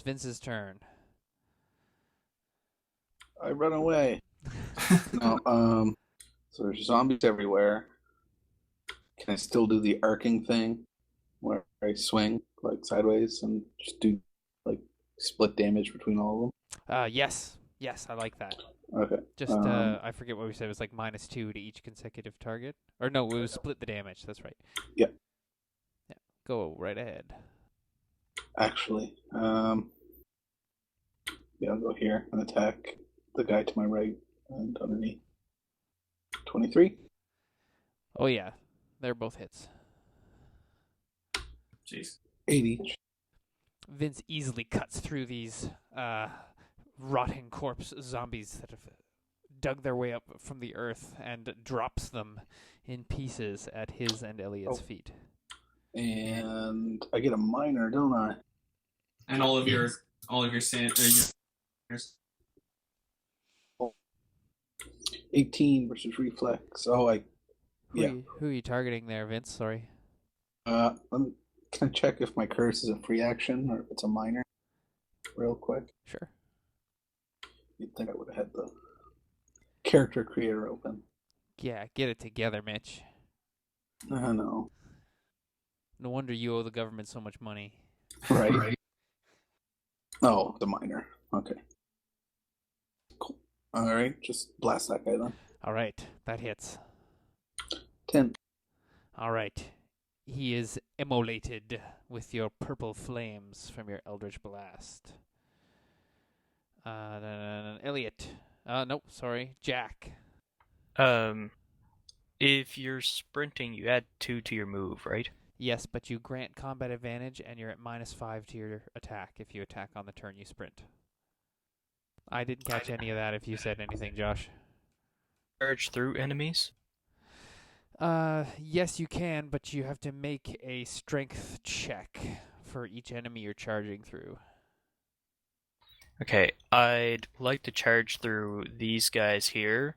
It's Vince's turn. I run away. No, so there's zombies everywhere. Can I still do the arcing thing where I swing like sideways and just do like split damage between all Yes. Yes, I like that. of them? Okay. Just, I forget what we said. It was like -2 to each consecutive target. Or no, it was split the damage. That's right. Yeah. Yeah. Go right ahead. Actually, yeah, I'll go here and attack the guy to my right and underneath. 23. Oh, yeah. They're both hits. Jeez. 8 each. Vince easily cuts through these rotting corpse zombies that have dug their way up from the earth and drops them in pieces at his and Elliot's feet. And I get a minor, don't I? And all of your sand. 18 versus reflex. Who are you targeting there, Vince? Sorry. Can I check if my curse is a free action or if it's a minor? Real quick. Sure. You'd think I would have had the character creator open. Yeah, get it together, Mitch. I know. No wonder you owe the government so much money. Right. Oh, the minor. Okay. Cool. Alright, just blast that guy then. All right, that hits. 10. All right. He is immolated with your purple flames from your Eldritch Blast. Elliot. Nope, sorry. Jack. If you're sprinting, you add 2 to your move, right? Yes, but you grant combat advantage, and you're at -5 to your attack if you attack on the turn you sprint. I didn't catch any of that if you said anything, Josh. Charge through enemies? Yes, you can, but you have to make a strength check for each enemy you're charging through. Okay, I'd like to charge through these guys here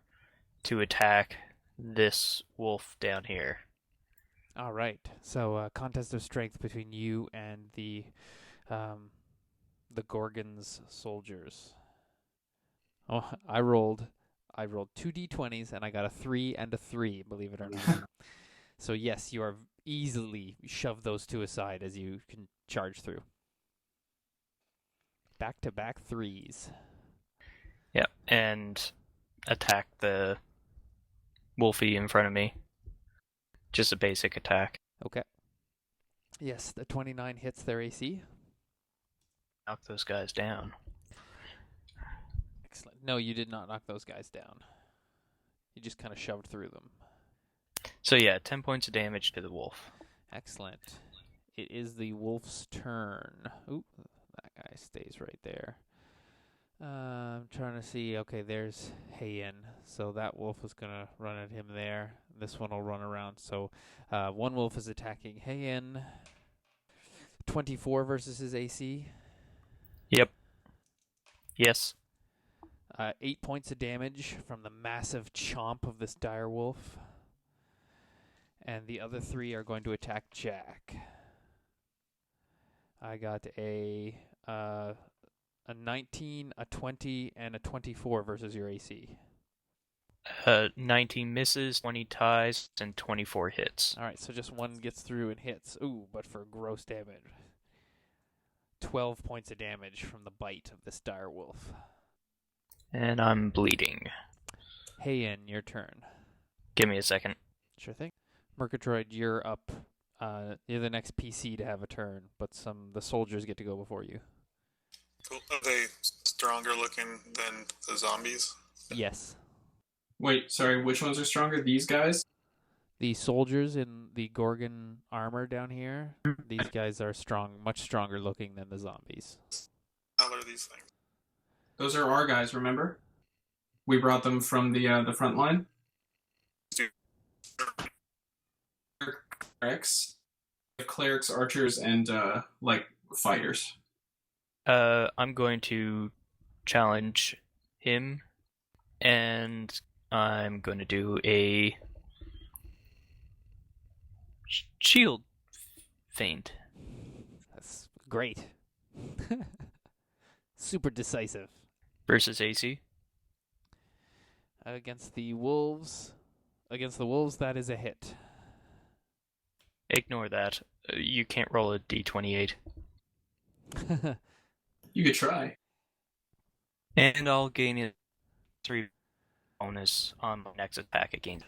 to attack this wolf down here. All right. So, contest of strength between you and the Gorgon's soldiers. Oh, I rolled 2 d20s and I got a 3 and a 3, believe it or not. So yes, you are easily shove those two aside as you can charge through. Back-to-back 3s. Yep, and attack the wolfie in front of me. Just a basic attack. Okay. Yes, the 29 hits their AC. Knock those guys down. Excellent. No, you did not knock those guys down. You just kind of shoved through them. So yeah, 10 points of damage to the wolf. Excellent. It is the wolf's turn. Oop, that guy stays right there. I'm trying to see. Okay, there's Hayen. So that wolf is going to run at him there. This one will run around. So one wolf is attacking Hayen. 24 versus his AC. Yep. Yes. 8 points of damage from the massive chomp of this dire wolf. And the other 3 are going to attack Jack. I got a 19, a 20, and a 24 versus your AC. 19 misses, 20 ties, and 24 hits. All right, so just one gets through and hits. Ooh, but for gross damage. 12 points of damage from the bite of this dire wolf. And I'm bleeding. Hayen, your turn. Give me a second. Sure thing. Murgatroyd, you're up. You're the next PC to have a turn, but the soldiers get to go before you. Cool. Are they stronger looking than the zombies? Yes. Wait, sorry, which ones are stronger? These guys? The soldiers in the Gorgon armor down here, these guys are strong, much stronger looking than the zombies. How are these things? Those are our guys, remember? We brought them from the front line. Clerics, archers, and fighters. I'm going to challenge him, and I'm going to do a shield feint. That's great. Super decisive. Versus AC? Against the wolves. Against the wolves, that is a hit. Ignore that. You can't roll a d28. You could try. And I'll gain a 3 bonus on my next attack again.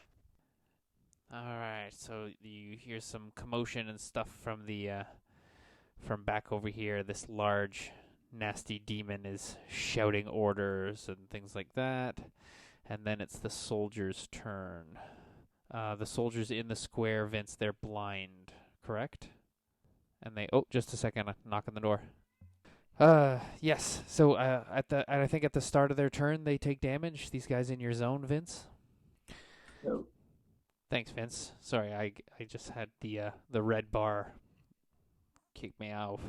Alright, so you hear some commotion and stuff from the from back over here. This large, nasty demon is shouting orders and things like that. And then it's the soldiers' turn. The soldiers in the square, Vince, they're blind, correct? And they just a second, knock on the door. Yes. So I think at the start of their turn they take damage. These guys in your zone, Vince. Yep. Thanks, Vince. Sorry, I just had the red bar kick me off.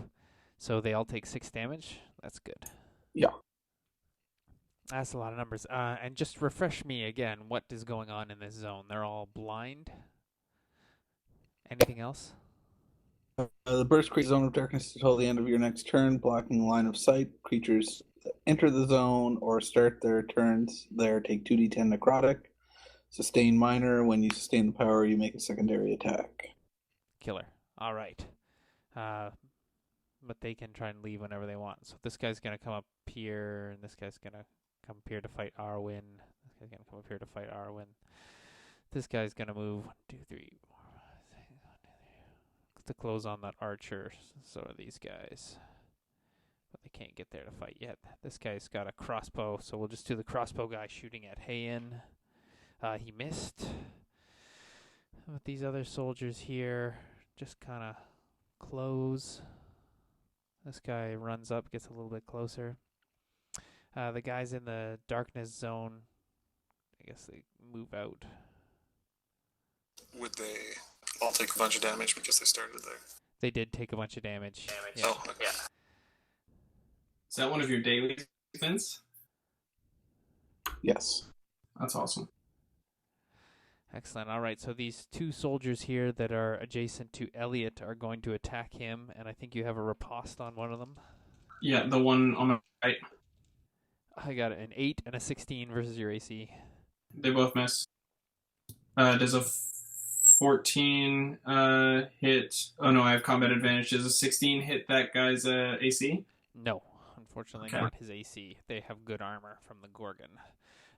So they all take 6 damage. That's good. Yeah. That's a lot of numbers. And just refresh me again. What is going on in this zone? They're all blind. Anything else? The burst creates a zone of darkness until the end of your next turn, blocking line of sight. Creatures that enter the zone or start their turns there take 2d10 necrotic. Sustain minor. When you sustain the power, you make a secondary attack. Killer. All right. But they can try and leave whenever they want. So this guy's going to come up here, and this guy's going to come up here to fight Arwen. This guy's going to come up here to fight Arwen. This guy's going to move 1, 2, 3, 4, 5, 6, 1, 2, 3. To close on that archer. So are these guys. But they can't get there to fight yet. This guy's got a crossbow, so we'll just do the crossbow guy shooting at Hayen. He missed. But these other soldiers here just kind of close. This guy runs up, gets a little bit closer. The guys in the darkness zone, I guess they move out. Would they all take a bunch of damage because they started there? They did take a bunch of damage. Yeah. Oh, okay. Is that one of your dailies, Vince? Yes. That's awesome. Excellent. All right, so these 2 soldiers here that are adjacent to Elliot are going to attack him, and I think you have a riposte on one of them. Yeah, the one on the right. I got an 8 and a 16 versus your AC. They both miss. Does a 14 hit... Oh no, I have combat advantage. Does a 16 hit that guy's AC? No, unfortunately Okay. not his AC. They have good armor from the Gorgon.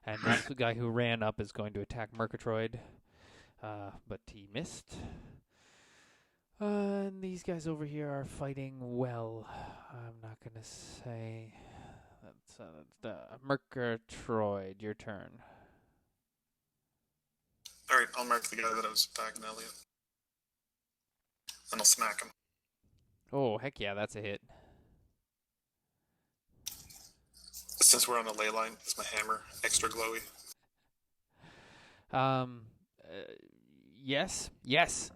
And this guy who ran up is going to attack Murgatroyd, but he missed. And these guys over here are fighting well. I'm not going to say... That's Murgatroyd, your turn. Alright, I'll mark the guy that I was attacking, Elliot. And I'll smack him. Oh, heck yeah, that's a hit. Since we're on the ley line, is my hammer extra glowy? Yes.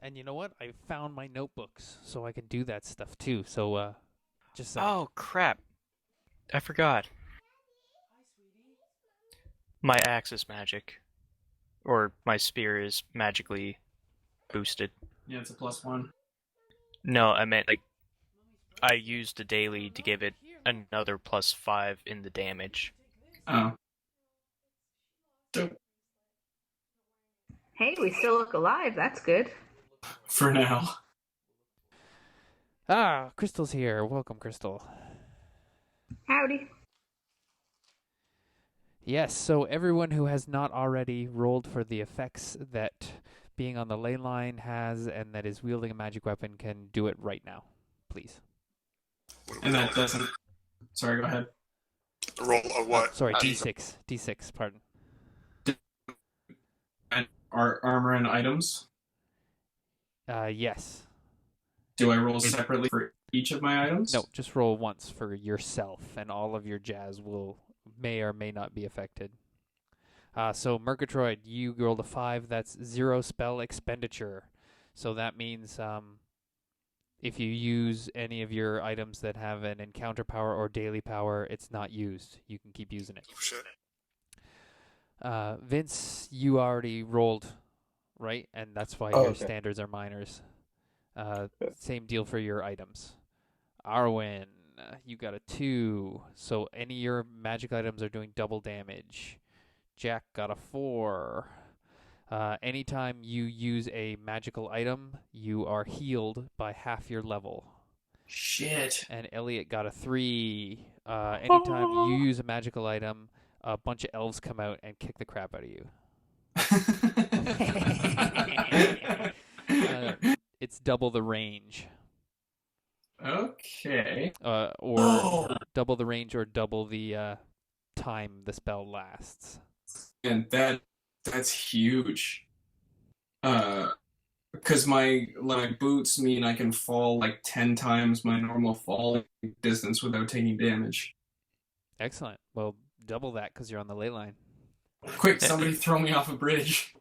And you know what? I found my notebooks, so I can do that stuff too. So, just... Oh, crap. I forgot. My axe is magic. Or my spear is magically boosted. Yeah, it's a +1. No, I meant, like, I used the daily to give it another +5 in the damage. Oh. Dope. Hey, we still look alive. That's good. For now. Crystal's here. Welcome, Crystal. Howdy. Yes, so everyone who has not already rolled for the effects that being on the ley line has and that is wielding a magic weapon can do it right now, please. And that doesn't... Sorry, go ahead. Roll a what? Sorry, D6. D6, pardon. And armor and items. Yes. Do I roll separately for each of my items? No, just roll once for yourself, and all of your jazz may or may not be affected. So, Murgatroyd, you rolled a 5. That's 0 spell expenditure. So that means if you use any of your items that have an encounter power or daily power, it's not used. You can keep using it. Oh, shit. Vince, you already rolled, right? And that's why your standards are minors. Same deal for your items. Arwen, You got a 2. So any of your magic items are doing double damage. Jack got a 4. Anytime you use a magical item, you are healed by half your level. Shit. And Elliot got a 3. Anytime you use a magical item, a bunch of elves come out and kick the crap out of you. It's double the range. Okay. Or double the range or double the time the spell lasts. And that's huge. Because my boots mean I can fall like 10 times my normal falling distance without taking damage. Excellent. Well, double that because you're on the ley line. Quick, somebody throw me off a bridge.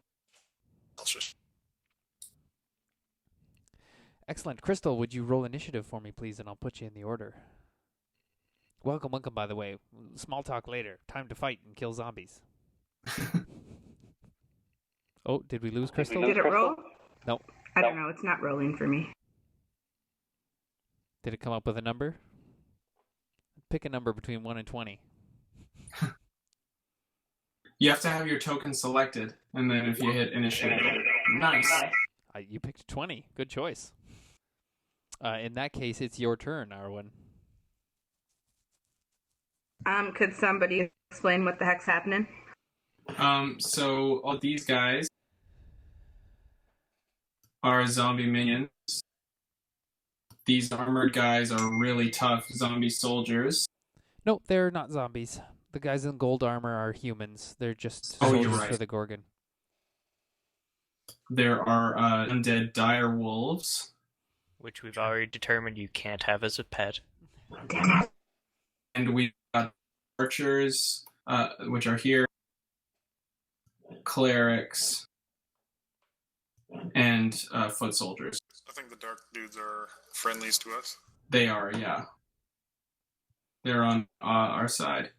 Excellent. Crystal, would you roll initiative for me, please, and I'll put you in the order. Welcome, by the way. Small talk later. Time to fight and kill zombies. Oh, did we lose Crystal? Did it roll? No. I don't know. It's not rolling for me. Did it come up with a number? Pick a number between 1 and 20. You have to have your token selected, and then if you hit initiative. Nice. You picked 20. Good choice. In that case, it's your turn, Arwen. Could somebody explain what the heck's happening? So all these guys are zombie minions. These armored guys are really tough zombie soldiers. No, they're not zombies. The guys in gold armor are humans. They're just you're soldiers right. for the Gorgon. There are undead dire wolves. Which we've already determined you can't have as a pet. Damn it. And we've got archers, which are here, clerics, and foot soldiers. I think the dark dudes are friendlies to us. They are, yeah. They're on our side.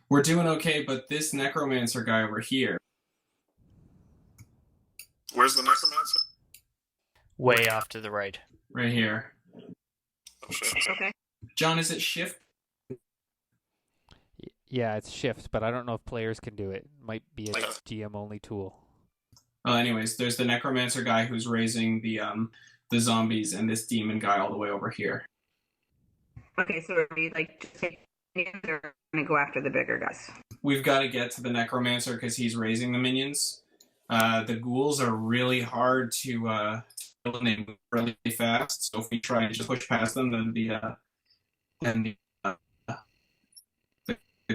We're doing okay, but this necromancer guy over here. Where's the necromancer? Way off to the right. Right here. Oh shit. Okay. John, is it shift? Yeah, it's shift, but I don't know if players can do it. Might be a GM-only tool. Anyways, there's the necromancer guy who's raising the zombies, and this demon guy all the way over here. Okay, so are we just taking or going to go after the bigger guys? We've got to get to the necromancer because he's raising the minions. The ghouls are really hard to kill and they move really fast. So if we try and just push past them, then the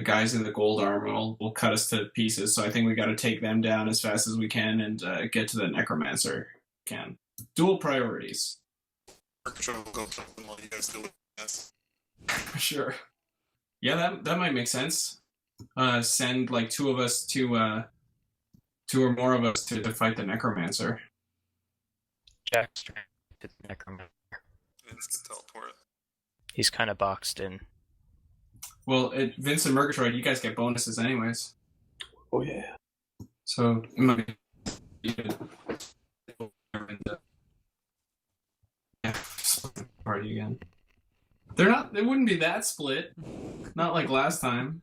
guys in the gold armor will cut us to pieces. So I think we got to take them down as fast as we can and get to the necromancer. Dual priorities. We'll go while you guys deal with this. Sure. Yeah, that might make sense. Send like two of us to two or more of us to fight the necromancer. Jack's trying to the necromancer. Instant teleport. He's kind of boxed in. Well, Vince and Murgatroyd, you guys get bonuses anyways. Oh yeah. So it might be split the party again. They wouldn't be that split. Not like last time.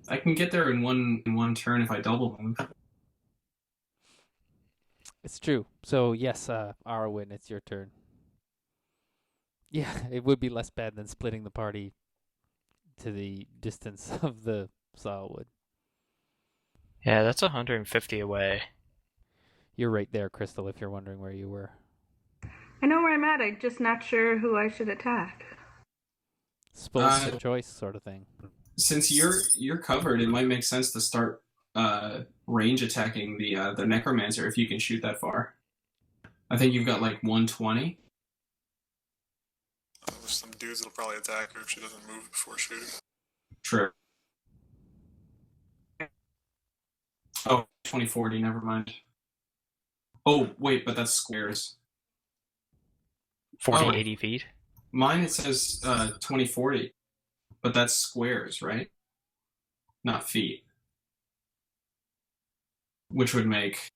I can get there in one turn if I double move. It's true. So, yes, Arwen, it's your turn. Yeah, it would be less bad than splitting the party to the distance of the sawwood. Yeah, that's 150 away. You're right there, Crystal, if you're wondering where you were. I know where I'm at. I'm just not sure who I should attack. Split choice sort of thing. Since you're covered, it might make sense to start range attacking the necromancer if you can shoot that far. I think you've got like 120. There's some dudes that'll probably attack her if she doesn't move before shooting. True. Oh, 2040, never mind. Oh, wait, but that's squares. 40, 80 feet? Mine, it says 2040, but that's squares, right? Not feet. Which would make,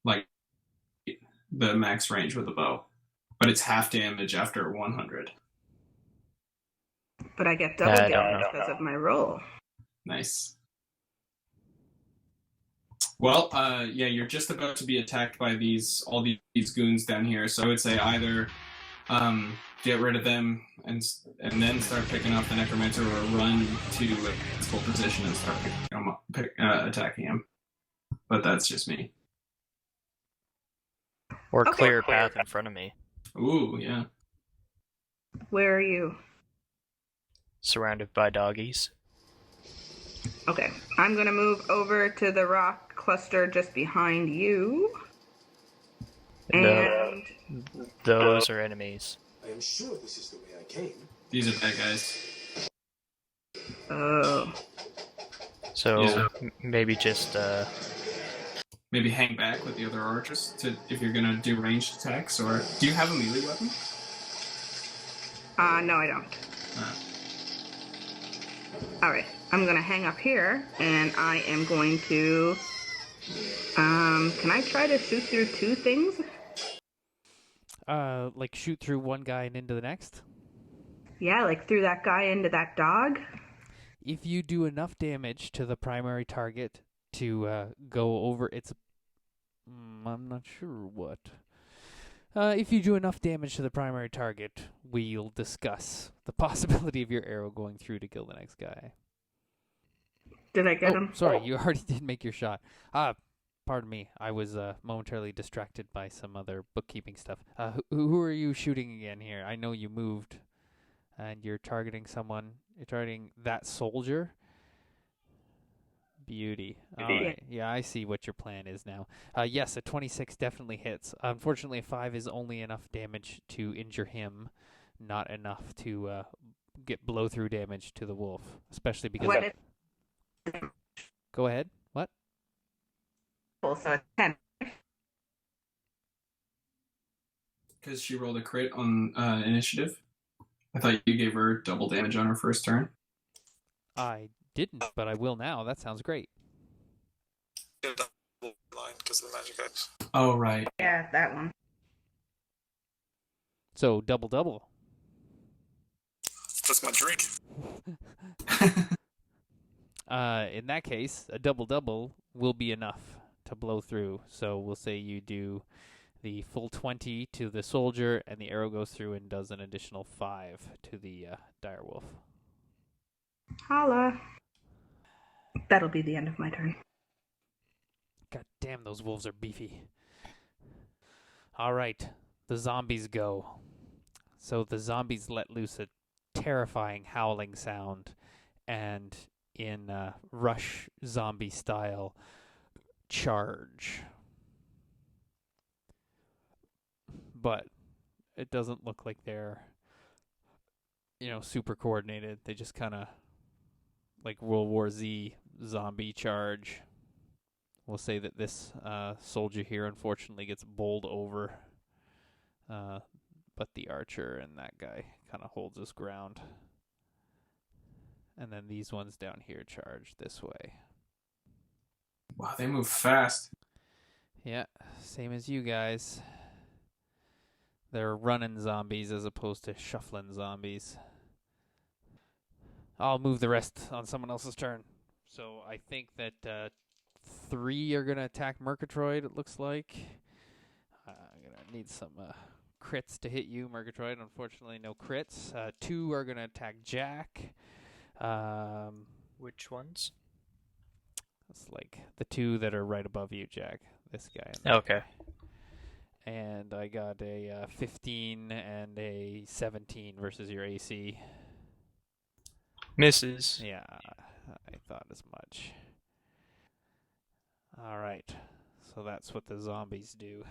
like, the max range with a bow. But it's half damage after 100. But I get double I don't damage know. because of my roll. Nice. Well, yeah, you're just about to be attacked by all these goons down here. So I would say either get rid of them and then start picking up the necromancer, or run to its full position and start attacking him. But that's just me. Or Okay. clear a path in front of me. Ooh, yeah. Where are you? Surrounded by doggies. Okay. I'm going to move over to the rock cluster just behind you. And Those are enemies. I am sure this is the way I came. These are bad guys. oh, So Yeah. maybe just Maybe hang back with the other archers if you're gonna do ranged attacks. Or do you have a melee weapon? no, I don't. Uh, All right. I'm going to hang up here, and I am going to... can I try to shoot through two things? Like shoot through one guy and into the next? Yeah, like through that guy into that dog? If you do enough damage to the primary target to go over its... I'm not sure what. If you do enough damage to the primary target, we'll discuss the possibility of your arrow going through to kill the next guy. Did I get him? Sorry, you already did make your shot. Pardon me. I was momentarily distracted by some other bookkeeping stuff. Who are you shooting again here? I know you moved, and you're targeting someone. You're targeting that soldier. Beauty. All right. Yeah, I see what your plan is now. Yes, a 26 definitely hits. Unfortunately, a 5 is only enough damage to injure him, not enough to get blow-through damage to the wolf, especially because... What Go ahead. What? so it's 10. Because she rolled a crit on initiative. I thought you gave her double damage on her first turn. I didn't, but I will now. That sounds great. Get a double line because of the magic items. Oh, right. Yeah, that one. So, double. That's my drink. In that case, a double will be enough to blow through. So we'll say you do the full 20 to the soldier, and the arrow goes through and does an additional 5 to the direwolf. Holla. That'll be the end of my turn. God damn, those wolves are beefy. All right, the zombies go. So the zombies let loose a terrifying howling sound, and in rush zombie style, charge. But it doesn't look like they're, super coordinated. They just kind of, like World War Z zombie charge. We'll say that this soldier here unfortunately gets bowled over, but the archer and that guy kind of holds his ground. And then these ones down here charge this way. Wow, they move fast. Yeah, same as you guys. They're running zombies as opposed to shuffling zombies. I'll move the rest on someone else's turn. So I think that 3 are going to attack Murgatroyd, it looks like. I'm going to need some crits to hit you, Murgatroyd. Unfortunately, no crits. 2 are going to attack Jack. Which ones? It's like the 2 that are right above you, Jack. This guy. And Okay. guy. And I got a 15 and a 17 versus your AC. Misses. Yeah, I thought as much. All right, so that's what the zombies do.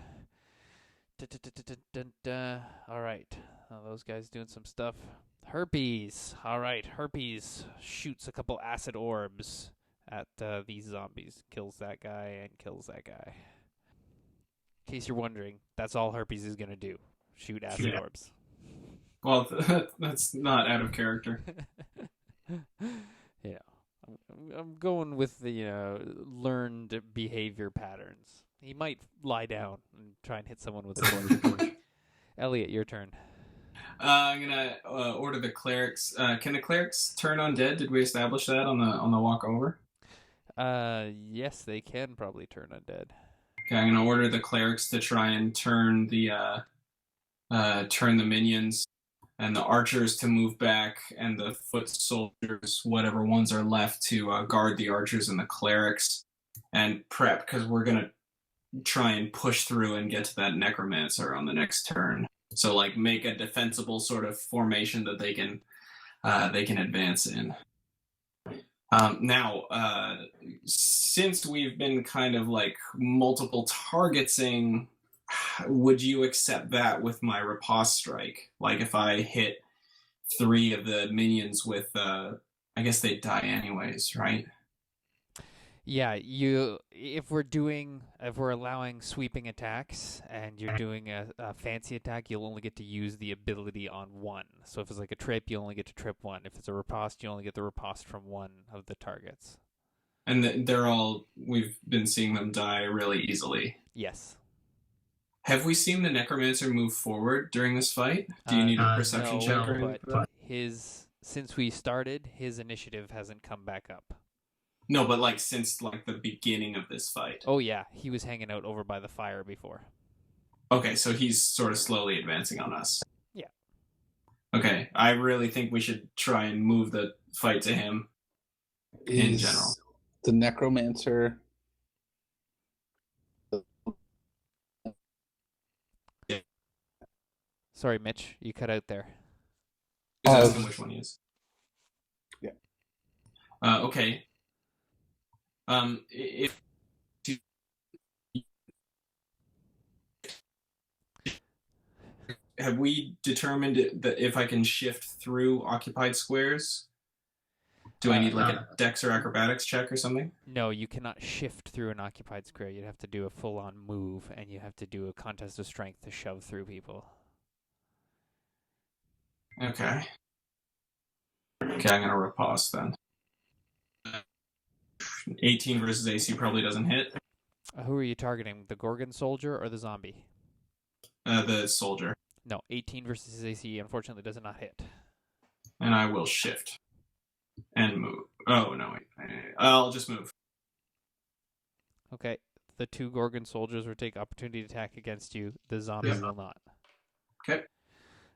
All right, those guys doing some stuff. Herpes. All right, Herpes shoots a couple acid orbs at these zombies. Kills that guy and kills that guy. In case you're wondering, that's all Herpes is going to do. Shoot acid orbs. Well, that's not out of character. Yeah. I'm going with the learned behavior patterns. He might lie down and try and hit someone with a torch. Elliot, your turn. I'm gonna order the clerics. Can the clerics turn undead? Did we establish that on the walk over? Yes, they can probably turn undead. Okay, I'm gonna order the clerics to try and turn the minions, and the archers to move back, and the foot soldiers, whatever ones are left, to guard the archers and the clerics, and prep because we're gonna try and push through and get to that necromancer on the next turn. So like make a defensible sort of formation that they can advance in. Now, since we've been kind of like multiple targeting, would you accept that with my riposte strike? Like if I hit 3 of the minions with, I guess they die anyways, right? Yeah, if we're allowing sweeping attacks and you're doing a fancy attack, you'll only get to use the ability on one. So if it's like a trip, you only get to trip one. If it's a riposte, you only get the riposte from one of the targets. And we've been seeing them die really easily. Yes. Have we seen the necromancer move forward during this fight? Do you need a perception check or anything? But since we started, his initiative hasn't come back up. No, but like since like the beginning of this fight. Oh yeah, he was hanging out over by the fire before. Okay, so he's sort of slowly advancing on us. Yeah. Okay, I really think we should try and move the fight to him in general. The necromancer. Sorry, Mitch, you cut out there. Just ask him which one he is. Yeah. Okay. If have we determined that if I can shift through occupied squares? Do I need like a dex or acrobatics check or something? No, you cannot shift through an occupied square. You'd have to do a full-on move, and you have to do a contest of strength to shove through people. Okay. Okay, I'm gonna riposte then. 18 versus AC probably doesn't hit. Who are you targeting? The Gorgon soldier or the zombie? The soldier. No, 18 versus AC unfortunately does not hit. And I will shift. And move. Oh, no, wait. I'll just move. Okay. The 2 Gorgon soldiers will take opportunity to attack against you. The zombie will not. Okay.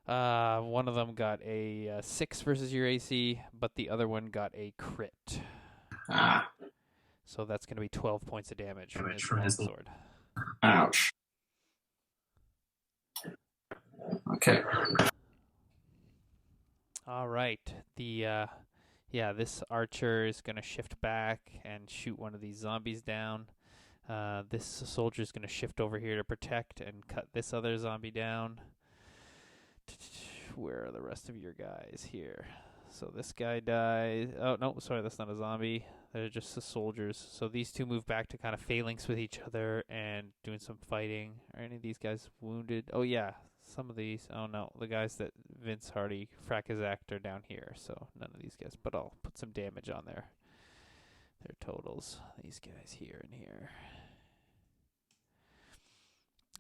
One of them got a 6 versus your AC, but the other one got a crit. So that's going to be 12 points of damage from his sword. Ouch. Okay. All right. This archer is going to shift back and shoot one of these zombies down. This soldier is going to shift over here to protect and cut this other zombie down. Where are the rest of your guys here? So this guy dies. Oh, no, sorry, that's not a zombie. They're just the soldiers. So these 2 move back to kind of phalanx with each other and doing some fighting. Are any of these guys wounded? Oh, yeah, some of these. Oh, no, the guys that Vince Hardy fracazacked are down here. So none of these guys. But I'll put some damage on their totals. These guys here and here.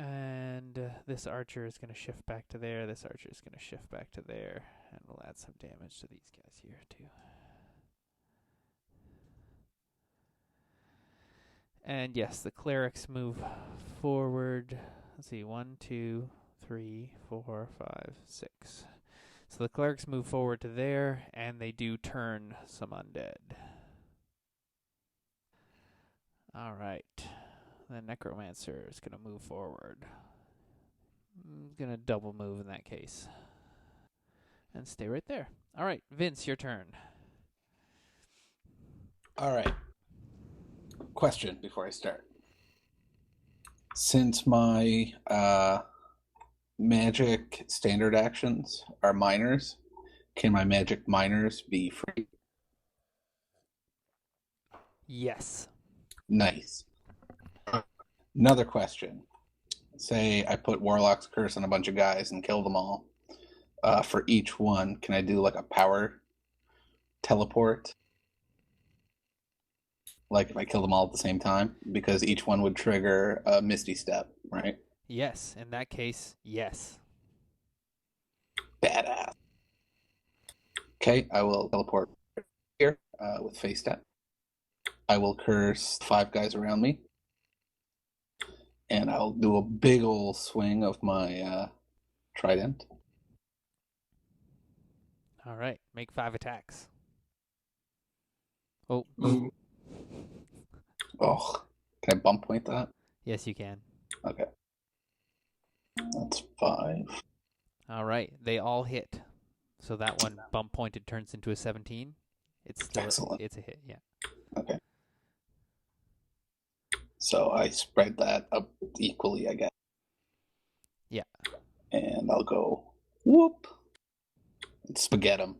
And this archer is going to shift back to there. This archer is going to shift back to there. And we'll add some damage to these guys here, too. And yes, the clerics move forward. Let's see, 1, 2, 3, 4, 5, 6. So the clerics move forward to there, and they do turn some undead. All right. The necromancer is going to move forward. I'm going to double move in that case. And stay right there. All right, Vince, your turn. All right. Question before I start. Since my magic standard actions are minors, can my magic minors be free? Yes. Nice. Another question. Say I put Warlock's Curse on a bunch of guys and kill them all. For each one, can I do like a power teleport? Like if I kill them all at the same time? Because each one would trigger a Misty Step, right? Yes. In that case, yes. Badass. Okay, I will teleport here with face step. I will curse 5 guys around me. And I'll do a big ol' swing of my trident. All right, make 5 attacks. Oh, Ooh. Oh, can I bump point that? yes, you can. Okay. That's 5. All right, they all hit. So that one bump pointed turns into a 17. It's still Excellent. it's a hit, yeah. Okay. So I spread that up equally, I guess. Yeah. And I'll go whoop and spaghetti 'em.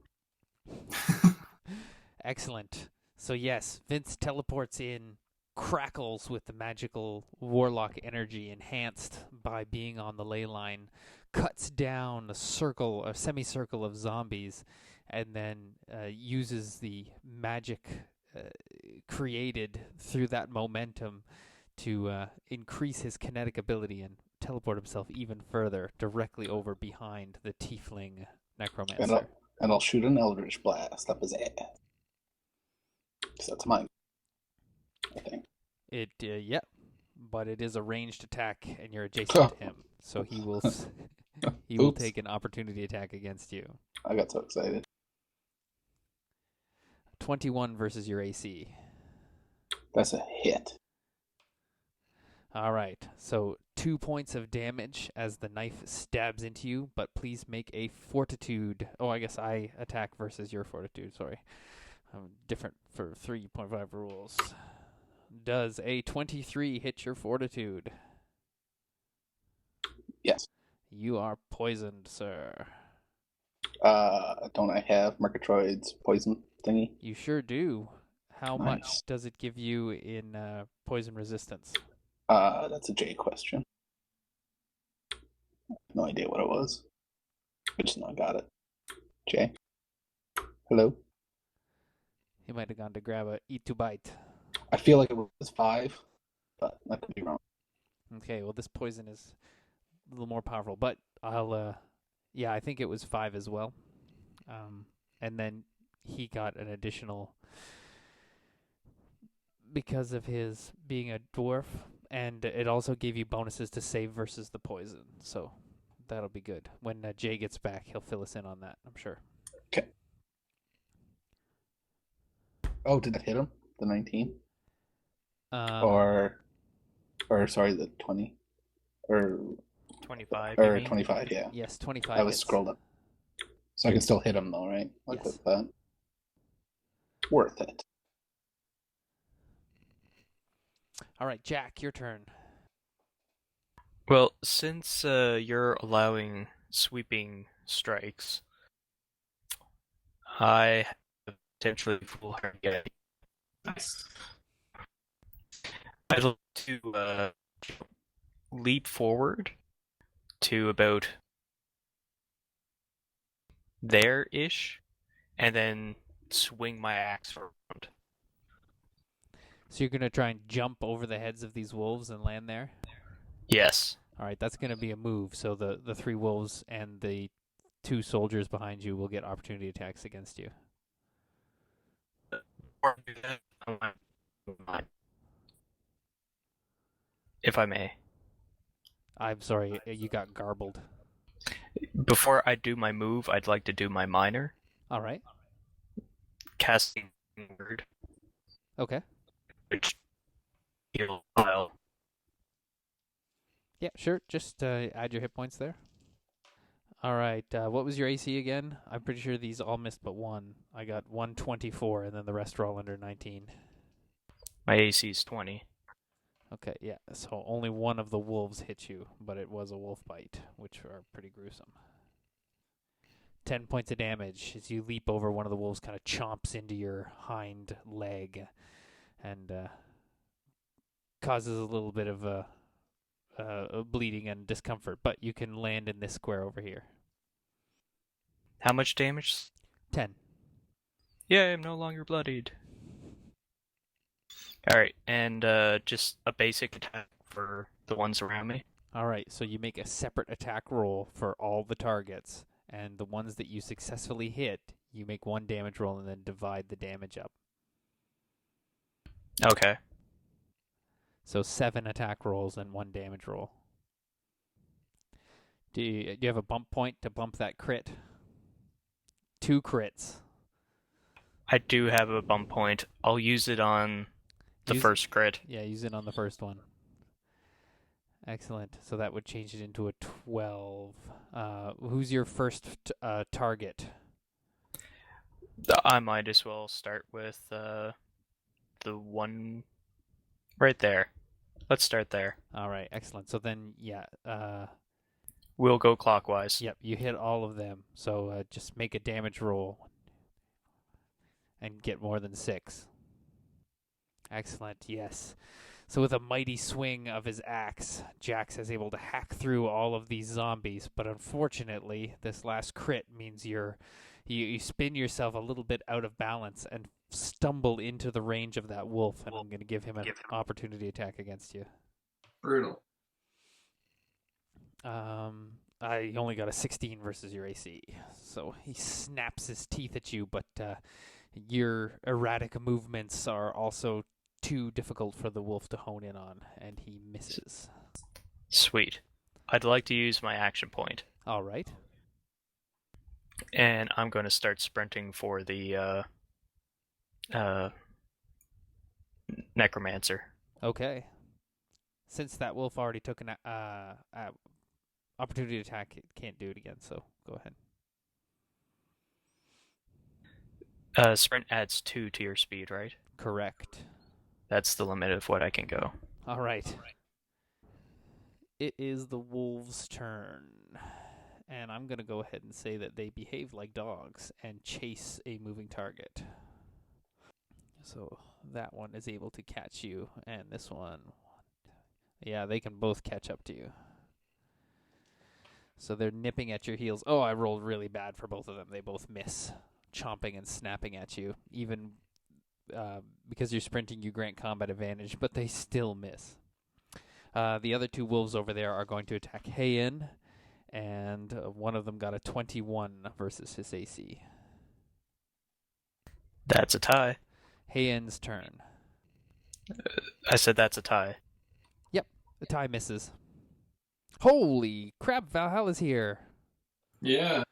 Excellent. So yes, Vince teleports in, crackles with the magical warlock energy enhanced by being on the ley line, cuts down a semicircle of zombies, and then uses the magic created through that momentum to increase his kinetic ability and teleport himself even further directly over behind the tiefling necromancer. And I'll shoot an Eldritch Blast up his ass. So that's mine, I think. Yeah, but it is a ranged attack, and you're adjacent to him, so he will he will Oops. take an opportunity attack against you. I got so excited. 21 versus your AC. That's a hit. All right, so 2 points of damage as the knife stabs into you, but please make a fortitude. Oh, I guess I attack versus your fortitude. Sorry, different for 3.5 rules. Does a 23 hit your fortitude? Yes. You are poisoned, sir. Don't I have Murgatroyd's poison thingy? You sure do. How Nice. much does it give you in poison resistance? That's a J question. No idea what it was. I just know I got it. J. Hello? He might have gone to grab a eat to bite. I feel like it was 5, but I could be wrong. Okay, well this poison is a little more powerful, but I think it was 5 as well. And then he got an additional, because of his being a dwarf, and it also gave you bonuses to save versus the poison. So that'll be good. When Jay gets back, he'll fill us in on that, I'm sure. Okay. Oh, did that hit him? The 19? Or sorry, the 20? Or 25. Or 25, yeah. Yes, 25 I was hits. scrolled up. So I can still hit him though, right? Like Yes. with that. Worth it. All right, Jack, your turn. Well, since you're allowing sweeping strikes, I have potentially full hard get. Nice. I'd like to leap forward to about there-ish, and then swing my axe around. So you're going to try and jump over the heads of these wolves and land there? Yes. All right, that's going to be a move. So the 3 wolves and the 2 soldiers behind you will get opportunity attacks against you. If I may. I'm sorry, you got garbled. Before I do my move, I'd like to do my minor. All right. Casting word, Okay. which heal pile. Yeah, sure. Just add your hit points there. All right. What was your AC again? I'm pretty sure these all missed but one. I got 124, and then the rest are all under 19. My AC is 20. Okay, yeah. So only one of the wolves hit you, but it was a wolf bite, which are pretty gruesome. 10 points of damage as you leap over one of the wolves, kind of chomps into your hind leg and causes a little bit of bleeding and discomfort, but you can land in this square over here. How much damage? 10. Yeah, I'm no longer bloodied. Alright, and just a basic attack for the ones around me. All right, so you make a separate attack roll for all the targets, and the ones that you successfully hit, you make 1 damage roll and then divide the damage up. Okay. So 7 attack rolls and 1 damage roll. Do you have a bump point to bump that crit? 2 crits. I do have a bump point. I'll use it on the first crit. Yeah, use it on the first one. Excellent. So that would change it into a 12. Who's your first target? I might as well start with the one right there. Let's start there. All right, excellent. So then, yeah, We'll go clockwise. yep, you hit all of them. So just make a damage roll and get more than 6. Excellent, yes. So with a mighty swing of his axe, Jax is able to hack through all of these zombies, but unfortunately, this last crit means you spin yourself a little bit out of balance and stumble into the range of that wolf, and I'm going to give him an opportunity attack against you. Brutal. I only got a 16 versus your AC, so he snaps his teeth at you, but your erratic movements are also too difficult for the wolf to hone in on, and he misses. Sweet. I'd like to use my action point. All right. And I'm going to start sprinting for the Necromancer. Okay. Since that wolf already took an opportunity attack, it can't do it again, so go ahead. Sprint adds 2 to your speed, right? Correct. That's the limit of what I can go. All right. It is the wolves' turn. And I'm going to go ahead and say that they behave like dogs and chase a moving target. So that one is able to catch you, and this one, yeah, they can both catch up to you. So they're nipping at your heels. Oh, I rolled really bad for both of them. They both miss, chomping and snapping at you. Even because you're sprinting, you grant combat advantage, but they still miss. The other 2 wolves over there are going to attack Heian, and one of them got a 21 versus his AC. That's a tie. Heian's turn. I said that's a tie. Yep, the tie misses. Holy crap, Valhalla's here. Yeah.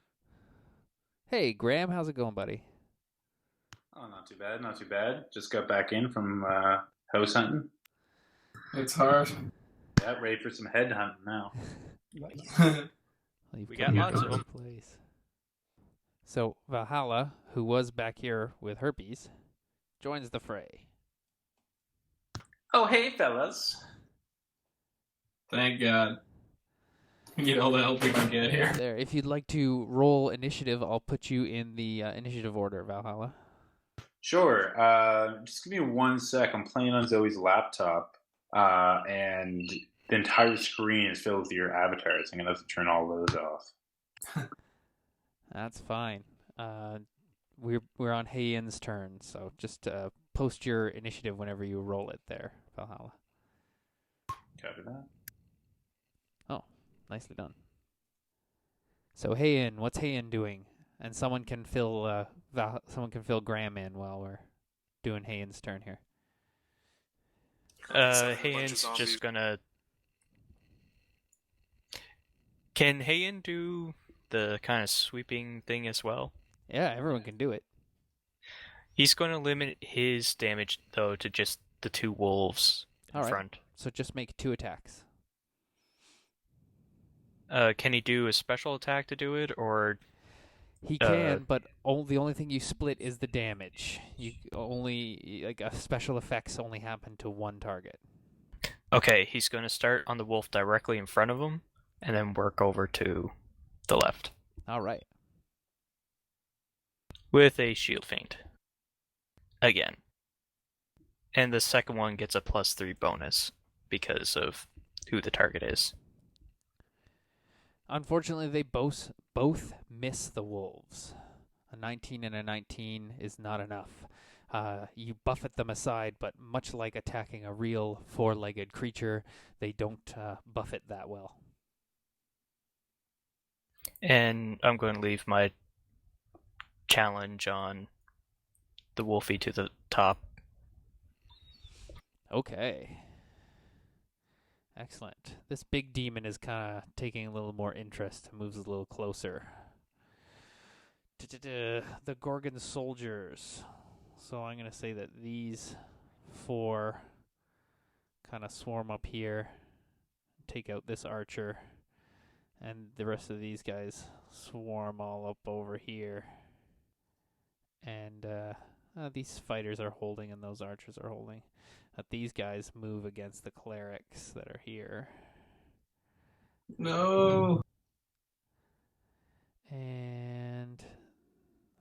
Hey, Graham, how's it going, buddy? Oh, not too bad, not too bad. Just got back in from house hunting. It's hard. Yeah, ready for some head hunting now. We got lots of them. Place. So Valhalla, who was back here with herpes, joins the fray. Oh, hey, fellas. Thank God. We need all the help we can get here. There, if you'd like to roll initiative, I'll put you in the initiative order, Valhalla. Sure. Just give me 1 sec. I'm playing on Zoe's laptop, and the entire screen is filled with your avatars. I'm going to have to turn all those off. That's fine. We're on Heian's turn, so just post your initiative whenever you roll it there, Valhalla. Copy that. Oh, nicely done. So Heian, what's Heian doing? And someone can fill Graham in while we're doing Heian's turn here. Heian's just gonna. Can Heian do the kind of sweeping thing as well? Yeah, everyone can do it. He's going to limit his damage, though, to just the 2 wolves in front. So just make 2 attacks. Can he do a special attack to do it, or... He can, but the only thing you split is the damage. Special effects only happen to 1 target. Okay, he's going to start on the wolf directly in front of him, and then work over to the left. All right. With a shield feint. Again. And the second one gets a +3 bonus because of who the target is. Unfortunately, they both miss the wolves. A 19 and a 19 is not enough. You buffet them aside, but much like attacking a real 4-legged creature, they don't buffet that well. And I'm going to leave my challenge on the Wolfie to the top. Okay. Excellent. This big demon is kind of taking a little more interest and moves a little closer. The Gorgon soldiers. So I'm going to say that these 4 kind of swarm up here, take out this archer, and the rest of these guys swarm all up over here. And these fighters are holding and those archers are holding. These guys move against the clerics that are here. No. And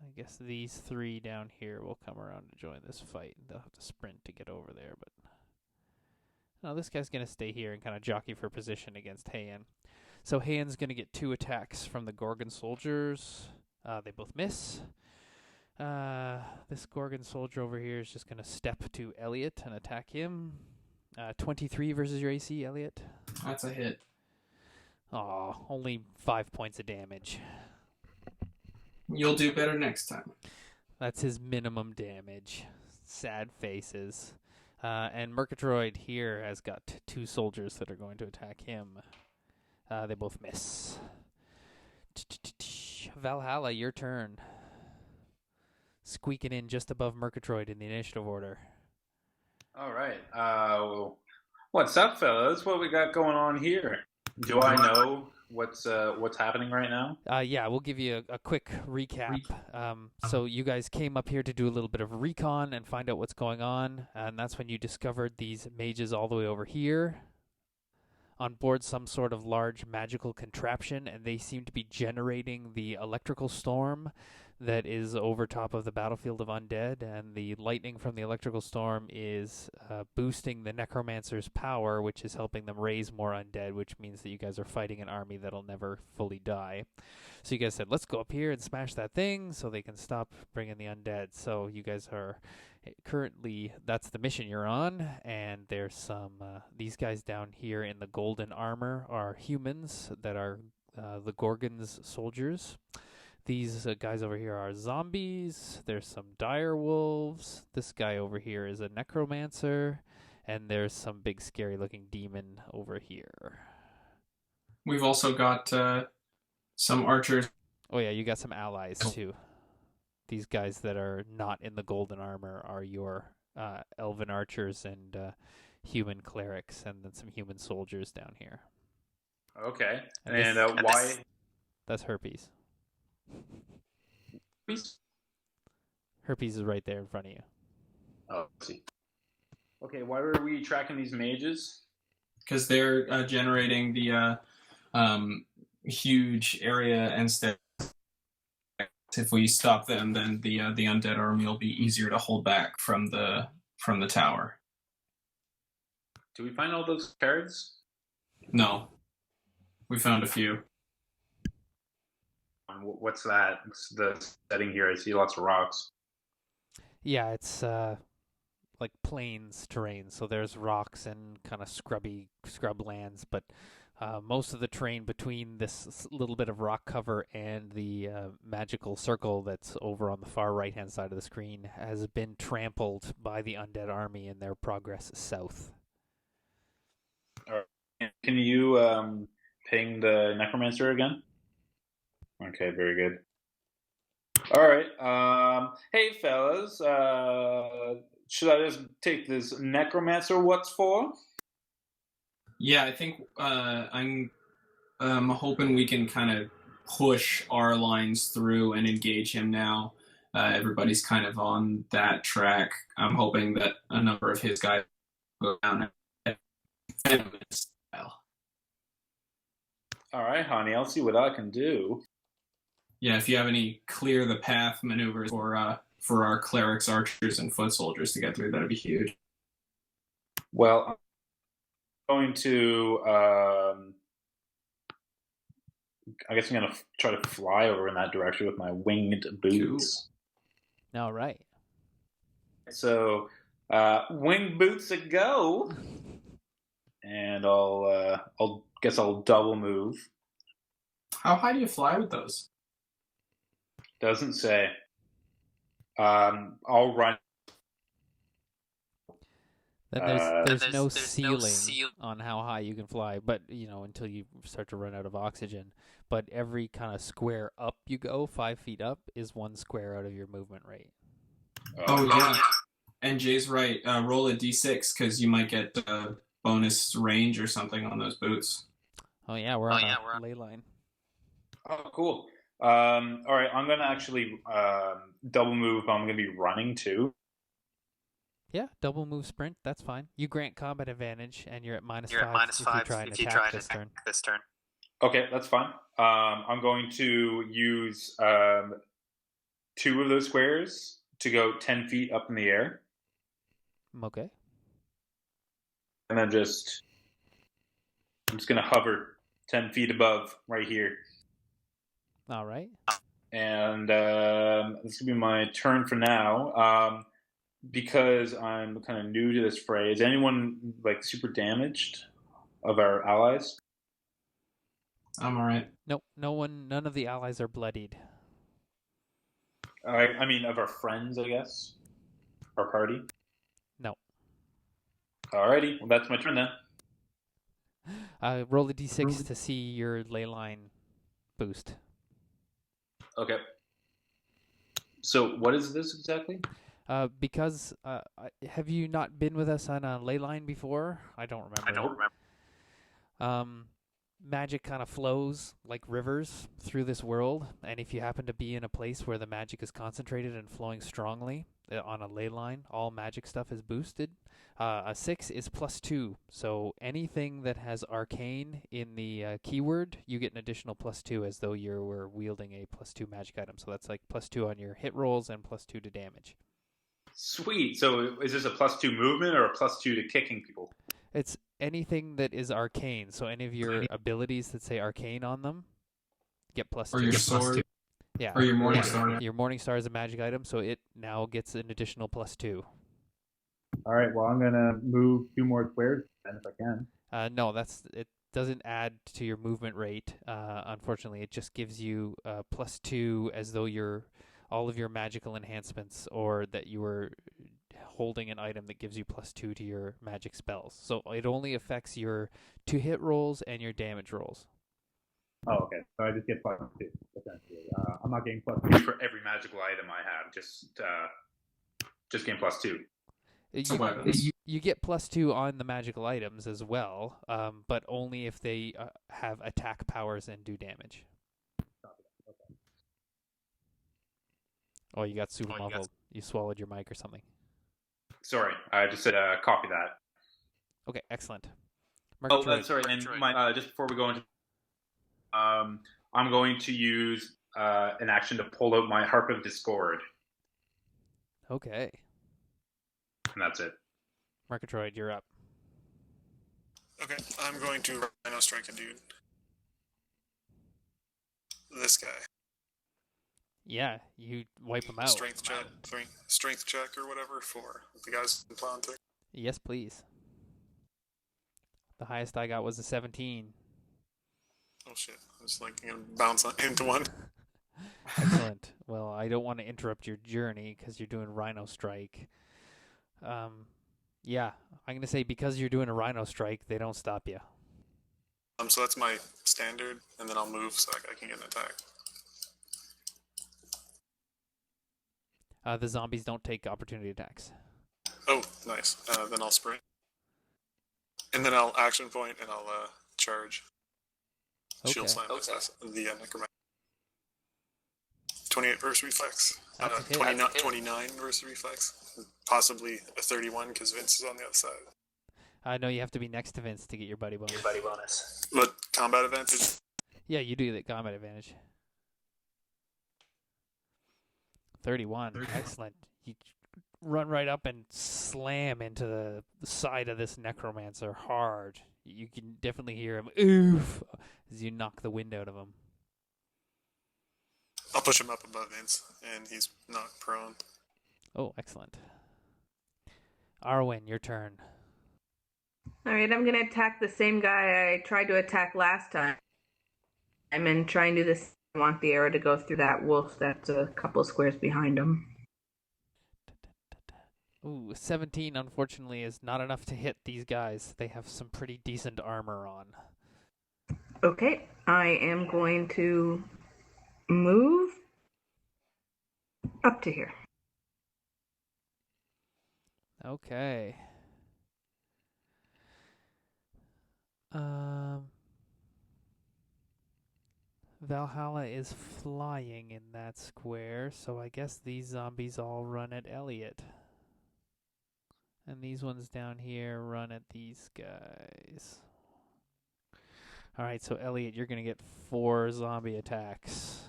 I guess these 3 down here will come around to join this fight. They'll have to sprint to get over there, but no, this guy's going to stay here and kind of jockey for position against Heian. So Heian's going to get 2 attacks from the Gorgon soldiers. They both miss. This Gorgon soldier over here is just going to step to Elliot and attack him. 23 versus your AC, Elliot. That's a hit. Aw, only 5 points of damage. You'll do better next time. That's his minimum damage. Sad faces. And Murgatroyd here has got 2 soldiers that are going to attack him. They both miss. Valhalla, your turn. Squeaking in just above Murgatroyd in the initiative order. All right. What's up, fellas? What we got going on here? Do I know what's happening right now? Yeah, we'll give you a quick recap. So you guys came up here to do a little bit of recon and find out what's going on, and that's when you discovered these mages all the way over here on board some sort of large magical contraption, and they seem to be generating the electrical storm that is over top of the battlefield of undead, and the lightning from the electrical storm is boosting the necromancer's power, which is helping them raise more undead, which means that you guys are fighting an army that'll never fully die. So you guys said, let's go up here and smash that thing so they can stop bringing the undead. So you guys are currently, that's the mission you're on, and there's some, these guys down here in the golden armor are humans that are the Gorgon's soldiers. These guys over here are zombies. There's some dire wolves. This guy over here is a necromancer. And there's some big scary looking demon over here. We've also got some archers. Oh yeah, you got some allies too. These guys that are not in the golden armor are your elven archers and human clerics, and then some human soldiers down here. Okay. And why? That's Herpes. Please? Herpes is right there in front of you. Oh, I see. Okay, why were we tracking these mages? Because they're generating the huge area instead. If we stop them, then the undead army will be easier to hold back from the tower. Do we find all those cards? No, we found a few. What's that? What's the setting here? I see lots of rocks. Yeah, it's like plains terrain, so there's rocks and kind of scrub lands, but most of the terrain between this little bit of rock cover and the magical circle that's over on the far right-hand side of the screen has been trampled by the undead army in their progress south. All right. Can you ping the necromancer again? Okay, very good. All right. Hey, fellas. Should I just take this necromancer what's for? Yeah, I think I'm hoping we can kind of push our lines through and engage him now. Everybody's kind of on that track. I'm hoping that a number of his guys go down and style. All right, honey. I'll see what I can do. Yeah, if you have any clear the path maneuvers for our clerics, archers, and foot soldiers to get through, that'd be huge. Well, I'm going to. I guess I'm going to try to fly over in that direction with my winged boots. Cool. All right. So, winged boots a go, and I'll double move. How high do you fly with those? Doesn't say. I'll run. Then there's no ceiling on how high you can fly, but until you start to run out of oxygen. But every kind of square up you go, 5 feet up, is 1 square out of your movement rate. Oh yeah. And Jay's right. Roll a d6 because you might get bonus range or something on those boots. Oh yeah, we're on a ley line. Oh, cool. All right, I'm gonna actually double move. But I'm gonna be running too. Yeah, double move sprint. That's fine. You grant combat advantage, and you're at -5 if you try and attack this turn. Okay, that's fine. I'm going to use 2 of those squares to go 10 feet up in the air. Okay. And then I'm just going to hover 10 feet above right here. All right. And this will be my turn for now. Because I'm kind of new to this fray, is anyone super damaged of our allies? I'm all right. Nope, none of the allies are bloodied. I mean, of our friends, I guess. Our party? No. Alrighty, well, that's my turn then. Roll a d6 to see your ley line boost. Okay. So, what is this exactly? Because have you not been with us on a ley line before? I don't remember. Magic kind of flows like rivers through this world, and if you happen to be in a place where the magic is concentrated and flowing strongly on a ley line, all magic stuff is boosted. A 6 is +2, so anything that has arcane in the keyword, you get an additional +2 as though you were wielding a +2 magic item. So that's like +2 on your hit rolls and +2 to damage. Sweet. So is this a +2 movement or a +2 to kicking people? It's anything that is arcane. So any of your abilities that say arcane on them get +2. Or your sword. Yeah. Or your morning star. Your morning star is a magic item, so it now gets an additional +2. All right. Well, I'm gonna move 2 more squares then if I can. No, it doesn't add to your movement rate. Unfortunately, it just gives you +2 as though all of your magical enhancements, or that you were holding an item that gives you +2 to your magic spells. So it only affects your 2 hit rolls and your damage rolls. Oh, okay. So I just get +2 essentially. I'm not getting +2 for every magical item I have. Just getting +2. You get +2 on the magical items as well, but only if they have attack powers and do damage. Oh, you got super muffled. You swallowed your mic or something. Sorry, I just said copy that. Okay, excellent. Sorry, and just before we go into... I'm going to use an action to pull out my Harp of Discord. Okay. And that's it. Murgatroyd, you're up. Okay, I'm going to Rhino Strike a dude. This guy. Yeah, you wipe him out. Strength check or whatever for the guys in plowing thing. Yes, please. The highest I got was a 17. Oh shit! I was gonna bounce into one. Excellent. Well, I don't want to interrupt your journey because you're doing Rhino Strike. Yeah, I'm gonna say because you're doing a Rhino Strike, they don't stop you. So that's my standard, and then I'll move so I can get an attack. The zombies don't take opportunity attacks. Oh, nice. Then I'll sprint. And then I'll action point and I'll charge. Okay. Shield slam with the Necromantic. 28 versus reflex. 29 versus reflex. Possibly a 31 because Vince is on the other side. I know you have to be next to Vince to get your buddy bonus. But combat advantage? Yeah, you do the combat advantage. 31. Excellent. You run right up and slam into the side of this necromancer hard. You can definitely hear him oof as you knock the wind out of him. I'll push him up above Vince, and he's not prone. Oh, excellent. Arwen, your turn. All right, I'm going to attack the same guy I tried to attack last time. I'm in trying to do this. I want the arrow to go through that wolf that's a couple squares behind him. Ooh, 17 unfortunately is not enough to hit these guys. They have some pretty decent armor on. Okay, I am going to move up to here. Okay. Valhalla is flying in that square, so I guess these zombies all run at Elliot. And these ones down here run at these guys. Alright, so Elliot, you're going to get 4 zombie attacks.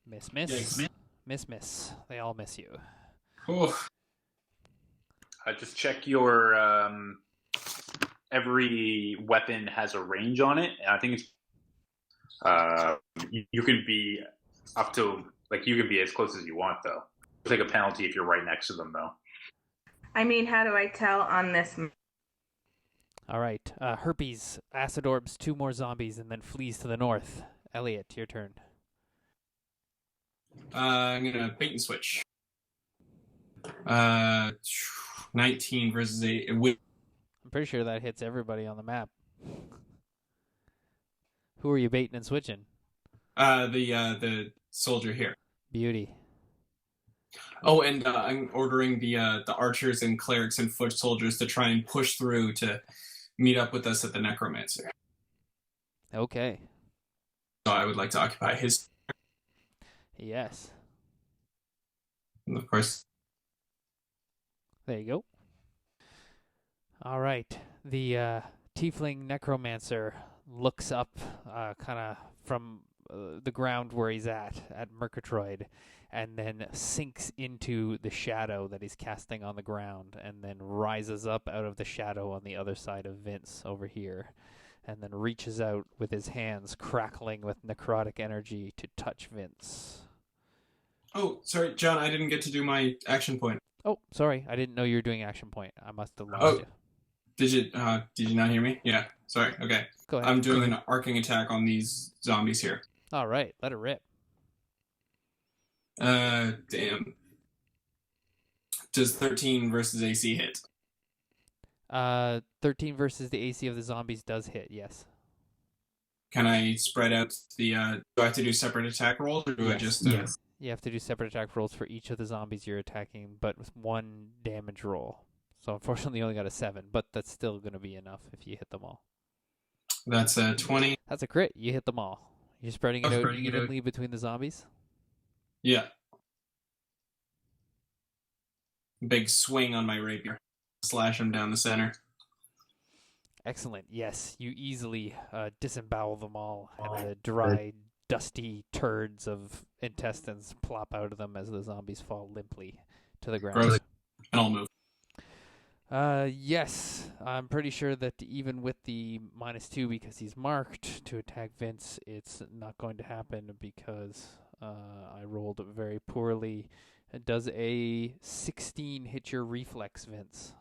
Miss. Yikes. Miss. They all miss you. Oof. Just check your. Every weapon has a range on it, and I think it's. You can be up to you can be as close as you want though. Take a penalty if you're right next to them though. I mean, how do I tell on this? Alright, Herpes, acid orbs 2 more zombies, and then flees to the north. Elliot, your turn. I'm gonna bait and switch. 19 versus 8. I'm pretty sure that hits everybody on the map. Who are you baiting and switching? The soldier here. Beauty. Oh, and I'm ordering the archers and clerics and foot soldiers to try and push through to meet up with us at the Necromancer. Okay. So I would like to occupy his. Yes. And of course. There you go. All right. The tiefling necromancer looks up kind of from the ground where he's at Murgatroyd, and then sinks into the shadow that he's casting on the ground, and then rises up out of the shadow on the other side of Vince over here, and then reaches out with his hands crackling with necrotic energy to touch Vince. Oh, sorry, John, I didn't get to do my action point. Oh, sorry. I didn't know you were doing action point. I must have lost you. Did you not hear me? Yeah, sorry, okay. Go ahead. I'm doing an arcing attack on these zombies here. All right, let it rip. Damn. Does 13 versus AC hit? 13 versus the AC of the zombies does hit, yes. Can I spread out the, do I have to do separate attack rolls, or do I just... Yes. You have to do separate attack rolls for each of the zombies you're attacking, but with 1 damage roll. So unfortunately you only got a 7, but that's still going to be enough if you hit them all. That's a 20. That's a crit. You hit them all. You're spreading it out evenly between the zombies? Yeah. Big swing on my rapier. Slash him down the center. Excellent. Yes, you easily disembowel them all, and the dry, dusty turds of intestines plop out of them as the zombies fall limply to the ground. Gross. And I'll move. Yes, I'm pretty sure that even with the -2 because he's marked to attack Vince, it's not going to happen because I rolled very poorly. Does a 16 hit your reflex, Vince?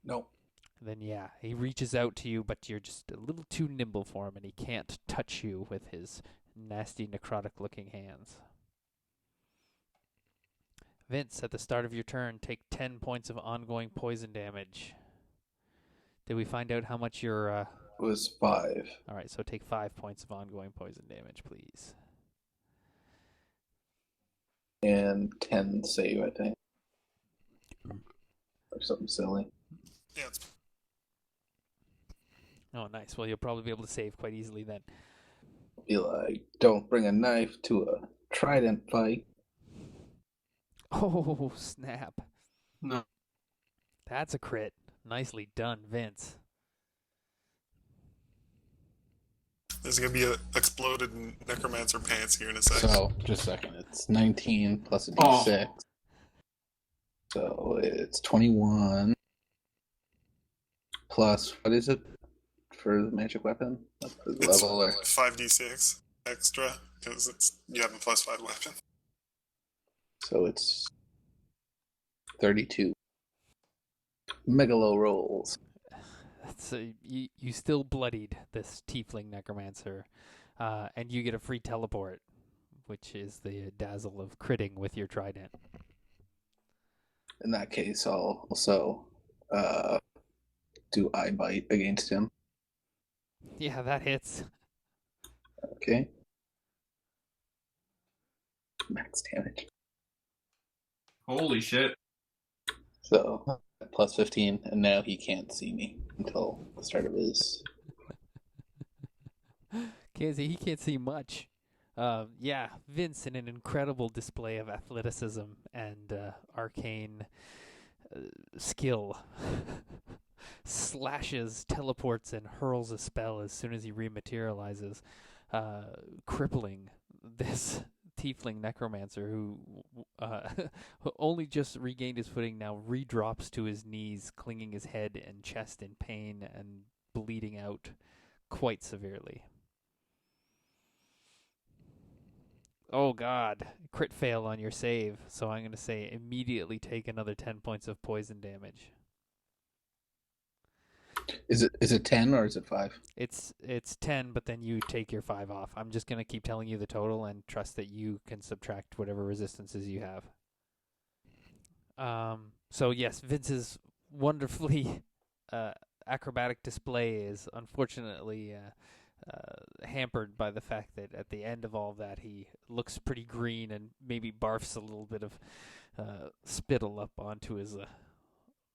Nope. Then yeah, he reaches out to you, but you're just a little too nimble for him, and he can't touch you with his nasty necrotic-looking hands. Vince, at the start of your turn, take 10 points of ongoing poison damage. Did we find out how much your... It was 5. All right, so take 5 points of ongoing poison damage, please. And 10 save, I think. Or something silly. Yeah, it's Oh, nice. Well, you'll probably be able to save quite easily then. Be like, don't bring a knife to a trident fight. Oh, snap. No. That's a crit. Nicely done, Vince. There's gonna be a exploded necromancer pants here in a second. So, just a second. It's 19 plus a d6. Oh. So, it's 21 plus, what is it for the magic weapon? What's the It's level? Or... 5d6 extra because you have a +5 weapon. So, it's 32. Megalo rolls. So you still bloodied this tiefling necromancer, and you get a free teleport, which is the dazzle of critting with your trident. In that case, I'll also do eye bite against him. Yeah, that hits. Okay. Max damage. Holy shit. So plus 15, and now he can't see me until the start of his. He can't see much. Yeah, Vince, in an incredible display of athleticism and arcane skill, slashes, teleports, and hurls a spell as soon as he rematerializes, crippling this tiefling necromancer who only just regained his footing, now redrops to his knees, clinging his head and chest in pain and bleeding out quite severely. Oh god, crit fail on your save, so I'm going to say immediately take another 10 points of poison damage. Is it 10 or is it 5? It's 10, but then you take your 5 off. I'm just going to keep telling you the total and trust that you can subtract whatever resistances you have. So yes, Vince's wonderfully acrobatic display is unfortunately hampered by the fact that at the end of all of that he looks pretty green and maybe barfs a little bit of spittle up onto his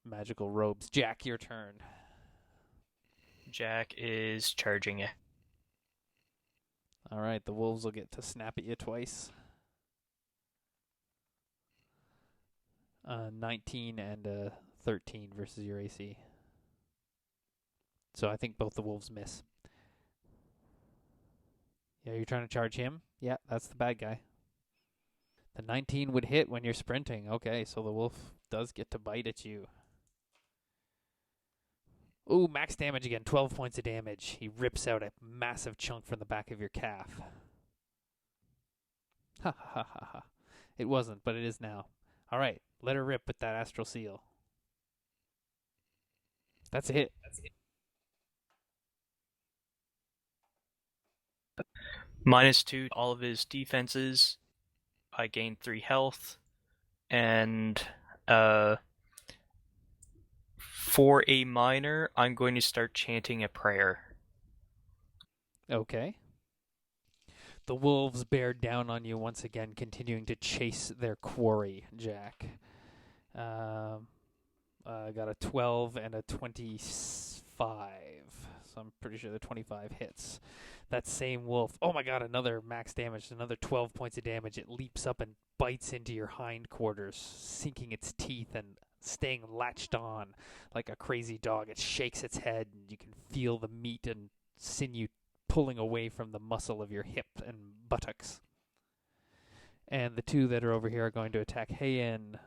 magical robes. Jack, your turn. Jack is charging you. All right, the wolves will get to snap at you twice. 19 and 13 versus your AC. So I think both the wolves miss. Yeah, you're trying to charge him? Yeah, that's the bad guy. The 19 would hit when you're sprinting. Okay, so the wolf does get to bite at you. Ooh, max damage again, 12 points of damage. He rips out a massive chunk from the back of your calf. Ha ha ha ha ha. It wasn't, but it is now. All right, let her rip with that astral seal. That's a hit. -2 all of his defenses. I gained 3 health. And for a minor, I'm going to start chanting a prayer. Okay. The wolves bear down on you once again, continuing to chase their quarry, Jack. I got a 12 and a 25. So I'm pretty sure the 25 hits. That same wolf. Oh my god, another max damage, another 12 points of damage. It leaps up and bites into your hindquarters, sinking its teeth and staying latched on like a crazy dog. It shakes its head, and you can feel the meat and sinew pulling away from the muscle of your hip and buttocks. And the two that are over here are going to attack Heian.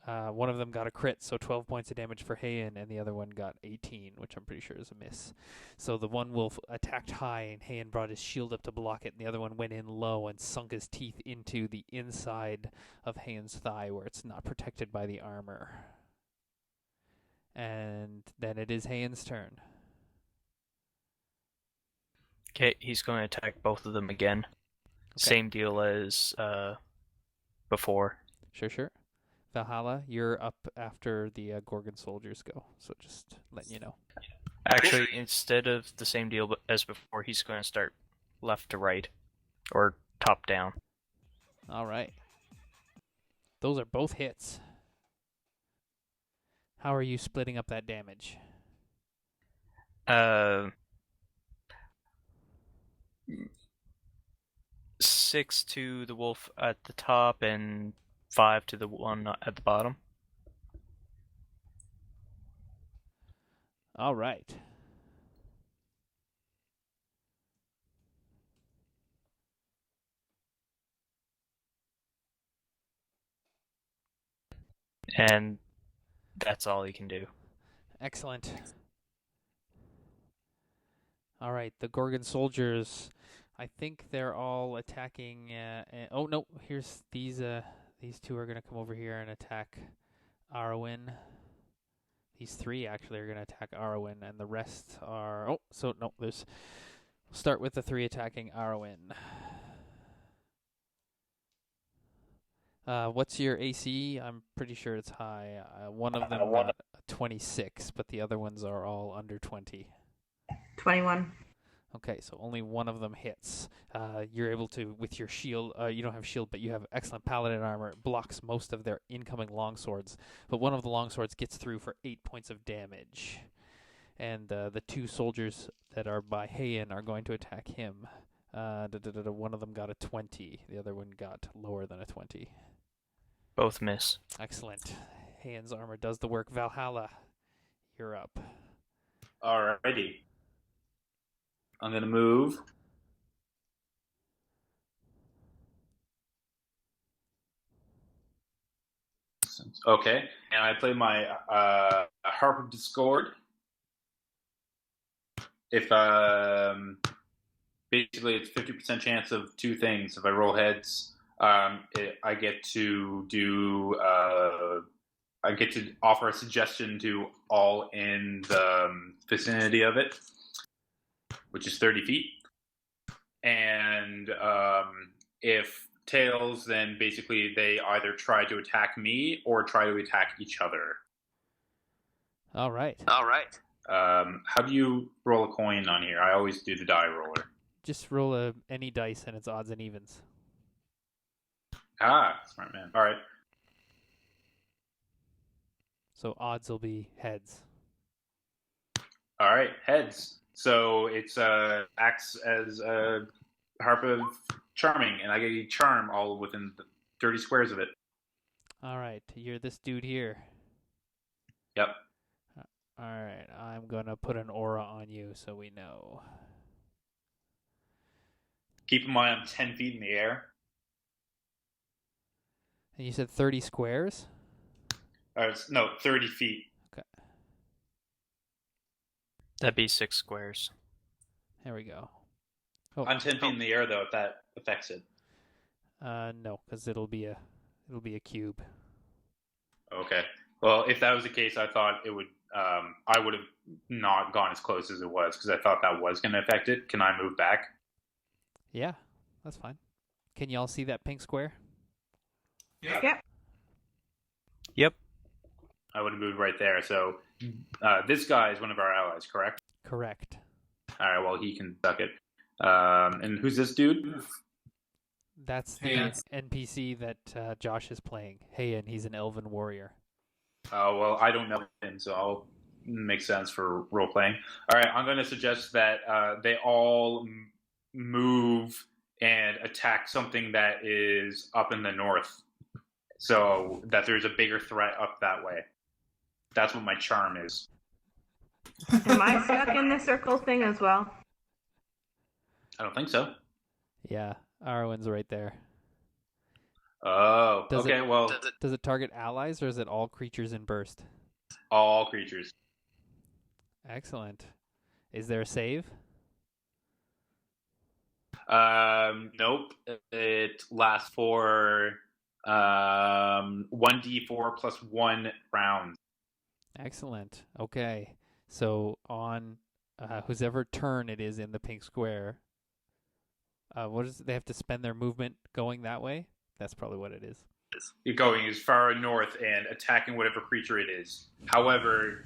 One of them got a crit, so 12 points of damage for Heian, and the other one got 18, which I'm pretty sure is a miss. So the one wolf attacked high, and Heian brought his shield up to block it, and the other one went in low and sunk his teeth into the inside of Heian's thigh, where it's not protected by the armor. And then it is Heian's turn. Okay, he's going to attack both of them again. Okay. Same deal as before. Sure. Valhalla, you're up after the Gorgon soldiers go, so just letting you know. Actually, instead of the same deal as before, he's going to start left to right, or top down. All right. Those are both hits. How are you splitting up that damage? 6 to the wolf at the top and 5 to the one at the bottom. All right. And that's all he can do. Excellent. All right, the Gorgon soldiers, I think they're all attacking. Oh no, here's these two are going to come over here and attack Arwen. These 3 actually are going to attack Arwen, and the rest are... Oh, so no, there's... Start with the 3 attacking Arwen. What's your AC? I'm pretty sure it's high. One of them got a 26, but the other ones are all under 20. 21. Okay, so only one of them hits. You're able to, with your shield, you don't have shield, but you have excellent paladin armor. It blocks most of their incoming longswords. But one of the longswords gets through for 8 points of damage. And the 2 soldiers that are by Heian are going to attack him. One of them got a 20. The other one got lower than a 20. Both miss. Excellent. Heian's armor does the work. Valhalla, you're up. Alrighty. I'm going to move. Okay. And I play my Harp of Discord. If basically it's 50% chance of 2 things. If I roll heads, I get to do I get to offer a suggestion to all in the vicinity of it, which is 30 feet. And if tails, then basically they either try to attack me or try to attack each other. All right. How do you roll a coin on here? I always do the die roller. Just roll any dice and it's odds and evens. Ah, smart man. All right. So odds will be heads. All right, heads. So it's acts as a Harp of Charming, and I get a charm all within the 30 squares of it. All right, you're this dude here. Yep. All right, I'm going to put an aura on you so we know. Keep in mind I'm 10 feet in the air. And you said 30 squares? No, 30 feet. Okay. That'd be 6 squares. There we go. Oh, I'm 10 feet in the air, though, if that affects it. no, because it'll be a cube. Okay. Well, if that was the case, I thought it would. I would have not gone as close as it was because I thought that was going to affect it. Can I move back? Yeah, that's fine. Can you all see that pink square? Yep. Yep. I would have moved right there. So this guy is one of our allies, correct? Correct. All right. Well, he can suck it. And who's this dude? That's the NPC that Josh is playing. Heian, he's an elven warrior. Oh, well, I don't know him, so I'll make sense for role playing. All right, I'm going to suggest that they all move and attack something that is up in the north, so that there's a bigger threat up that way. That's what my charm is. Am I stuck in the circle thing as well? I don't think so. Yeah, Arwen's right there. Oh, Does okay, well... Does it target allies, or is it all creatures in burst? All creatures. Excellent. Is there a save? Nope. It lasts for 1d4 plus 1 round. Excellent. Okay. So on whoever turn it is in the pink square, they have to spend their movement going that way? That's probably what it is. You're going as far north and attacking whatever creature it is. However,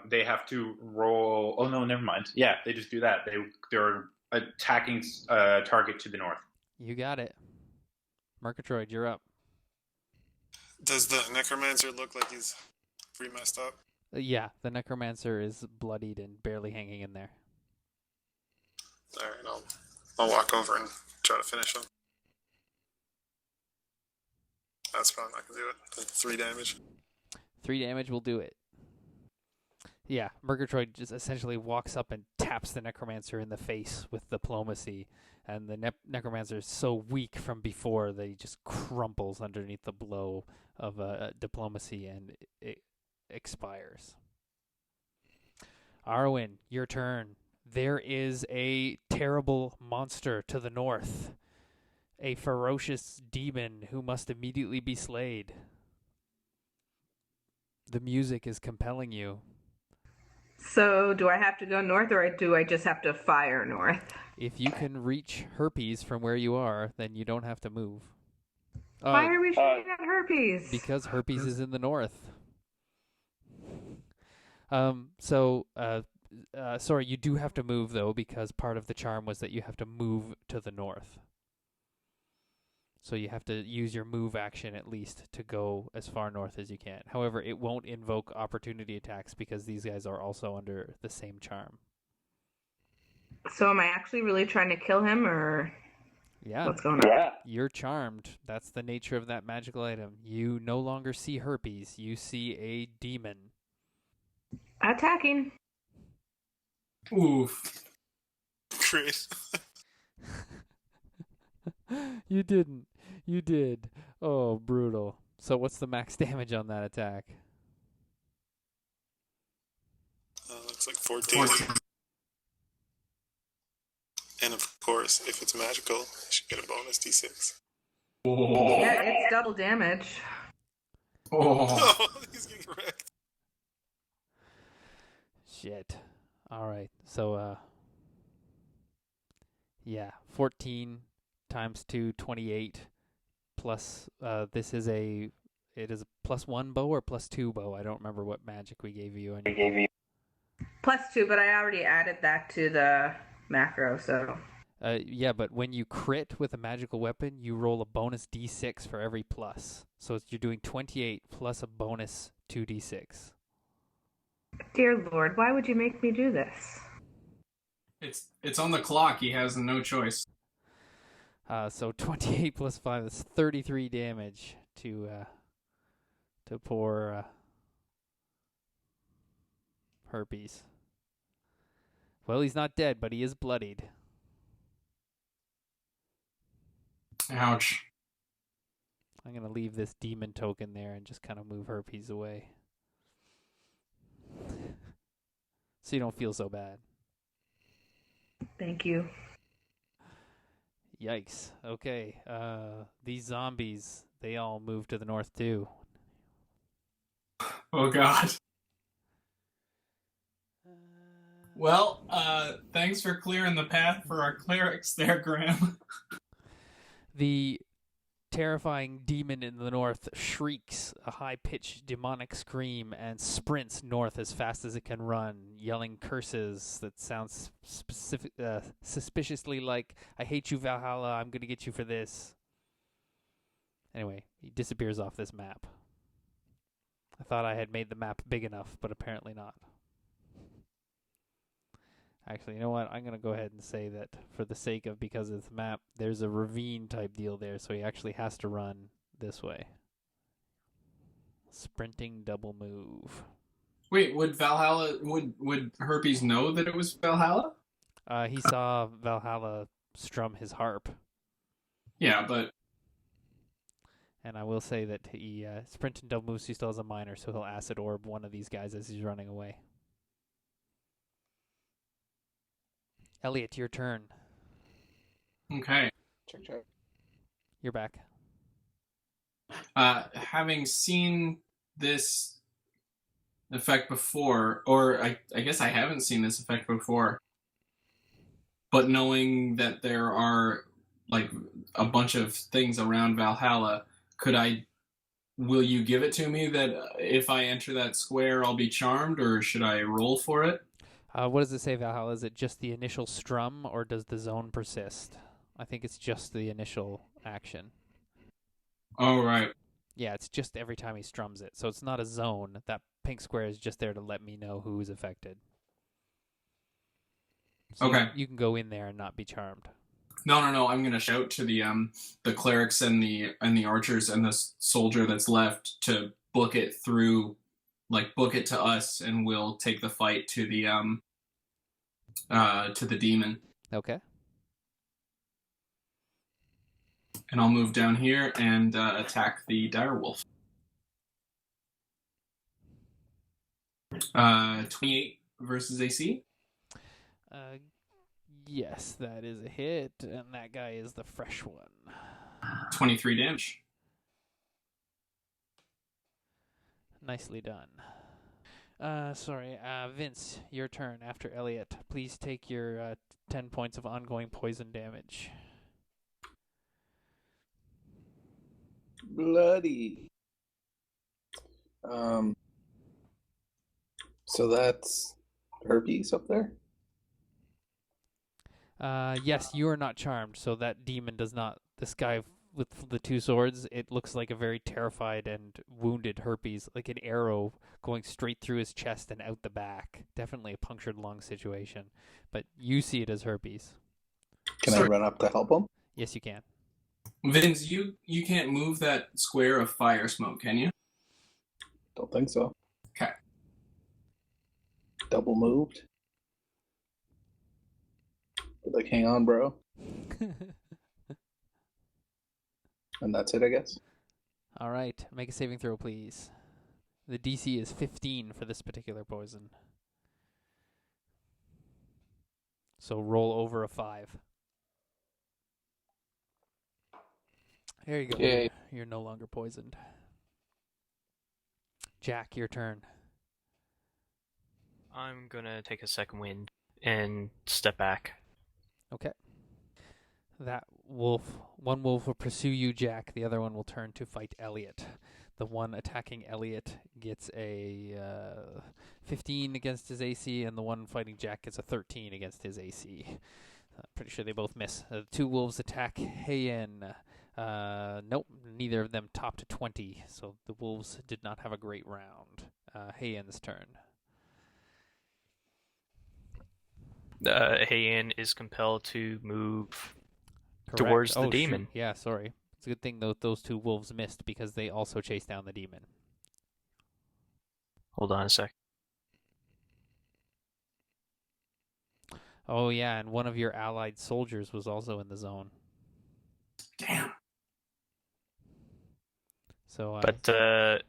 they have to roll... Oh, no, never mind. Yeah, they just do that. They're attacking a target to the north. You got it. Murgatroyd, you're up. Does the Necromancer look like he's pretty messed up? Yeah, the Necromancer is bloodied and barely hanging in there. Alright, I'll walk over and try to finish him. That's probably not going to do it. 3 damage. 3 damage will do it. Yeah, Murgatroyd just essentially walks up and taps the Necromancer in the face with diplomacy, and the Necromancer is so weak from before that he just crumples underneath the blow of diplomacy, and it expires. Arwen, your turn. There is a terrible monster to the north. A ferocious demon who must immediately be slayed. The music is compelling you. So, do I have to go north, or do I just have to fire north? If you can reach Herpes from where you are, then you don't have to move. Why are we shooting at Herpes? Because Herpes is in the north. Sorry, you do have to move, though, because part of the charm was that you have to move to the north. So you have to use your move action at least to go as far north as you can. However, it won't invoke opportunity attacks because these guys are also under the same charm. So am I actually really trying to kill him, or what's going on? Yeah. You're charmed. That's the nature of that magical item. You no longer see Herpes. You see a demon. Attacking. Oof. Great. You didn't. You did. Oh, brutal. So what's the max damage on that attack? Looks like 14. 14. And of course, if it's magical, you should get a bonus d6. Oh. Yeah, it's double damage. Oh. Oh, he's getting wrecked. Shit. All right. So, yeah, 14 times 2, 28. Plus, it is a +1 bow or +2 bow. I don't remember what magic we gave you. +2, but I already added that to the macro, so. Yeah, but when you crit with a magical weapon, you roll a bonus d6 for every plus. So you're doing 28 plus a bonus 2d6. Dear Lord, why would you make me do this? It's on the clock. He has no choice. So 28 plus 5 is 33 damage to poor Herpes. Well, he's not dead, but he is bloodied. Ouch. I'm going to leave this demon token there and just kind of move Herpes away. So you don't feel so bad. Thank you. Yikes. Okay. These zombies, they all move to the north too. Oh god. Well, thanks for clearing the path for our clerics there, Graham. The terrifying demon in the north shrieks a high-pitched demonic scream and sprints north as fast as it can run, yelling curses that sounds suspiciously like, "I hate you, Valhalla, I'm going to get you for this." Anyway, he disappears off this map. I thought I had made the map big enough, but apparently not. Actually, you know what? I'm going to go ahead and say that for the sake of, because of the map, there's a ravine type deal there, so he actually has to run this way. Sprinting double move. Wait, would Herpes know that it was Valhalla? He saw Valhalla strum his harp. Yeah, but... And I will say that he sprinting double moves, he still has a minor, so he'll acid orb one of these guys as he's running away. Elliot, your turn. Okay. Check. You're back. Having seen this effect before, or I guess I haven't seen this effect before, but knowing that there are like a bunch of things around Valhalla, will you give it to me that if I enter that square I'll be charmed, or should I roll for it? What does it say, Valhalla? Is it just the initial strum, or does the zone persist? I think it's just the initial action. Oh, right. Yeah, it's just every time he strums it. So it's not a zone. That pink square is just there to let me know who is affected. So Okay. You can go in there and not be charmed. No. I'm gonna shout to the clerics and the archers and the soldier that's left to book it through, like book it to us, and we'll take the fight to the demon. Okay. And I'll move down here and attack the direwolf. 28 versus AC. Yes, that is a hit, and that guy is the fresh one. 23 damage. Nicely done. Vince, your turn after Elliot. Please take your 10 points of ongoing poison damage. Bloody. So that's herpes up there? Yes, you are not charmed, so that demon does not. This guy with the two swords, it looks like a very terrified and wounded herpes, like an arrow going straight through his chest and out the back. Definitely a punctured lung situation, but you see it as herpes. Can I run up to help him? Yes, you can. Vince, you can't move that square of fire smoke, can you? Don't think so. Okay. Double moved. But like, hang on, bro. And that's it, I guess. All right, make a saving throw, please. The DC is 15 for this particular poison. So roll over a 5. There you go. Yay. You're no longer poisoned. Jack, your turn. I'm gonna take a second wind and step back. Okay. That one wolf will pursue you, Jack. The other one will turn to fight Elliot. The one attacking Elliot gets a 15 against his AC, and the one fighting Jack gets a 13 against his AC. Pretty sure they both miss. The two wolves attack Heian. Nope, neither of them topped 20, so the wolves did not have a great round. Heian's turn. Heian is compelled to move Correct. towards the shoot. demon. Yeah, sorry. It's a good thing those two wolves missed because they also chased down the demon. Hold on a sec. Oh, yeah, and one of your allied soldiers was also in the zone. Damn. So, But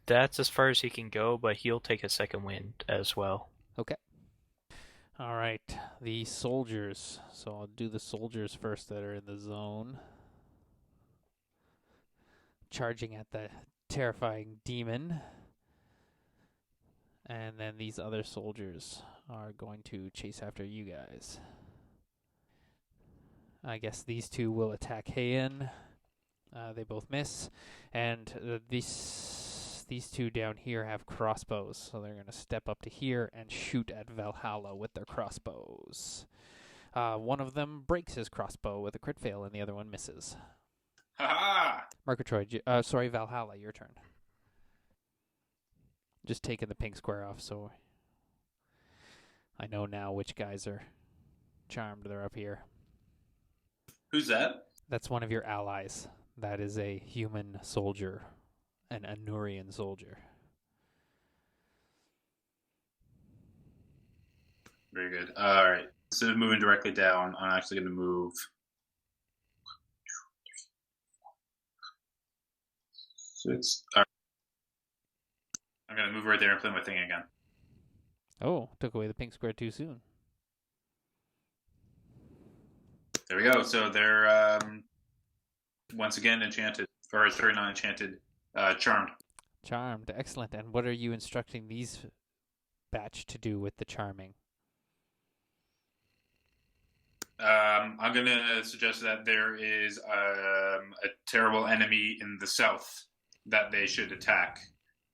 that's as far as he can go, but he'll take a second wind as well. okay. All right, the soldiers. So I'll do the soldiers first that are in the zone. Charging at the terrifying demon. And then these other soldiers are going to chase after you guys. I guess these two will attack Heian. They both miss. And these two down here have crossbows, so they're going to step up to here and shoot at Valhalla with their crossbows. One of them breaks his crossbow with a crit fail, and the other one misses. Ha Murgatroyd, Valhalla, your turn. Just taking the pink square off, so I know now which guys are charmed. They're up here. Who's that? That's one of your allies. That is a human soldier, an Anurian soldier. Very good. All right. Instead of moving directly down, I'm actually going to move. Six. All right. I'm going to move right there and play my thing again. Oh, took away the pink square too soon. There we go. So they're once again enchanted, or sorry, not enchanted, charmed. Charmed, excellent. And what are you instructing these batch to do with the charming? I'm going to suggest that there is a terrible enemy in the south that they should attack.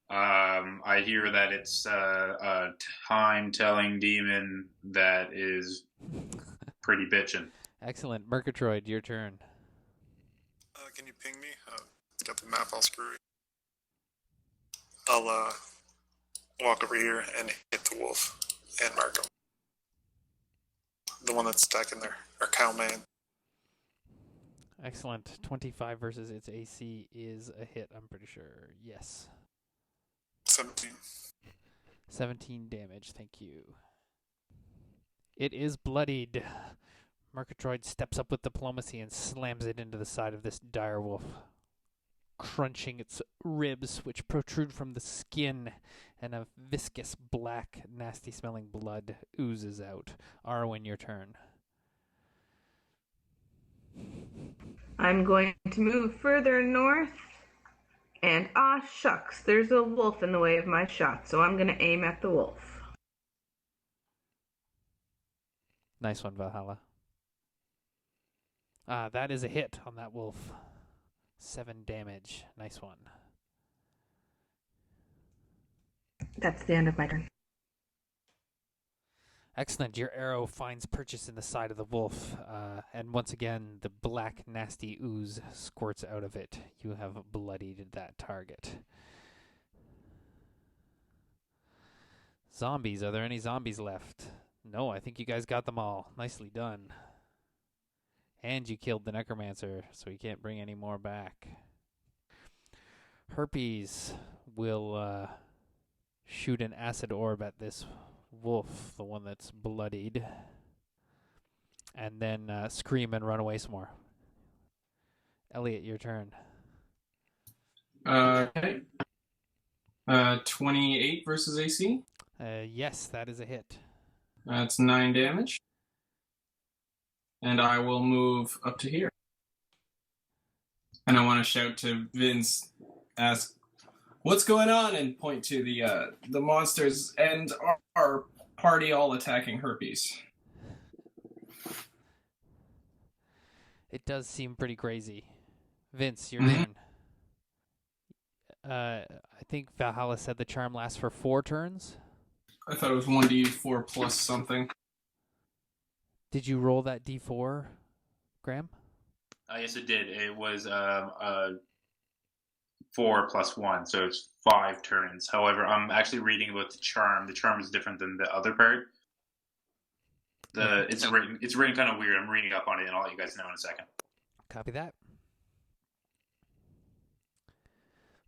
I hear that it's a time-telling demon that is pretty bitchin'. Excellent. Murgatroyd, your turn. Can you ping me? Got the map all screwy. I'll walk over here and hit the wolf and mark him. The one that's attacking there, or cowman. Excellent. 25 versus its AC is a hit, I'm pretty sure. Yes. 17. 17 damage, thank you. It is bloodied. Murgatroyd steps up with diplomacy and slams it into the side of this direwolf, crunching its ribs, which protrude from the skin, and a viscous, black, nasty-smelling blood oozes out. Arwen, your turn. I'm going to move further north And shucks, there's a wolf in the way of my shot, so I'm gonna aim at the wolf. Nice one, Valhalla. That is a hit on that wolf. 7 damage. Nice one. That's the end of my turn. Excellent. Your arrow finds purchase in the side of the wolf, and once again, the black, nasty ooze squirts out of it. You have bloodied that target. Zombies. Are there any zombies left? No, I think you guys got them all. Nicely done. And you killed the Necromancer, so you can't bring any more back. Herpes will shoot an acid orb at this wolf, the one that's bloodied, and then scream and run away some more. Elliot, your turn. Okay. 28 versus AC. Yes, that is a hit. That's 9 damage. And I will move up to here. And I want to shout to Vince, ask, "What's going on?" and point to the monsters and our party all attacking Herpes. It does seem pretty crazy. Vince, your turn. I think Valhalla said the charm lasts for 4 turns. I thought it was 1d4 plus something. Did you roll that d4, Graham? Yes, it did. It was 4 plus 1, so it's 5 turns. However, I'm actually reading about the charm. The charm is different than the other part. It's written kind of weird. I'm reading up on it, and I'll let you guys know in a second. Copy that.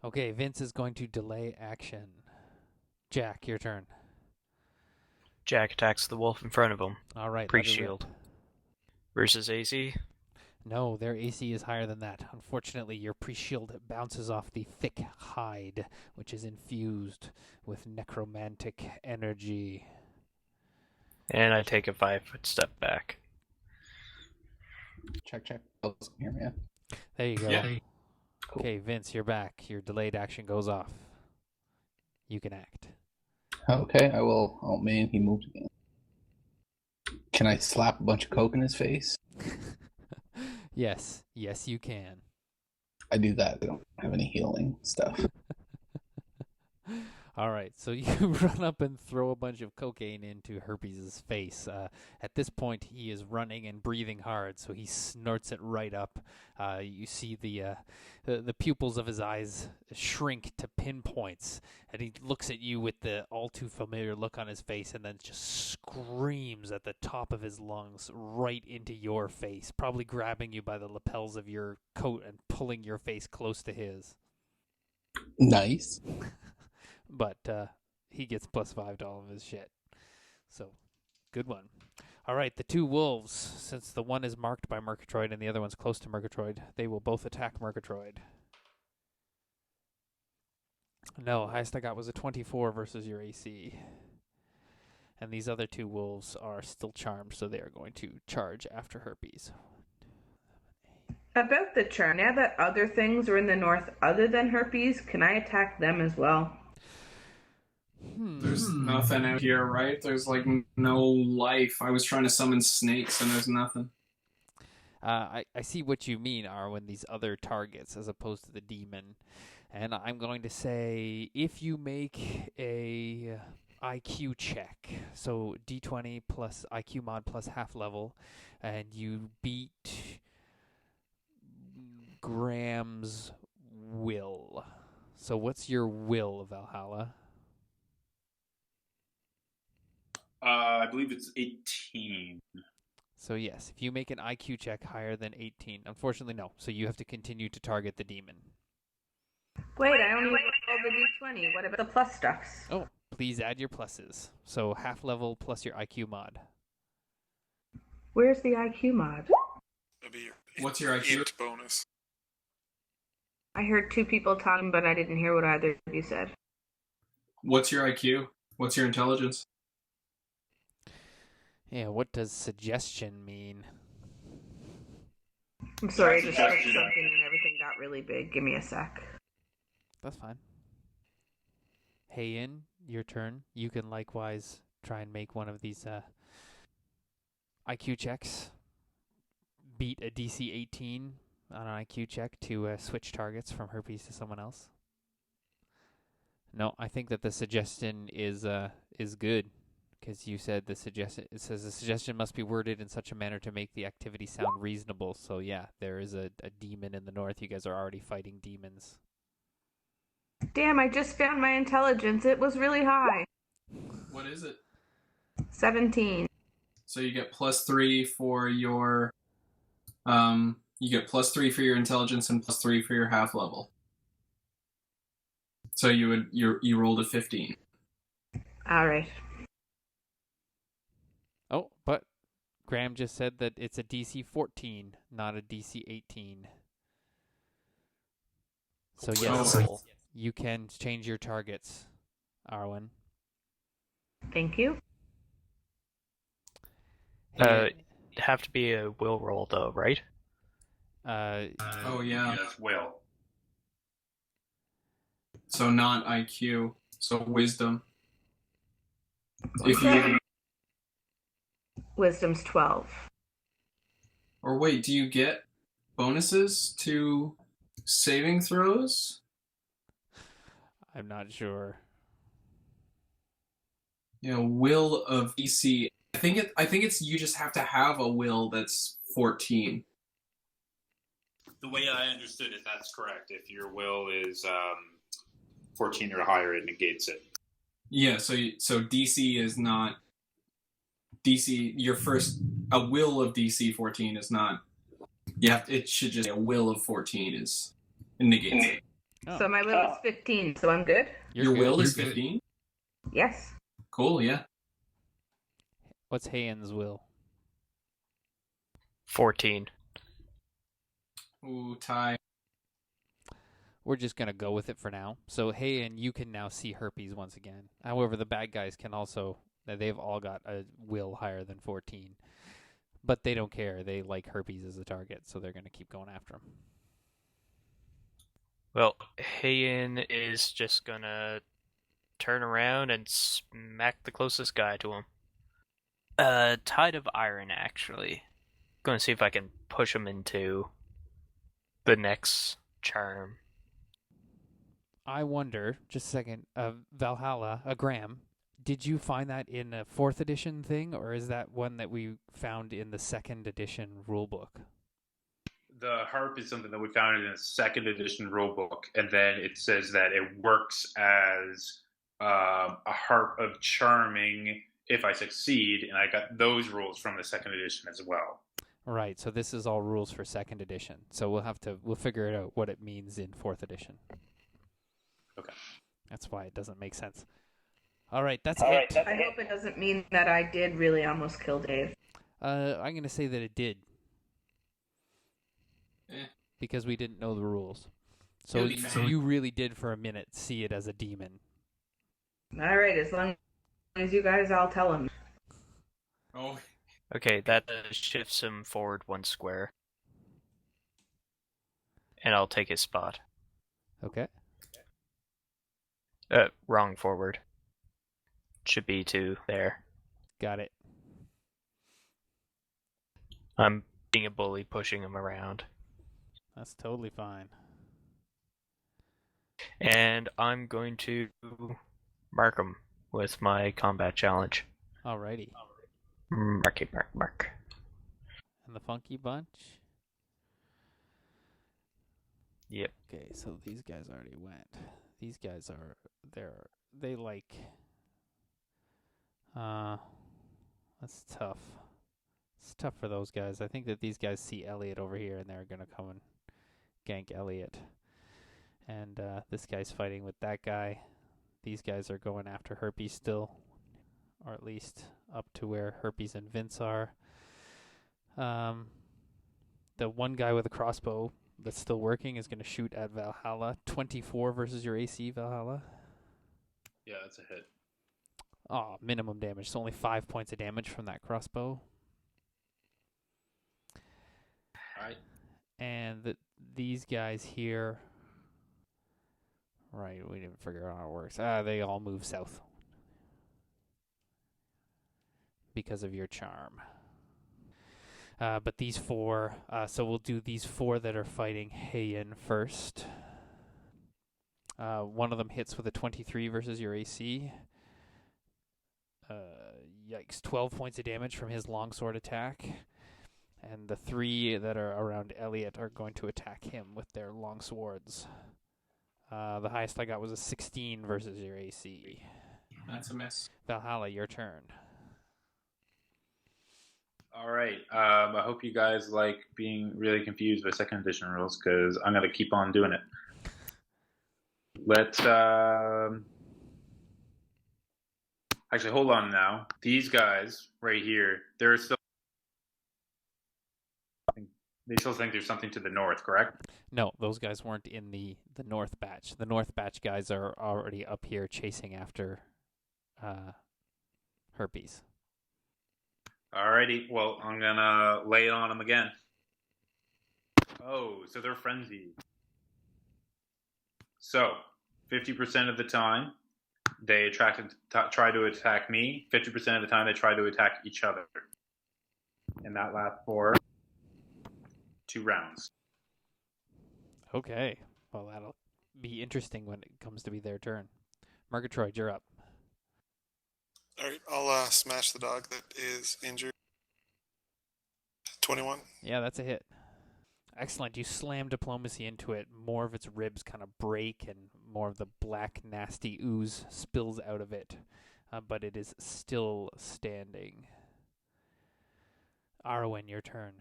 Okay, Vince is going to delay action. Jack, your turn. Jack attacks the wolf in front of him. All right. Pre-shield. Versus AC? No, their AC is higher than that. Unfortunately, your pre-shield bounces off the thick hide, which is infused with necromantic energy. And I take a 5-foot step back. Check. Oh, here, man. There you go. Yeah. Cool. Okay, Vince, you're back. Your delayed action goes off. You can act. Okay, I will. Oh man, he moved again. Can I slap a bunch of coke in his face? Yes, you can. I do that. I don't have any healing stuff. All right, so you run up and throw a bunch of cocaine into Herpes' face. At this point, he is running and breathing hard, so he snorts it right up. You see the pupils of his eyes shrink to pinpoints, and he looks at you with the all too familiar look on his face, and then just screams at the top of his lungs right into your face, probably grabbing you by the lapels of your coat and pulling your face close to his. Nice. But he gets +5 to all of his shit. So, good one. All right, the 2 wolves, since the one is marked by Murgatroyd and the other one's close to Murgatroyd, they will both attack Murgatroyd. No, highest I got was a 24 versus your AC. And these other 2 wolves are still charmed, so they are going to charge after Herpes. About the charm, now that other things are in the north other than Herpes, can I attack them as well? There's nothing out here, right? There's like no life. I was trying to summon snakes and there's nothing. I see what you mean, Arwen, these other targets as opposed to the demon. And I'm going to say if you make a IQ check, so D20 plus IQ mod plus half level, and you beat Graham's will. So what's your will, Valhalla? I believe it's 18. So yes, if you make an IQ check higher than 18, unfortunately no. So you have to continue to target the demon. Wait, I only rolled the D20. What about the plus stuffs? Oh, please add your pluses. So half level plus your IQ mod. Where's the IQ mod? It'll be What's your IQ? int bonus. I heard 2 people talking, but I didn't hear what either of you said. What's your IQ? What's your intelligence? Yeah, what does suggestion mean? I'm sorry, I just clicked Suggestion. something and everything got really big. Give me a sec. That's fine. Heian, your turn. You can likewise try and make one of these IQ checks. Beat a DC 18 on an IQ check to switch targets from herpes to someone else. No, I think that the suggestion is good, because you said it says the suggestion must be worded in such a manner to make the activity sound reasonable. So yeah, there is a demon in the north. You guys are already fighting demons. Damn, I just found my intelligence. It was really high. What is it? 17. So you get +3 for your you get +3 for your intelligence and +3 for your half level. So you rolled a 15. All right. Oh, but Graham just said that it's a DC 14, not a DC 18. So yes, you can change your targets, Arwen. Thank you. It'd have to be a will roll, though, right? Oh, yeah. Yes, will. So not IQ. So wisdom. Wisdom's 12. Or wait, do you get bonuses to saving throws? I'm not sure. Will of DC. I think it's you just have to have a will that's 14. The way I understood it, that's correct. If your will is 14 or higher, it negates it. Yeah, so DC is not DC. A will of DC 14 is not. Yeah, it should just a will of 14 is negates it. Oh. So my will is 15, so I'm good? Your will is 15? Yes. Cool, yeah. What's Heian's will? 14. Ooh, tie. We're just going to go with it for now. So Heian, you can now see herpes once again. However, the bad guys can also, they've all got a will higher than 14. But they don't care. They like herpes as a target, so they're going to keep going after him. Well, Heian is just gonna turn around and smack the closest guy to him. Tide of Iron, actually. Gonna see if I can push him into the next charm. I wonder, just a second, Valhalla, Graham, did you find that in a 4th edition thing, or is that one that we found in the 2nd edition rulebook? The harp is something that we found in a 2nd edition rulebook, and then it says that it works as a harp of charming if I succeed, and I got those rules from the 2nd edition as well. Right, so this is all rules for 2nd edition. So we'll figure it out what it means in 4th edition. Okay. That's why it doesn't make sense. All right, that's it. I hope it doesn't mean that I did really almost kill Dave. I'm going to say that it did. Because we didn't know the rules. So you really did for a minute see it as a demon. All right, as long as you guys all tell him. Oh. Okay, that shifts him forward 1 square. And I'll take his spot. Okay. Wrong forward. Should be 2 there. Got it. I'm being a bully, pushing him around. That's totally fine. And I'm going to mark him with my combat challenge. Alrighty. Mark. And the funky bunch? Yep. Okay, so these guys already went. These guys are, that's tough. It's tough for those guys. I think that these guys see Elliot over here and they're going to come and gank Elliot. And this guy's fighting with that guy. These guys are going after Herpes still, or at least up to where Herpes and Vince are. The one guy with a crossbow that's still working is going to shoot at Valhalla. 24 versus your AC, Valhalla. Yeah, that's a hit. Oh, minimum damage. So only 5 points of damage from that crossbow. All right. And these guys here Right, we didn't figure out how it works. They all move south. Because of your charm. But these four, so we'll do these four that are fighting Heian first. One of them hits with a 23 versus your AC. Yikes, 12 points of damage from his longsword attack. And the three that are around Elliot are going to attack him with their longswords. The highest I got was a 16 versus your AC. That's a miss. Valhalla, your turn. All right. I hope you guys like being really confused by second edition rules because I'm going to keep on doing it. Let's actually hold on now. These guys right here, they're still. They still think there's something to the north, correct? No, those guys weren't in the north batch. The north batch guys are already up here chasing after Herpes. Alrighty, well, I'm gonna lay it on them again. Oh, so they're frenzied. So, 50% of the time, they try to attack me. 50% of the time, they try to attack each other. And that lasts for 2 rounds. Okay. Well, that'll be interesting when it comes to be their turn. Murgatroyd, you're up. Alright, I'll smash the dog that is injured. 21. Yeah, that's a hit. Excellent. You slam diplomacy into it. More of its ribs kind of break and more of the black, nasty ooze spills out of it. But it is still standing. Arwen, your turn.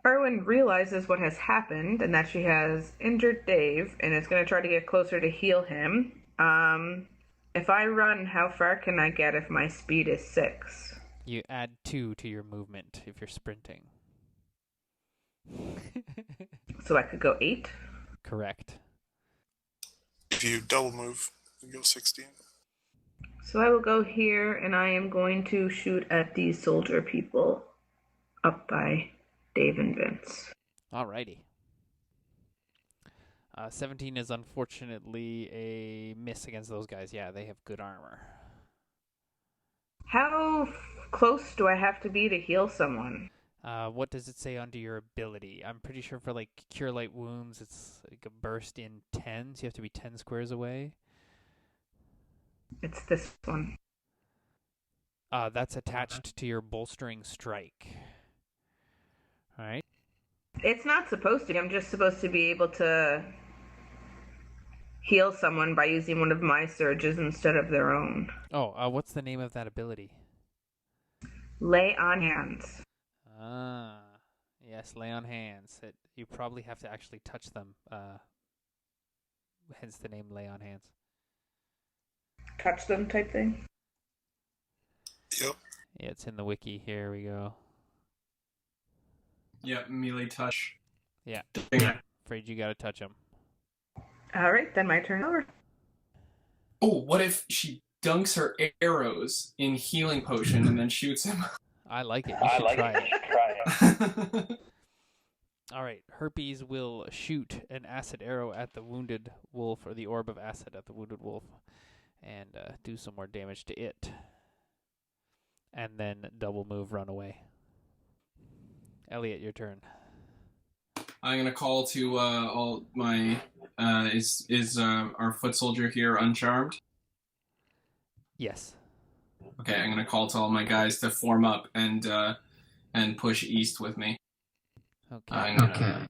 Arwen realizes what has happened and that she has injured Dave and is going to try to get closer to heal him. If I run, how far can I get if my speed is 6? You add 2 to your movement if you're sprinting. So I could go 8? Correct. If you double move, you go 16. So I will go here and I am going to shoot at these soldier people up by Dave and Vince. Alrighty. 17 is unfortunately a miss against those guys. Yeah, they have good armor. How close do I have to be to heal someone? What does it say under your ability? I'm pretty sure for like Cure Light Wounds, it's like a burst in 10s. You have to be 10 squares away. It's this one. That's attached to your bolstering strike. Alright. It's not supposed to. I'm just supposed to be able to heal someone by using one of my surges instead of their own. Oh, what's the name of that ability? Lay on hands. Yes, lay on hands. You probably have to actually touch them. Hence the name lay on hands. Touch them type thing? Yep. Yeah, it's in the wiki. Here we go. Yep, melee touch. Yeah. Yeah. Afraid you gotta touch them. Alright, then my turn over. Oh, what if she dunks her arrows in healing potion and then shoots him? I like it. You should try it. Alright, Herpes will shoot an acid arrow at the wounded wolf, or the orb of acid at the wounded wolf, and do some more damage to it. And then double move, run away. Elliot, your turn. I'm gonna call to all my is our foot soldier here uncharmed? Yes. Okay, I'm gonna call to all my guys to form up and push east with me. Okay. I'm gonna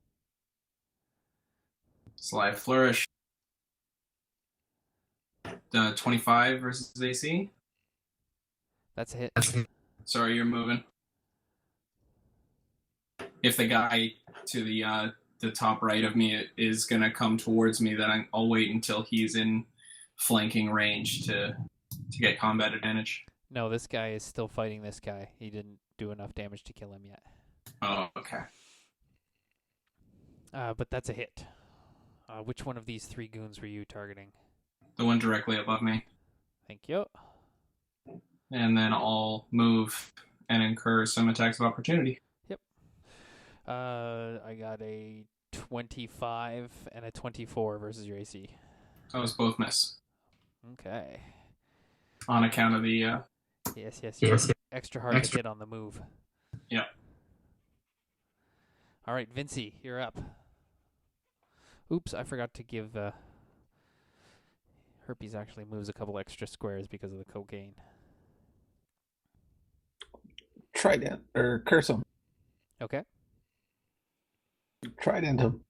Sly Flourish. 25 versus AC. That's a hit. Sorry, you're moving. If the guy to the top right of me is gonna come towards me, then I'll wait until he's in flanking range to get combat advantage. No, this guy is still fighting this guy. He didn't do enough damage to kill him yet. Oh, okay. But that's a hit. Which one of these 3 goons were you targeting? The one directly above me. Thank you. And then I'll move and incur some attacks of opportunity. Yep. I got a 25 and a 24 versus your AC. Those both miss Okay. on account of the. Yes. Extra hard to hit on the move. Yeah. All right, Vincey, you're up. Oops, I forgot to give... Herpes actually moves a couple extra squares because of the cocaine. Trident, or curse him. Okay, Trident him.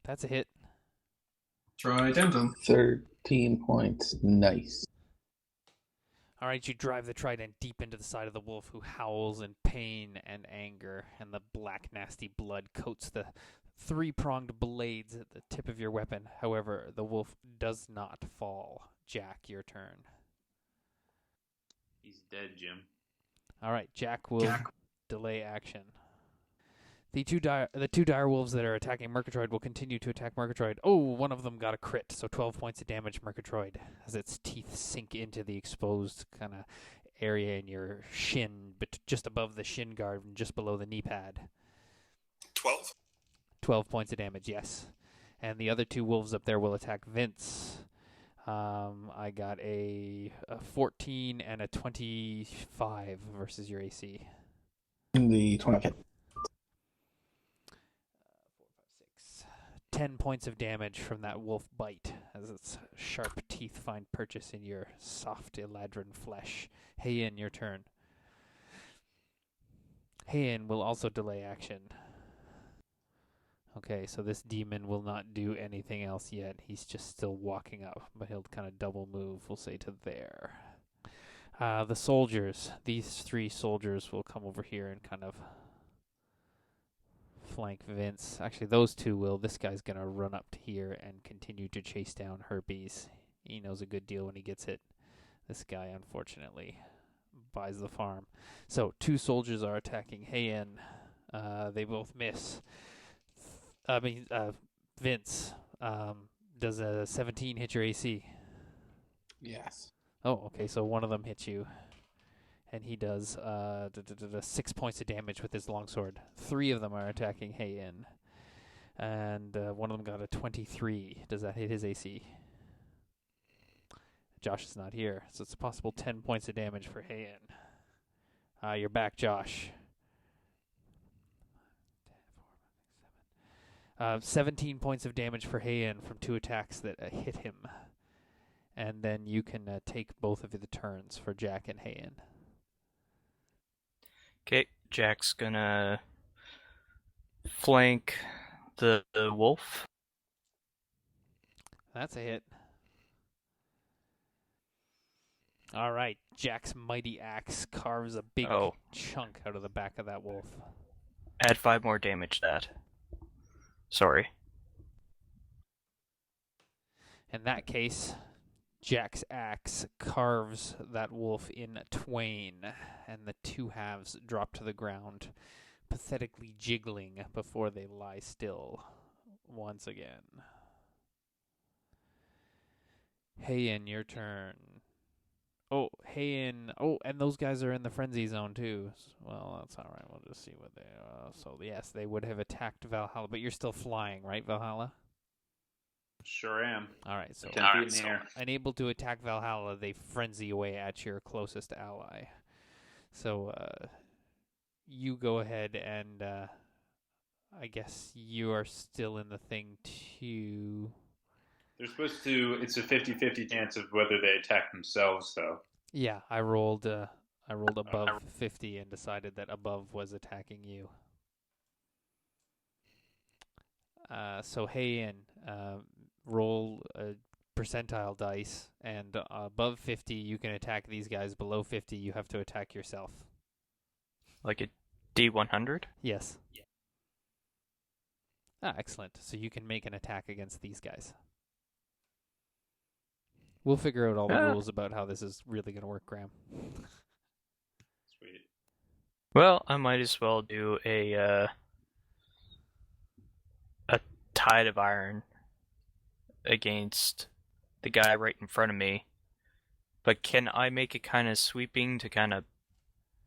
that's a hit. Tridentum. 13 points. Nice. All right, you drive the trident deep into the side of the wolf, who howls in pain and anger, and the black, nasty blood coats the three-pronged blades at the tip of your weapon. However, the wolf does not fall. Jack, your turn. He's dead, Jim. All right, Jack will delay action. The two dire wolves that are attacking Murgatroyd will continue to attack Murgatroyd. Oh, one of them got a crit, so 12 points of damage, Murgatroyd, as its teeth sink into the exposed kind of area in your shin, but just above the shin guard and just below the knee pad. 12. 12 points of damage, yes. And the other two wolves up there will attack Vince. I got a 14 and a 25 versus your AC. The 20. 10 points of damage from that wolf bite as its sharp teeth find purchase in your soft eladrin flesh. Heian, your turn. Heian will also delay action. Okay, so this demon will not do anything else yet. He's just still walking up, but he'll kind of double move, we'll say, to there. The soldiers, these three soldiers will come over here and kind of flank Vince. Actually, those two will. This guy's going to run up to here and continue to chase down Herpes. He knows a good deal when he gets hit. This guy, unfortunately, buys the farm. So, two soldiers are attacking Heian. They both miss. Vince, does a 17 hit your AC? Yes. Oh, okay, so one of them hits you. And he does 6 points of damage with his longsword. 3 of them are attacking Heian. And one of them got a 23. Does that hit his AC? Josh is not here, so it's a possible 10 points of damage for Heian. You're back, Josh. 17 points of damage for Heian from 2 attacks that hit him. And then you can take both of the turns for Jack and Heian. Okay, Jack's gonna flank the wolf. That's a hit. All right, Jack's mighty axe carves a big chunk out of the back of that wolf. Add 5 more damage to that. Sorry. In that case, Jack's axe carves that wolf in twain, and the two halves drop to the ground, pathetically jiggling before they lie still once again. Heian, your turn. Oh, Heian. Oh, and those guys are in the frenzy zone too. Well, that's all right. We'll just see what they are. So, yes, they would have attacked Valhalla, but you're still flying, right, Valhalla? Sure am. All right, so 10 feet in the air. unable to attack Valhalla, they frenzy away at your closest ally. So, you go ahead and I guess you are still in the thing too. They're supposed to. It's a 50-50 chance of whether they attack themselves, though. Yeah, I rolled above 50 and decided that above was attacking you. So Heian, roll a percentile dice, and above 50 you can attack these guys. Below 50 you have to attack yourself. Like a D100? Yes. Yeah. Excellent. So you can make an attack against these guys. We'll figure out all the rules about how this is really going to work, Graham. Sweet. Well, I might as well do a tide of iron against the guy right in front of me. But can I make it kind of sweeping to kind of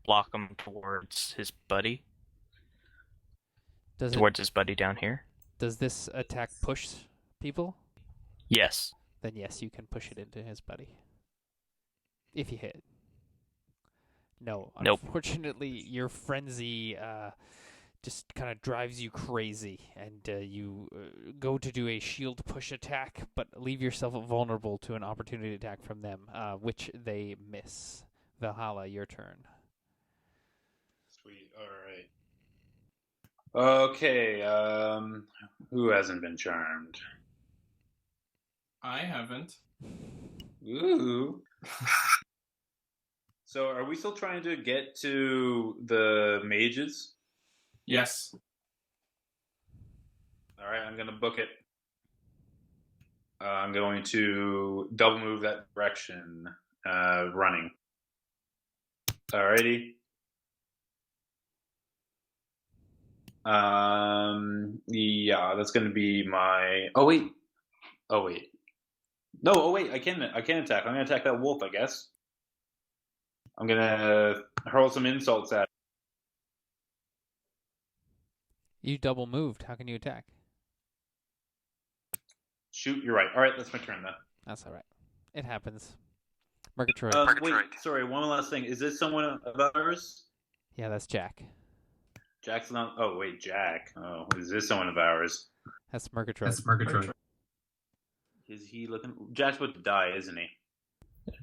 block him towards his buddy? Towards his buddy down here? Does this attack push people? Yes. Then yes, you can push it into his buddy. If you hit. No, Nope. unfortunately, your frenzy just kind of drives you crazy, and you go to do a shield push attack, but leave yourself vulnerable to an opportunity attack from them, which they miss. Valhalla, your turn. Sweet. All right. Okay. Who hasn't been charmed? I haven't. Ooh. So, are we still trying to get to the mages? Yes. All right, I'm going to book it. I'm going to double move that direction, running. Alrighty. Yeah, that's going to be my. Oh wait. No. Oh wait. I can attack. I'm going to attack that wolf, I guess. I'm going to hurl some insults at. You double moved. How can you attack? Shoot, you're right. All right, that's my turn then. That's all right. It happens. Murgatroyd. Wait, sorry. One last thing. Is this someone of ours? Yeah, that's Jack. Jack's not. Oh wait, Jack. Oh, is this someone of ours? That's Murgatroyd. Is he looking? Jack's about to die, isn't he?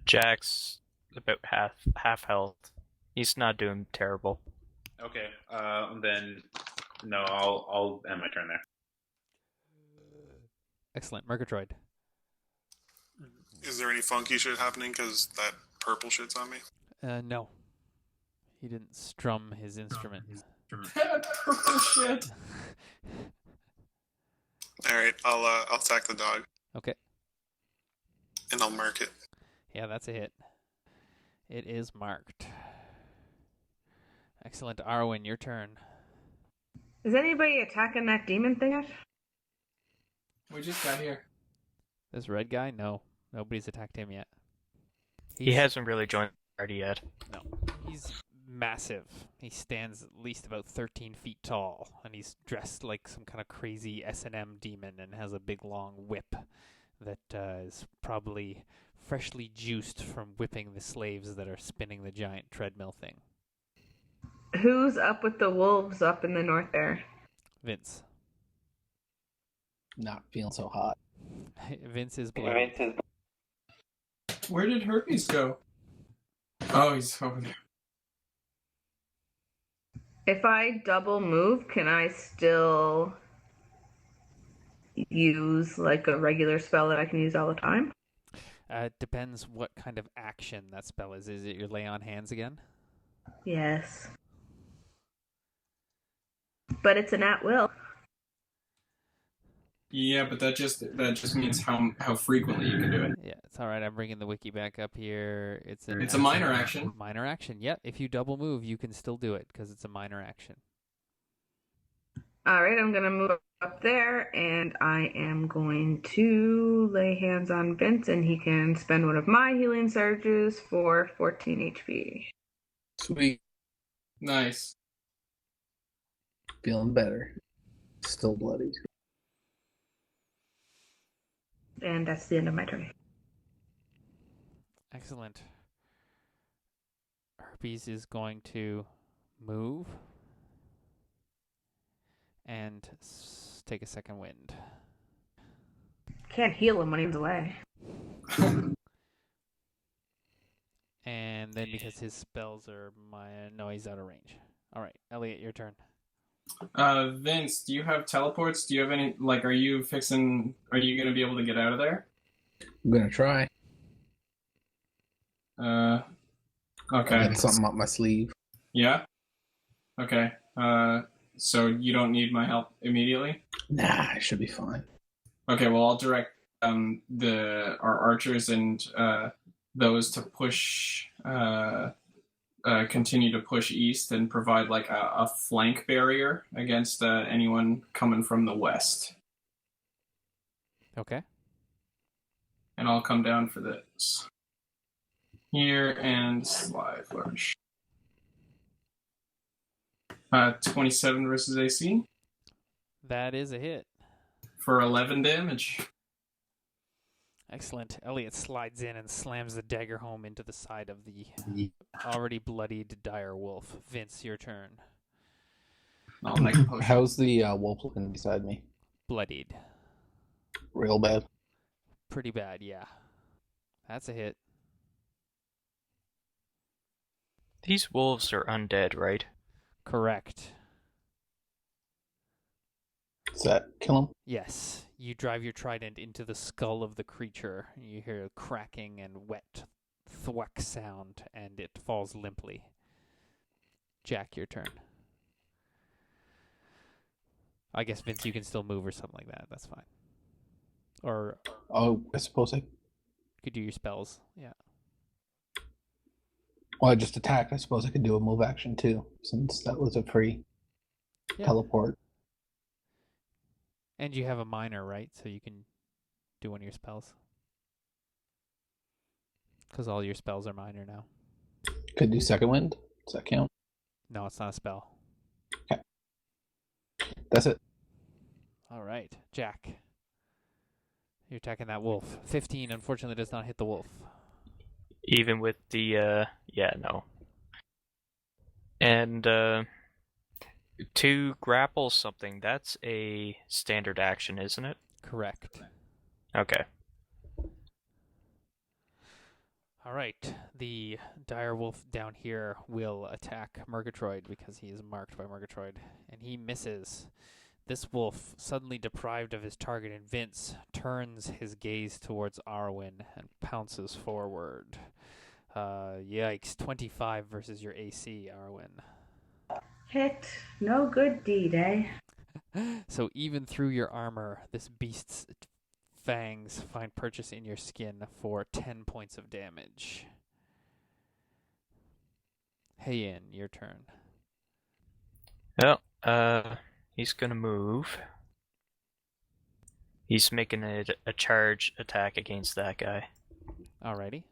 Jack's about half health. He's not doing terrible. Okay. Then no, I'll end my turn there. Excellent. Murgatroyd. Is there any funky shit happening because that purple shit's on me? No. He didn't strum his instrument. Purple shit. All right, I'll attack the dog. Okay. And I'll mark it. Yeah, that's a hit. It is marked. Excellent. Arwen, your turn. Is anybody attacking that demon thing yet? We just got here. This red guy? No. Nobody's attacked him yet. He hasn't really joined the party yet. No. He's massive. He stands at least about 13 feet tall, and he's dressed like some kind of crazy S&M demon and has a big long whip that is probably freshly juiced from whipping the slaves that are spinning the giant treadmill thing. Who's up with the wolves up in the north there? Vince. Not feeling so hot. Vince is bloody. Where did Herpes go? Oh, he's over there. If I double move, can I still use like a regular spell that I can use all the time? Depends what kind of action that spell is. Is it your lay on hands again? Yes. But it's an at-will. Yeah, but that just means how frequently you can do it. Yeah, it's all right. I'm bringing the wiki back up here. It's a minor action. Minor action. Yep. If you double move, you can still do it because it's a minor action. All right, I'm going to move up there, and I am going to lay hands on Vince, and he can spend one of my healing surges for 14 HP. Sweet. Nice. Feeling better. Still bloody. And that's the end of my turn. Excellent. Herpes is going to move and take a second wind. Can't heal him when he's away. And then because his spells are no, he's out of range. All right, Elliot, your turn. Vince, do you have teleports? Do you have any, are you going to be able to get out of there? I'm gonna try. Okay. Got something up my sleeve. Yeah? Okay. So you don't need my help immediately? Nah, I should be fine. Okay, well, I'll direct our archers and those to push, continue to push east and provide a flank barrier against anyone coming from the west. Okay. And I'll come down for this. Here and slide flourish. 27 versus AC. That is a hit. For 11 damage. Excellent. Elliot slides in and slams the dagger home into the side of the already bloodied dire wolf. Vince, your turn. I'll make a potion. How's the wolf looking beside me? Bloodied. Real bad. Pretty bad, yeah. That's a hit. These wolves are undead, right? Correct. Does that kill him? Yes. You drive your trident into the skull of the creature. You hear a cracking and wet thwack sound, and it falls limply. Jack, your turn. I guess, Vince, you can still move or something like that. That's fine. Or Oh, I suppose I... you could do your spells. Yeah. Well, I just attacked. I suppose I could do a move action too, since that was a free teleport. And you have a minor, right? So you can do one of your spells. Because all your spells are minor now. Could do second wind. Does that count? No, it's not a spell. Okay. That's it. All right. Jack. You're attacking that wolf. 15, unfortunately, does not hit the wolf. Even with the, yeah, no. And, to grapple something, that's a standard action, isn't it? Correct. Okay. All right. The dire wolf down here will attack Murgatroyd because he is marked by Murgatroyd, and he misses. This wolf, suddenly deprived of his target in Vince, turns his gaze towards Arwen and pounces forward. Yikes. 25 versus your AC, Arwen. Hit. No good deed, eh? So even through your armor, this beast's fangs find purchase in your skin for 10 points of damage. Heian, your turn. Well, he's gonna move. He's making a charge attack against that guy. Alrighty.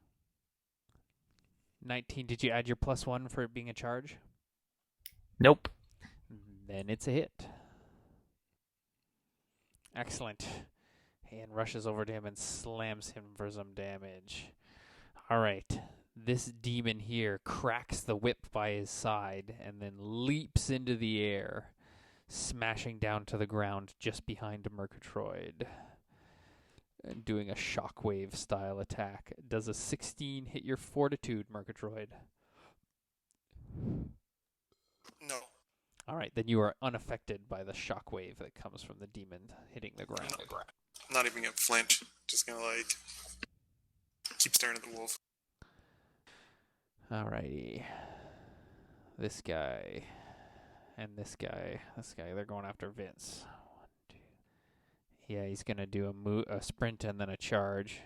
19, did you add your +1 for it being a charge? Nope. Then it's a hit. Excellent. And rushes over to him and slams him for some damage. Alright. This demon here cracks the whip by his side and then leaps into the air, smashing down to the ground just behind Murgatroyd. And doing a shockwave style attack. Does a 16 hit your fortitude, Murgatroyd? No. Alright, then you are unaffected by the shockwave that comes from the demon hitting the ground. I'm not even gonna flinch. Just gonna keep staring at the wolf. Alrighty. This guy and this guy, they're going after Vince. 1, 2. Yeah, he's gonna do a sprint and then a charge.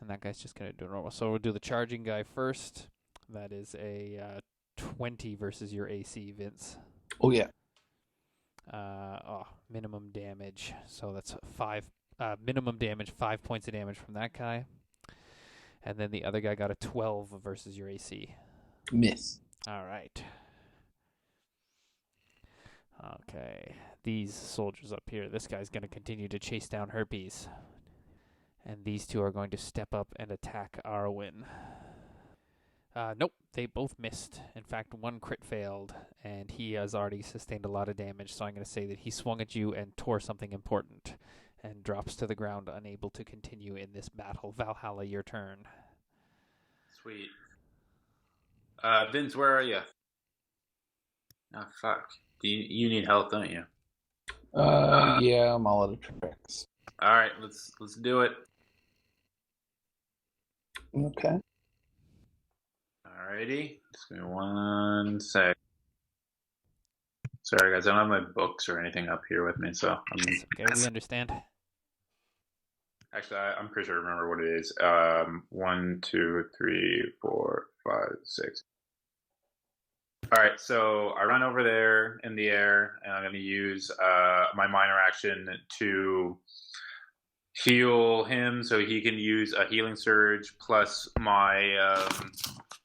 And that guy's just gonna do a normal. So we'll do the charging guy first. That is a 20 versus your AC, Vince. Oh, yeah. Minimum damage. So that's 5. Minimum damage, 5 points of damage from that guy. And then the other guy got a 12 versus your AC. Miss. All right. Okay. These soldiers up here, this guy's going to continue to chase down Herpes. And these two are going to step up and attack Arwen. Nope, they both missed. In fact, one crit failed, and he has already sustained a lot of damage, so I'm going to say that he swung at you and tore something important, and drops to the ground, unable to continue in this battle. Valhalla, your turn. Sweet. Vince, where are you? Oh, fuck. You need help, don't you? Yeah, I'm all out of tricks. All right, let's do it. Okay. Alrighty. Just give me 1 sec. Sorry, guys. I don't have my books or anything up here with me, so Okay, we understand. Actually, I'm pretty sure I remember what it is. 1, 2, 3, 4, 5, 6. All right, so I run over there in the air, and I'm going to use my minor action to heal him, so he can use a healing surge plus my,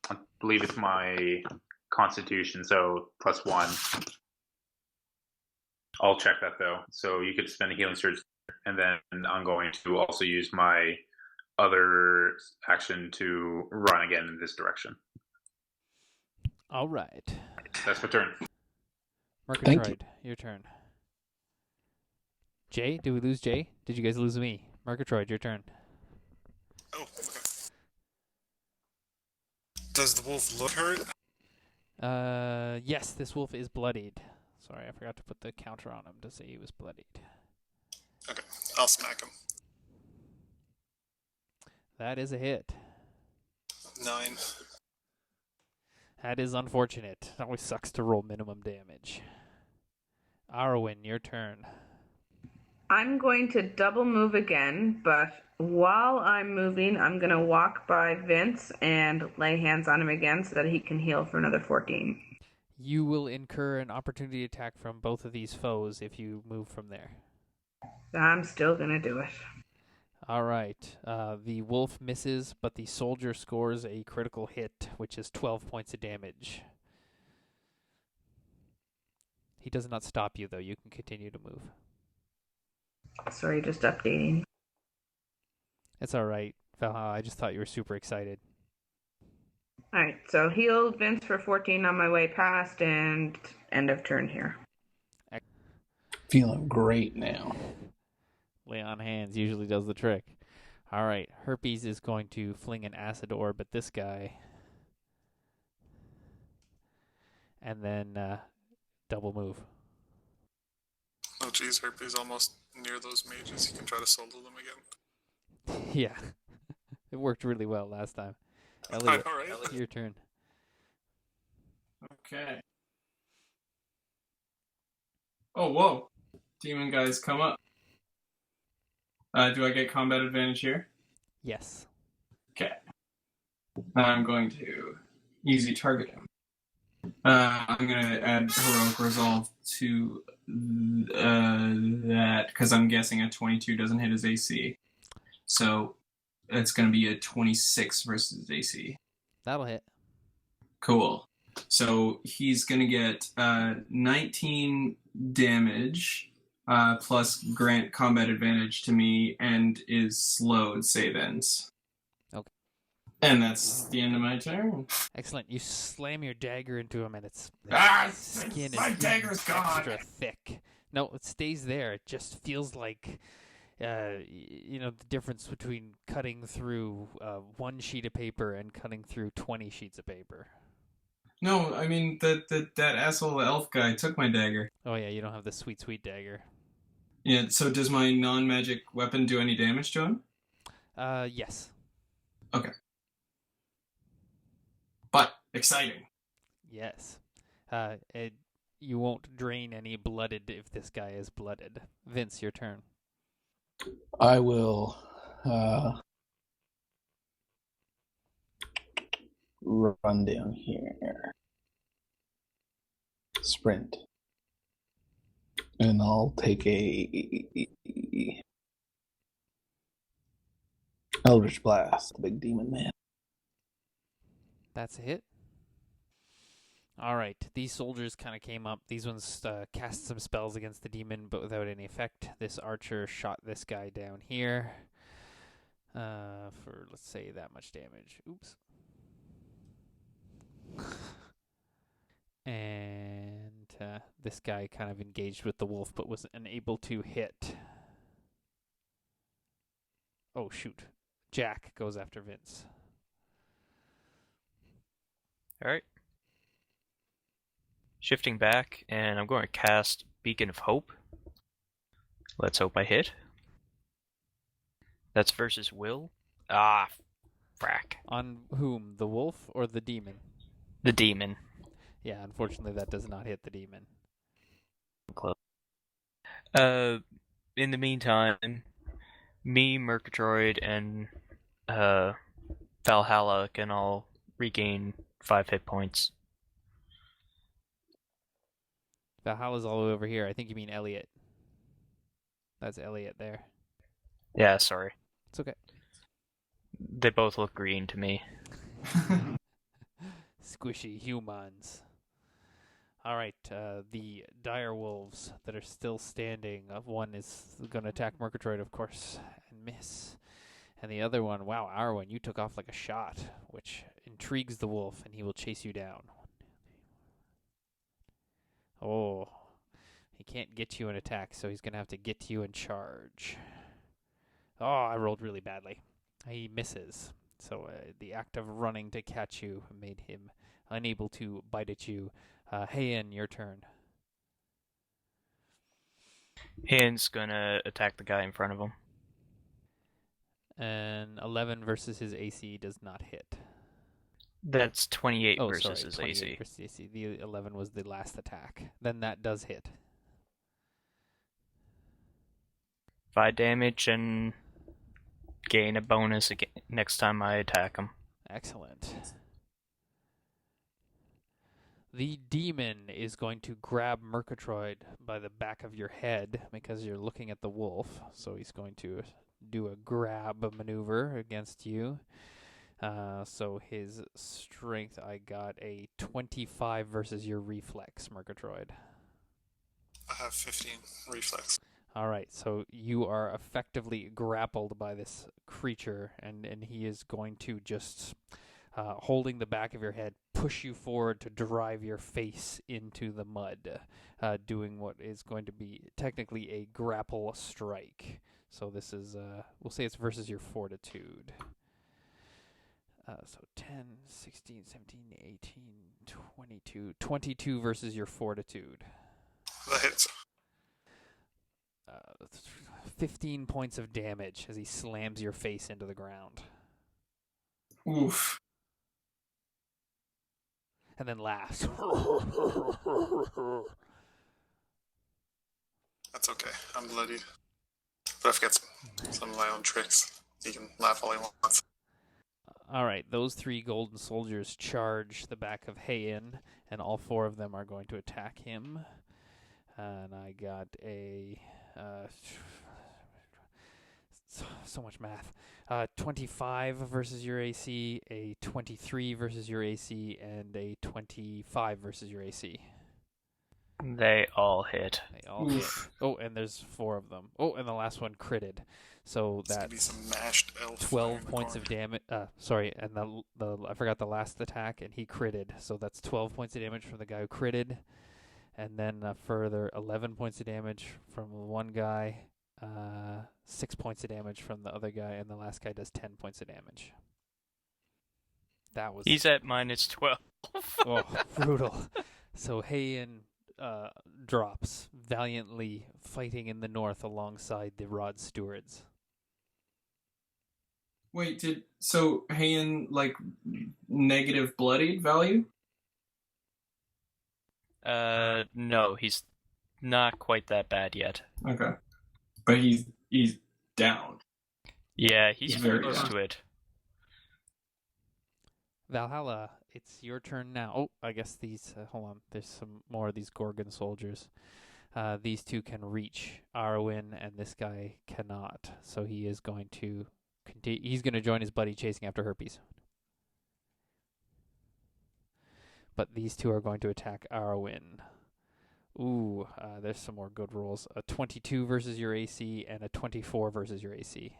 I believe it's my Constitution, so +1. I'll check that though. So you could spend a healing surge and then I'm going to also use my other action to run again in this direction. All right. That's my turn. Murgatroyd, your turn. Jay, did we lose Jay? Did you guys lose me? Murgatroyd, your turn. Oh, okay. Does the wolf look hurt? Yes, this wolf is bloodied. Sorry, I forgot to put the counter on him to say he was bloodied. Okay, I'll smack him. That is a hit. 9. That is unfortunate. It always sucks to roll minimum damage. Arwen, your turn. I'm going to double move again, but while I'm moving, I'm going to walk by Vince and lay hands on him again so that he can heal for another 14. You will incur an opportunity attack from both of these foes if you move from there. I'm still going to do it. All right. The wolf misses, but the soldier scores a critical hit, which is 12 points of damage. He does not stop you, though. You can continue to move. Sorry, just updating. It's all right, Valhalla. I just thought you were super excited. Alright, so heal Vince for 14 on my way past, and end of turn here. Feeling great now. Lay on hands usually does the trick. All right, Herpes is going to fling an acid orb at this guy. And then double move. Oh geez, Herpes almost near those mages. You can try to solo them again. Yeah, it worked really well last time. I Elliot, know, right? your turn. Okay. Oh, whoa. Demon guys come up. Do I get combat advantage here? Yes. Okay. I'm going to easy target him. I'm going to add Heroic Resolve to that, because I'm guessing a 22 doesn't hit his AC. So it's going to be a 26 versus AC. That'll hit. Cool. So he's going to get 19 damage, plus grant combat advantage to me, and is slowed save ends. Okay. And that's the end of my turn. Excellent. You slam your dagger into him, and its skin my is dagger's gone. extra thick. No, it stays there. It just feels like, the difference between cutting through one sheet of paper and cutting through 20 sheets of paper. No, I mean, that asshole elf guy took my dagger. Oh, yeah, you don't have the sweet, sweet dagger. Yeah, so does my non-magic weapon do any damage to him? Yes. Okay. But, exciting. Yes. You won't drain any blooded if this guy is blooded. Vince, your turn. I will run down here. Sprint. And I'll take a Eldritch Blast, the big demon man. That's a hit. All right. These soldiers kind of came up. These ones cast some spells against the demon, but without any effect. This archer shot this guy down here for, let's say, that much damage. Oops. And this guy kind of engaged with the wolf, but was unable to hit. Oh, shoot. Jack goes after Vince. Alright. Shifting back, and I'm going to cast Beacon of Hope. Let's hope I hit. That's versus Will. Ah, frack. On whom? The wolf or the demon? The demon. Yeah, unfortunately that does not hit the demon. Close. In the meantime, me, Murgatroyd, and Valhalla can all regain 5 hit points. Valhalla's all the way over here. I think you mean Elliot. That's Elliot there. Yeah, sorry. It's okay. They both look green to me. Squishy humans. All right, the dire wolves that are still standing. One is going to attack Murgatroyd, of course, and miss. And the other one, wow, Arwen, you took off like a shot, which intrigues the wolf, and he will chase you down. Oh, he can't get you in attack, so he's going to have to get you in charge. Oh, I rolled really badly. He misses. So the act of running to catch you made him unable to bite at you. Heian, your turn. Heian's gonna attack the guy in front of him. And 11 versus his AC does not hit. That's 28 Oh, versus sorry, his 28 AC. versus AC. The 11 was the last attack. Then that does hit. 5 damage and gain a bonus again next time I attack him. Excellent. The demon is going to grab Murgatroyd by the back of your head because you're looking at the wolf. So he's going to do a grab maneuver against you. So his strength, I got a 25 versus your reflex, Murgatroyd. I have 15 reflex. All right, so you are effectively grappled by this creature, and he is going to just, holding the back of your head, push you forward to drive your face into the mud, doing what is going to be technically a grapple strike. So this is, we'll say it's versus your fortitude. So 10, 16, 17, 18, 22. 22 versus your fortitude. That hits. 15 points of damage as he slams your face into the ground. Oof. And then laughs. That's okay. I'm bloodied. But I forget some of my own tricks. He can laugh all he wants. All right, those 3 golden soldiers charge the back of Heian, and all 4 of them are going to attack him. And I got a... so much math. 25 versus your AC, a 23 versus your AC, and a 25 versus your AC. They all hit. They all hit. Oh, and there's 4 of them. Oh, and the last one critted. So It's gonna be that's some mashed elf 12 points of damage. Sorry, and the I forgot the last attack, and he critted. So that's 12 points of damage from the guy who critted. And then a further 11 points of damage from one guy, 6 points of damage from the other guy, and the last guy does 10 points of damage. That was... He's at minus 12. Oh, brutal. So Heian drops, valiantly fighting in the north alongside the Rod Stewards. Wait, so Heian like negative bloodied value? No, he's not quite that bad yet. Okay, but he's down. Yeah, he's very very used down. to it. Valhalla, it's your turn now. Oh, I guess these... hold on, there's some more of these Gorgon soldiers. These 2 can reach Arwen, and this guy cannot. So he is going to... he's going to join his buddy chasing after Herpes. But these 2 are going to attack Arwen. Ooh, there's some more good rolls. A 22 versus your AC and a 24 versus your AC.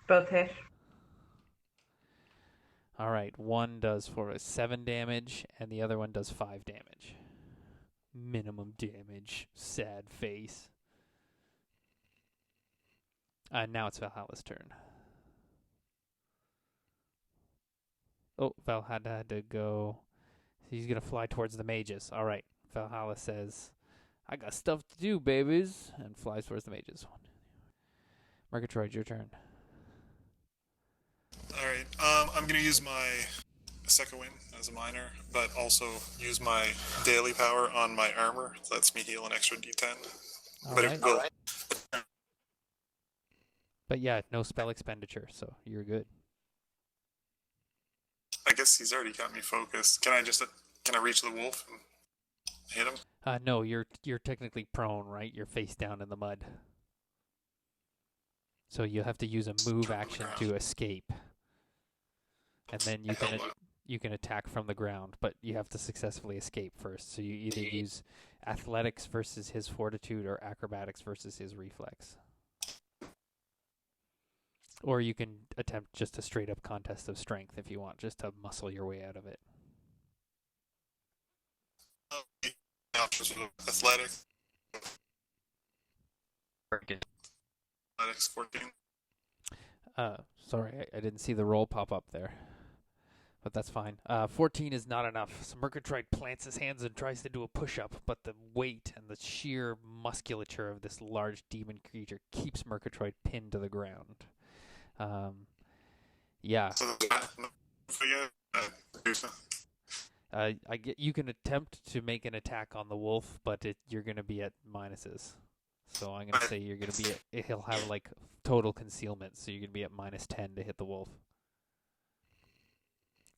Both hit. All right, one does 7 damage, and the other one does 5 damage. Minimum damage. Sad face. Now it's Valhalla's turn. Oh, Valhalla had to go... He's going to fly towards the mages. All right. Valhalla says, I got stuff to do, babies, and flies towards the mages. Murgatroyd, your turn. Alright, I'm gonna use my second win as a minor, but also use my daily power on my armor. So lets me heal an extra d10. All But right. it will. But yeah, no spell expenditure, so you're good. I guess he's already got me focused. Can I reach the wolf and hit him? No, you're technically prone, right? You're face down in the mud. So you have to use a move action to escape. And then you can you can attack from the ground, but you have to successfully escape first. So you either use athletics versus his fortitude or acrobatics versus his reflex. Or you can attempt just a straight up contest of strength if you want, just to muscle your way out of it. Athletics. Very good. Athletics 14. Sorry, I didn't see the roll pop up there. But that's fine. 14 is not enough. So Murgatroyd plants his hands and tries to do a push-up, but the weight and the sheer musculature of this large demon creature keeps Murgatroyd pinned to the ground. Yeah. You can attempt to make an attack on the wolf, but you're going to be at minuses. So I'm going to say you're going to be at, he'll have like total concealment, so you're going to be at -10 to hit the wolf.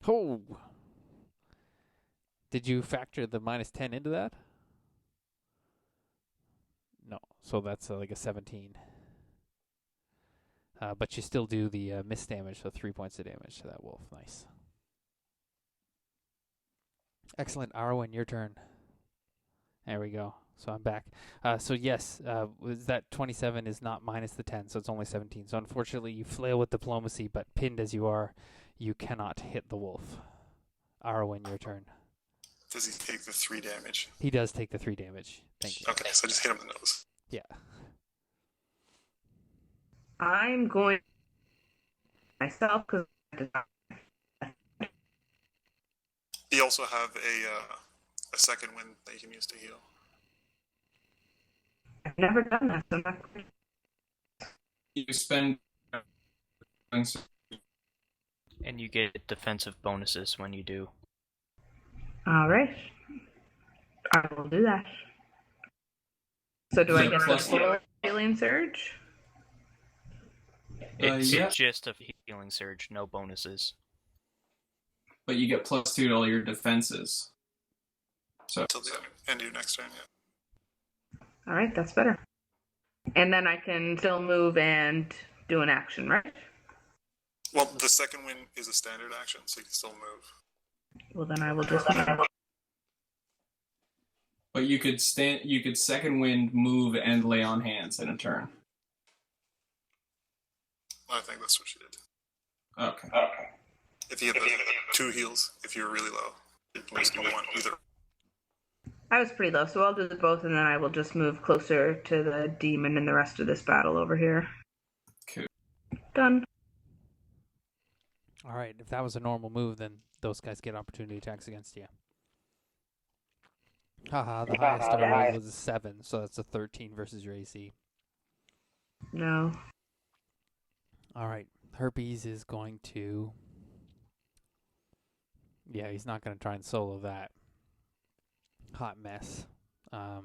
Oh! Did you factor the -10 into that? No. So that's like a 17. But you still do the miss damage, so 3 points of damage to that wolf. Nice. Excellent. Arwen, your turn. There we go. So I'm back. So yes, that 27 is not minus the 10, so it's only 17. So unfortunately, you flail with diplomacy, but pinned as you are, you cannot hit the wolf. Arwen, your turn. Does he take the 3 damage? He does take the 3 damage. Thank you. Okay, so I just hit him in the nose. Yeah. I'm going myself because You also have a second wind that you can use to heal. I've never done that. So I'm not... You spend. And you get defensive bonuses when you do. All right. I will do that. So do I get the full healing surge? It's Yeah. just a healing surge, no bonuses. But you get +2 to all your defenses. So Until the end of your next turn, yeah. All right, that's better. And then I can still move and do an action, right? Well, the second wind is a standard action, so you can still move. Well, then I will just move. But you could second wind, move, and lay on hands in a turn. I think that's what she did. Okay. If you had the 2 heals, if you're really low, you can just do 1 either. I was pretty low, so I'll do both, and then I will just move closer to the demon in the rest of this battle over here. Cool. Done. All right. If that was a normal move, then those guys get opportunity attacks against you. Haha, the highest I rolled was a 7, so that's a 13 versus your AC. No. All right. Herpes is going to... Yeah, he's not going to try and solo that. Hot mess. Did I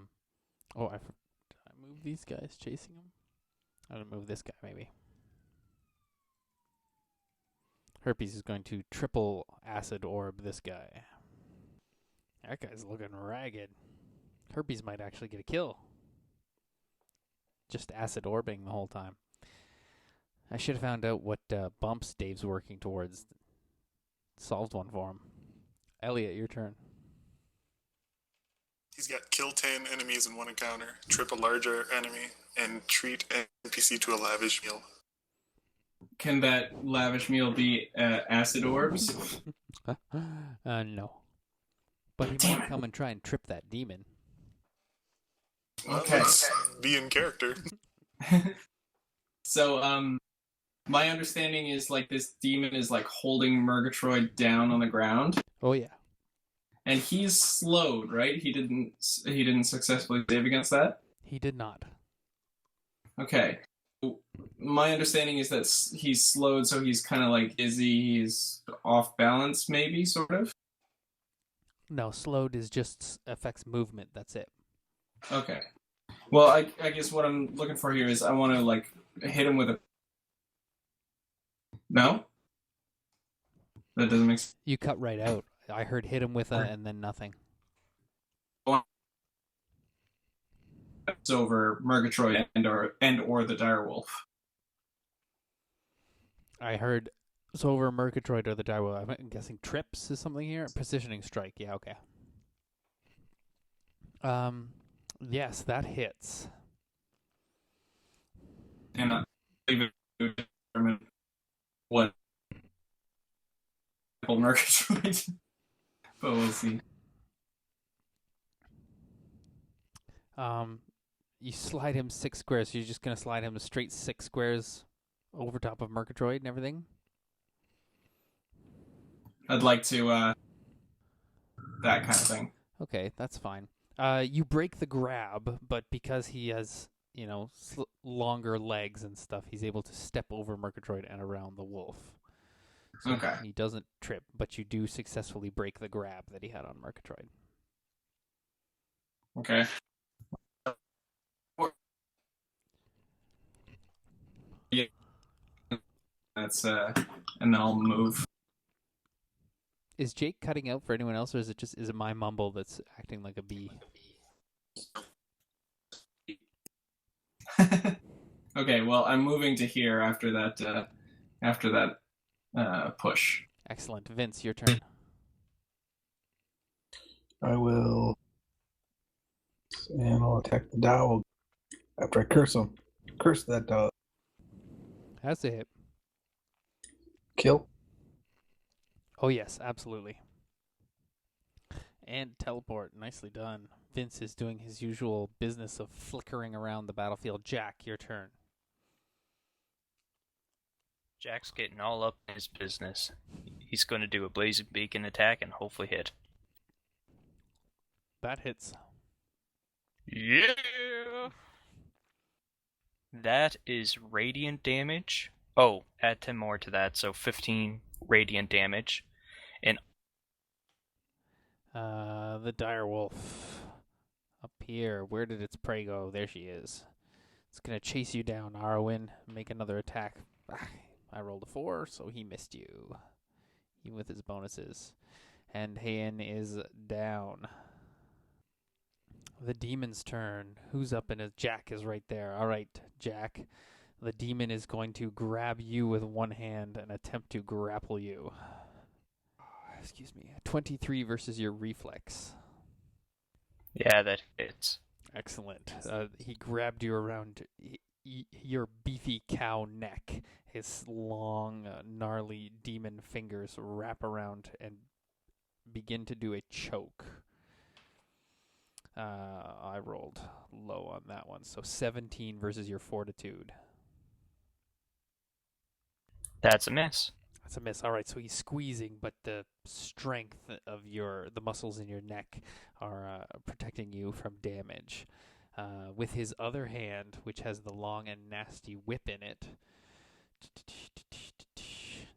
move these guys chasing him? I'm going to move this guy, maybe. Herpes is going to triple acid orb this guy. That guy's looking ragged. Herpes might actually get a kill. Just acid orbing the whole time. I should have found out what bumps Dave's working towards. Solved one for him. Elliot, your turn. He's got kill 10 enemies in one encounter, trip a larger enemy, and treat an NPC to a lavish meal. Can that lavish meal be acid orbs? No. But he might come and try and trip that demon. Okay. Let's be in character. So, my understanding is like this demon is like holding Murgatroyd down on the ground, Oh, yeah. and he's slowed, right? He didn't successfully save against that. He did not. Okay. My understanding is that he's slowed, so he's kind of like dizzy. He's off balance, maybe, sort of. No, slowed is just affects movement. That's it. Okay. Well, I guess what I'm looking for here is I want to like hit him with a. No. That doesn't make sense. You cut right out. I heard hit him with a and then nothing. It's over Murgatroyd and or the direwolf. I heard So over Murgatroyd or the direwolf, I'm guessing trips is something here. Positioning strike. Yeah, okay. Yes, that hits. And I believe it would determine what Murgatroyd. But we'll see. You slide him 6 squares. So you're just gonna slide him straight 6 squares over top of Murgatroyd and everything. I'd like to that kind of thing. Okay, that's fine. You break the grab, but because he has, longer legs and stuff, he's able to step over Murgatroyd and around the wolf. So Okay. he doesn't trip, but you do successfully break the grab that he had on Murgatroyd. Okay. Yeah. That's and then I'll move. Is Jake cutting out for anyone else, or is it my mumble that's acting like a bee? Okay, well, I'm moving to here after that push. Excellent. Vince, your turn. I will. And I'll attack the dog after I curse him. Curse that dog. That's a hit. Kill. Oh, yes, absolutely. And teleport. Nicely done. Vince is doing his usual business of flickering around the battlefield. Jack, your turn. Jack's getting all up in his business. He's going to do a blazing beacon attack and hopefully hit. That hits. Yeah! That is radiant damage. Oh, add 10 more to that, so 15 radiant damage. And the dire wolf. Up here. Where did its prey go? There she is. It's going to chase you down, Arwen. Make another attack. I rolled a 4, so he missed you. Even with his bonuses. And Heian is down. The demon's turn. Who's up in it? Jack is right there. All right, Jack. The demon is going to grab you with one hand and attempt to grapple you. Excuse me. 23 versus your reflex. yeah, that hits. Excellent. He grabbed you around your beefy cow neck. His long, gnarly demon fingers wrap around and begin to do a choke. I rolled low on that one. So 17 versus your fortitude. That's a miss. That's a miss. All right, so he's squeezing, but the strength of the muscles in your neck are protecting you from damage. With his other hand, which has the long and nasty whip in it.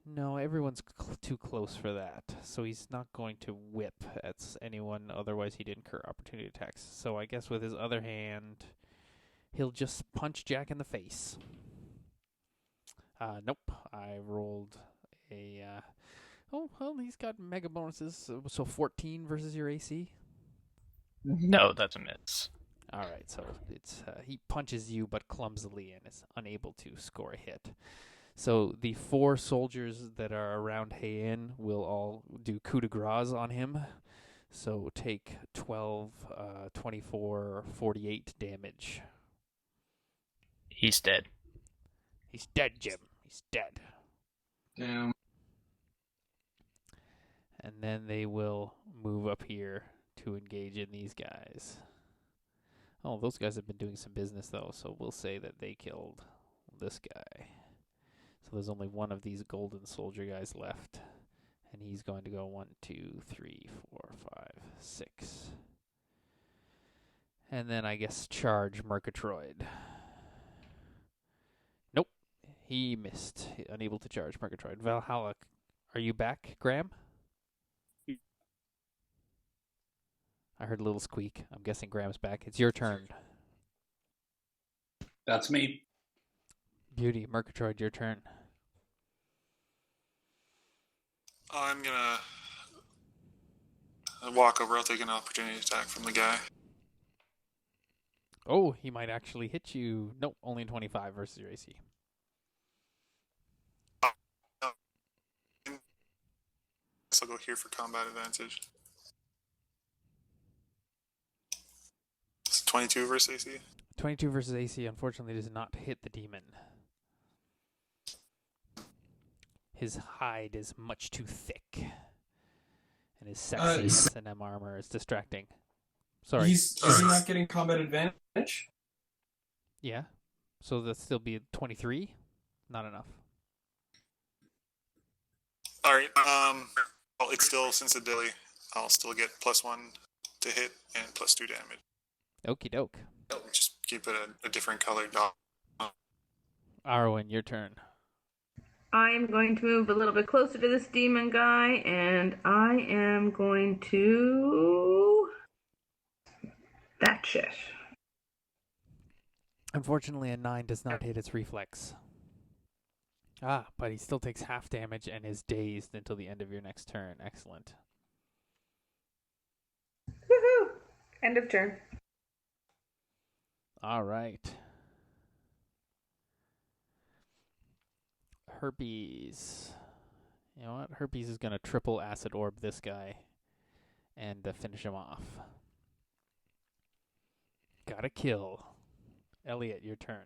No, everyone's too close for that. So he's not going to whip at anyone, otherwise he'd incur opportunity attacks. So I guess with his other hand, he'll just punch Jack in the face. Nope. I rolled a... oh, well, he's got mega bonuses. So 14 versus your AC? No, that's a miss. All right, so it's he punches you but clumsily and is unable to score a hit. So the 4 soldiers that are around Heian will all do coup de grace on him. So take 12, 24, 48 damage. He's dead. He's dead, Jim. He's dead. Damn. And then they will move up here to engage in these guys. Oh, those guys have been doing some business, though, so we'll say that they killed this guy. So there's only one of these golden soldier guys left. And he's going to go 1, 2, 3, 4, 5, 6. And then I guess charge Murgatroyd. Nope. He missed. Unable to charge Murgatroyd. Valhalla, are you back, Graham? I heard a little squeak. I'm guessing Graham's back. It's your turn. That's me. Beauty, Murgatroyd, your turn. I'm gonna walk over. I'll take an opportunity attack from the guy. Oh, he might actually hit you. Nope, only 25 versus your AC. I'll go here for combat advantage. It's 22 versus AC. 22 versus AC unfortunately does not hit the demon. His hide is much too thick. And his sexy S&M armor is distracting. Sorry. Is he not getting combat advantage? Yeah. So that'll still be 23? Not enough. Alright, well, it's still, since it's daily, I'll still get +1 to hit and +2 damage. Okie doke. Just keep it a different colored dot. Arwen, your turn. I'm going to move a little bit closer to this demon guy, and I am going to... that shit. Unfortunately, a 9 does not hit its reflex. Ah, but he still takes half damage and is dazed until the end of your next turn. Excellent. Woohoo! End of turn. All right. Herpes. You know what? Herpes is going to triple acid orb this guy and finish him off. Gotta kill. Elliot, your turn.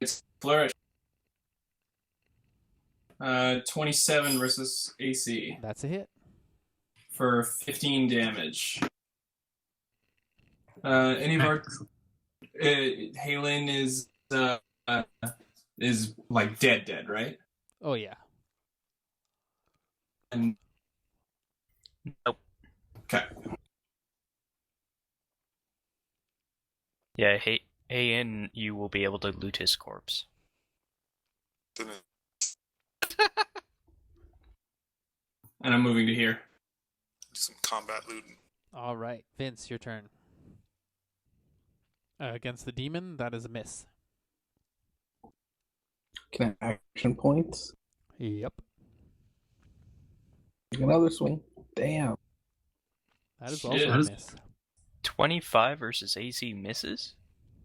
It's flourish. 27 versus AC That's a hit. for 15 damage. Any of our Halen is like dead, right? Oh, yeah. And Nope. okay. Yeah, and you will be able to loot his corpse. And I'm moving to here. Some combat looting. All right. Vince, your turn. Against the demon, that is a miss. Can I action points? Yep. Take another swing. Damn. That is Shit. also a miss. 25 versus AC misses?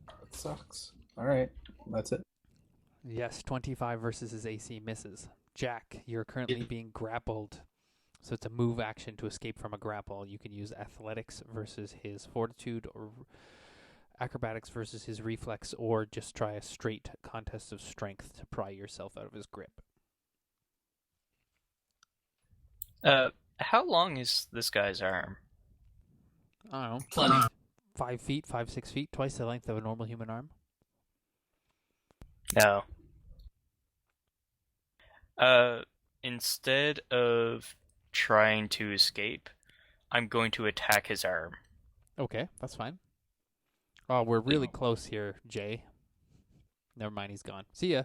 That sucks. Alright, that's it. Yes, 25 versus his AC misses. Jack, you're currently being grappled. So it's a move action to escape from a grapple. You can use athletics versus his fortitude, or acrobatics versus his reflex, or just try a straight contest of strength to pry yourself out of his grip. How long is this guy's arm? I don't know. Plenty. 5 feet, 6 feet, twice the length of a normal human arm. No. Instead of trying to escape, I'm going to attack his arm. Okay, that's fine. Oh, we're really close here, Jay. Never mind, he's gone. See ya.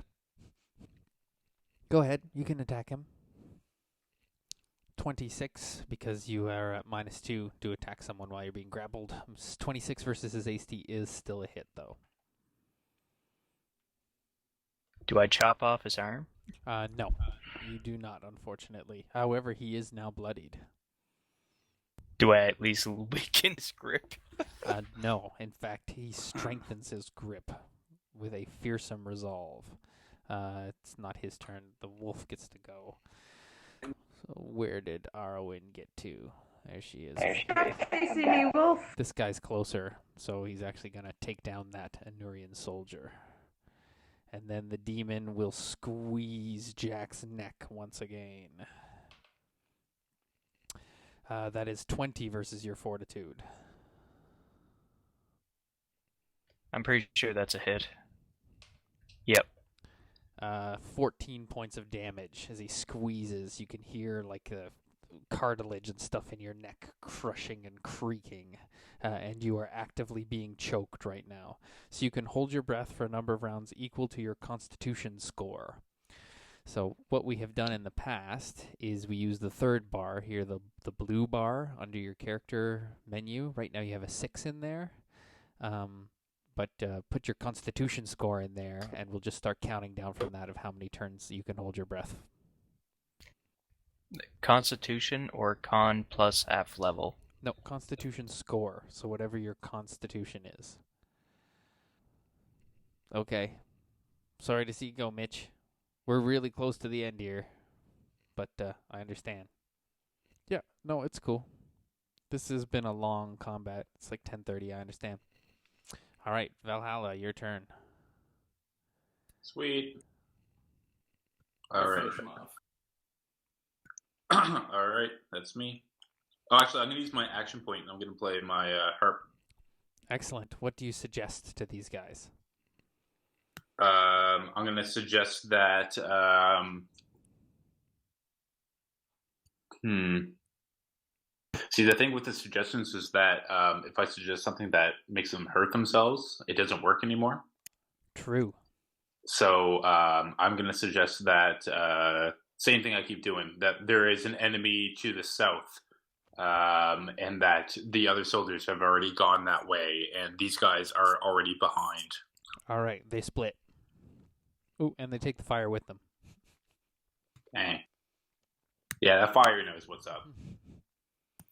Go ahead, you can attack him. 26, because you are at -2 to attack someone while you're being grappled. 26 versus his AC is still a hit, though. Do I chop off his arm? No, you do not, unfortunately. However, he is now bloodied. Do I at least weaken his grip? No, in fact, he strengthens his grip with a fearsome resolve. It's not his turn. The wolf gets to go. So where did Arwen get to? There she is. Facing me, wolf. This guy's closer, so he's actually going to take down that Anurian soldier. And then the demon will squeeze Jack's neck once again. That is 20 versus your fortitude. I'm pretty sure that's a hit. Yep. 14 points of damage as he squeezes. You can hear like the cartilage and stuff in your neck crushing and creaking, and you are actively being choked right now. So you can hold your breath for a number of rounds equal to your constitution score. So what we have done in the past is we use the third bar here, the blue bar under your character menu. Right now you have a 6 in there. But put your constitution score in there, and we'll just start counting down from that of how many turns you can hold your breath. Constitution or con plus half level? No, constitution score. So whatever your constitution is. Okay. Sorry to see you go, Mitch. We're really close to the end here. but I understand. Yeah, no, it's cool. This has been a long combat. It's like 10:30. I understand. All right, Valhalla, your turn. Sweet. I'll All right. finish him off. All right, that's me. Oh, actually, I'm going to use my action point, and I'm going to play my harp. Excellent. What do you suggest to these guys? I'm going to suggest that. See, the thing with the suggestions is that if I suggest something that makes them hurt themselves, it doesn't work anymore. True. So I'm going to suggest that same thing I keep doing, that there is an enemy to the south, and that the other soldiers have already gone that way, and these guys are already behind. All right, they split. Ooh, and they take the fire with them. Dang. Yeah, that fire knows what's up.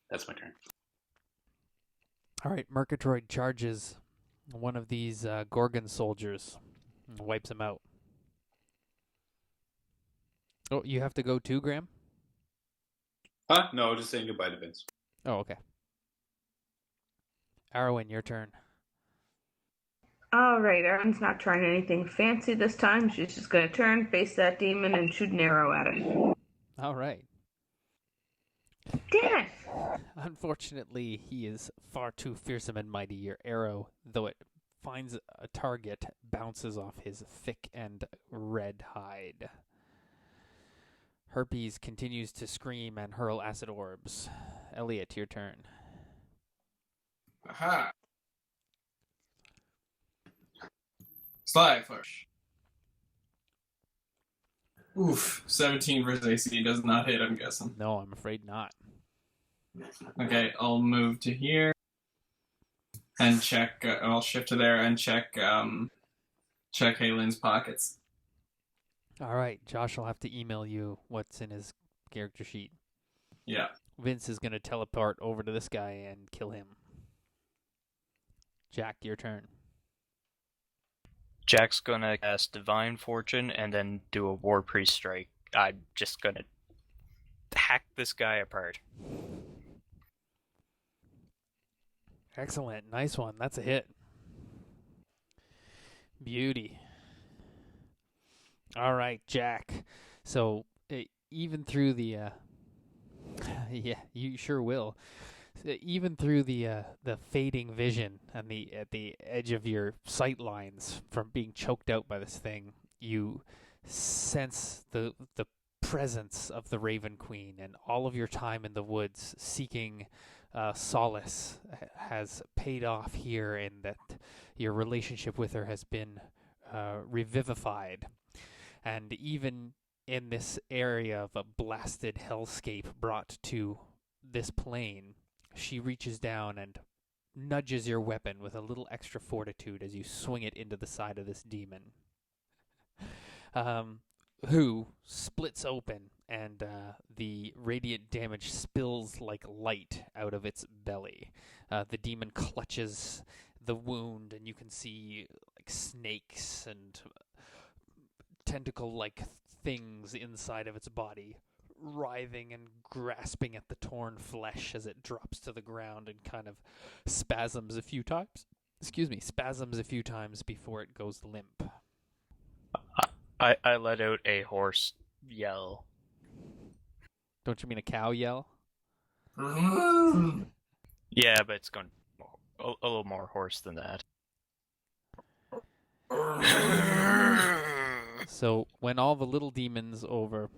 That's my turn. All right, Murgatroyd charges one of these Gorgon soldiers and wipes him out. Oh, you have to go too, Graham? Huh? No, just saying goodbye to Vince. Oh, okay. Arwen, your turn. Alright, Erin's not trying anything fancy this time. She's just going to turn, face that demon, and shoot an arrow at it. All right. Damn it! Unfortunately, he is far too fearsome and mighty. Your arrow, though it finds a target, bounces off his thick and red hide. Herpes continues to scream and hurl acid orbs. Elliot, your turn. Aha! Sly push. Oof, 17 versus AC does not hit, I'm guessing. No, I'm afraid not. Okay, I'll move to here and check. I'll shift to there and check Halen's pockets. All right, Josh will have to email you what's in his character sheet. Yeah. Vince is going to teleport over to this guy and kill him. Jack, your turn. Jack's gonna cast Divine Fortune and then do a War Priest strike. I'm just gonna hack this guy apart. Excellent. Nice one. That's a hit. Beauty. All right, Jack. So even through the yeah, you sure will. Even through the fading vision and at the edge of your sight lines from being choked out by this thing, you sense the presence of the Raven Queen, and all of your time in the woods seeking solace has paid off here, and that your relationship with her has been revivified. And even in this area of a blasted hellscape brought to this plane, she reaches down and nudges your weapon with a little extra fortitude as you swing it into the side of this demon, who splits open, and the radiant damage spills like light out of its belly. The demon clutches the wound, and you can see like snakes and tentacle-like things inside of its body, writhing and grasping at the torn flesh as it drops to the ground and kind of spasms a few times. Spasms a few times before it goes limp. I let out a hoarse yell. Don't you mean a cow yell? Yeah, but it's going a little more hoarse than that. So when all the little demons over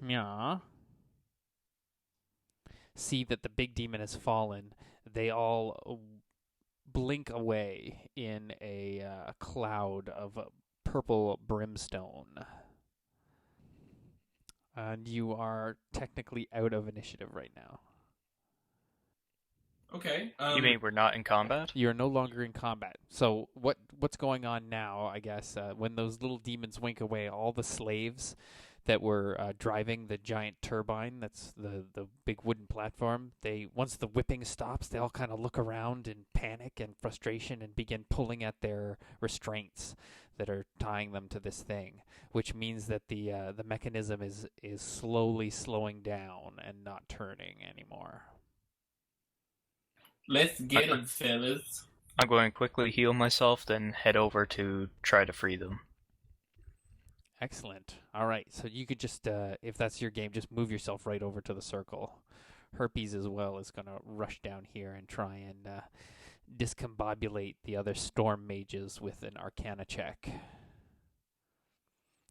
see that the big demon has fallen, they all blink away in a cloud of purple brimstone. And you are technically out of initiative right now. Okay. You mean we're not in combat? You're no longer in combat. So what's going on now, I guess, when those little demons wink away, all the slaves that were driving the giant turbine. That's the big wooden platform. Once the whipping stops, they all kind of look around in panic and frustration and begin pulling at their restraints that are tying them to this thing, which means that the mechanism is slowly slowing down and not turning anymore. Let's get them, fellas. I'm going to quickly heal myself, then head over to try to free them. Excellent. All right, so you could just, if that's your game, just move yourself right over to the circle. Herpes as well is going to rush down here and try and discombobulate the other storm mages with an Arcana check.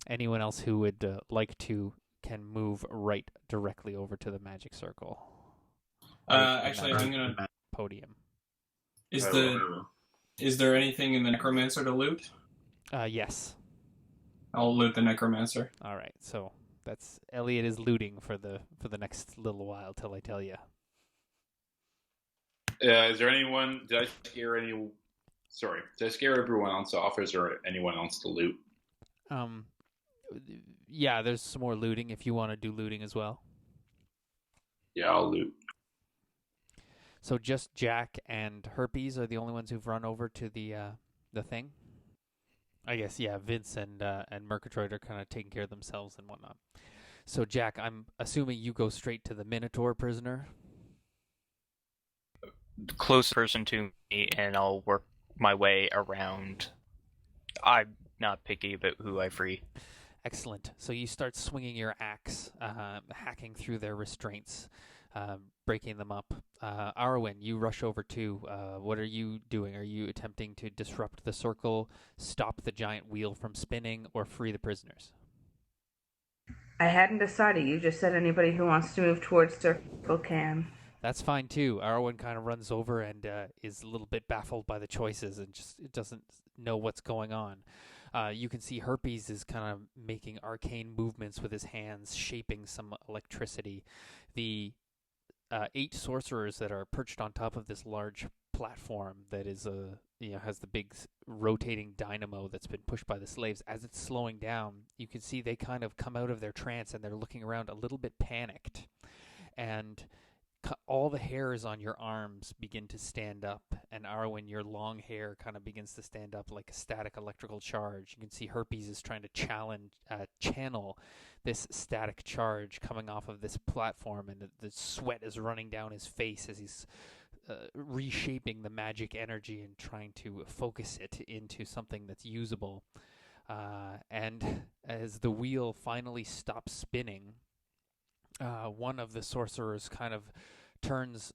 Anyone else who would like to can move right directly over to the magic circle. Actually, I'm gonna podium. Is there anything in the Necromancer to loot? Yes. I'll loot the Necromancer. All right, so that's Elliot is looting for the next little while till I tell you. Is there anyone? Did I scare everyone else off? Or is there anyone else to loot? Yeah, there's some more looting if you want to do looting as well. Yeah, I'll loot. So just Jack and Herpes are the only ones who've run over to the thing. I guess, yeah, Vince and Murgatroyd are kind of taking care of themselves and whatnot. So, Jack, I'm assuming you go straight to the Minotaur prisoner? Close person to me, and I'll work my way around. I'm not picky about who I free. Excellent. So you start swinging your axe, hacking through their restraints, breaking them up. Arwen, you rush over too. What are you doing? Are you attempting to disrupt the circle, stop the giant wheel from spinning, or free the prisoners? I hadn't decided. You just said anybody who wants to move towards circle can. That's fine too. Arwen kind of runs over and is a little bit baffled by the choices and just doesn't know what's going on. You can see Herpes is kind of making arcane movements with his hands, shaping some electricity. The 8 sorcerers that are perched on top of this large platform that is has the big rotating dynamo that's been pushed by the slaves. As it's slowing down, you can see they kind of come out of their trance and they're looking around a little bit panicked. And all the hairs on your arms begin to stand up, and Arwen, your long hair kind of begins to stand up like a static electrical charge. You can see Herpes is trying to channel this static charge coming off of this platform, and the sweat is running down his face as he's reshaping the magic energy and trying to focus it into something that's usable. And as the wheel finally stops spinning, one of the sorcerers kind of turns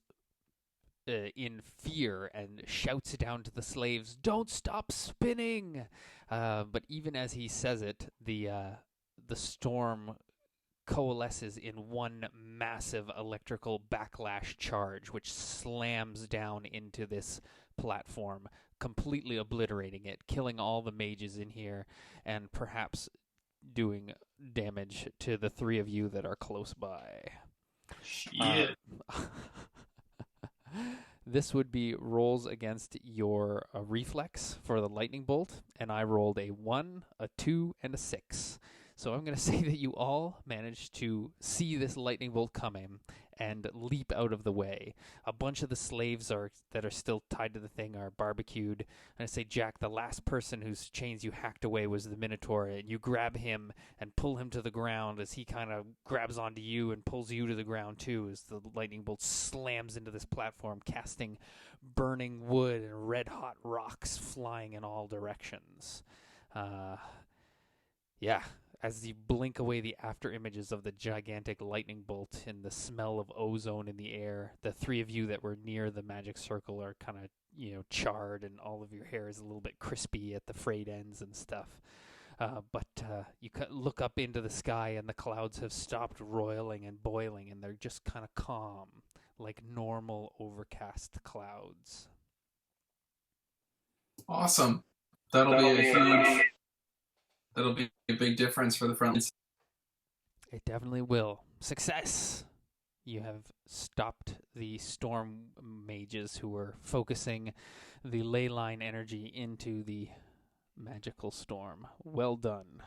in fear and shouts down to the slaves, "Don't stop spinning!" But even as he says it, the storm coalesces in one massive electrical backlash charge, which slams down into this platform, completely obliterating it, killing all the mages in here, and perhaps doing damage to the 3 of you that are close by. Shit. This would be rolls against your reflex for the lightning bolt, and I rolled a 1, a 2, and a 6. So I'm going to say that you all managed to see this lightning bolt coming and leap out of the way. A bunch of the slaves that are still tied to the thing are barbecued. And I say, Jack, the last person whose chains you hacked away was the Minotaur, and you grab him and pull him to the ground as he kind of grabs onto you and pulls you to the ground too as the lightning bolt slams into this platform, casting burning wood and red-hot rocks flying in all directions. Yeah. As you blink away the after images of the gigantic lightning bolt and the smell of ozone in the air, the 3 of you that were near the magic circle are kind of, charred, and all of your hair is a little bit crispy at the frayed ends and stuff. But you look up into the sky, and the clouds have stopped roiling and boiling, and they're just kind of calm, like normal overcast clouds. Awesome. That'll be a big difference for the front lines. It definitely will. Success! You have stopped the storm mages who were focusing the ley line energy into the magical storm. Well done.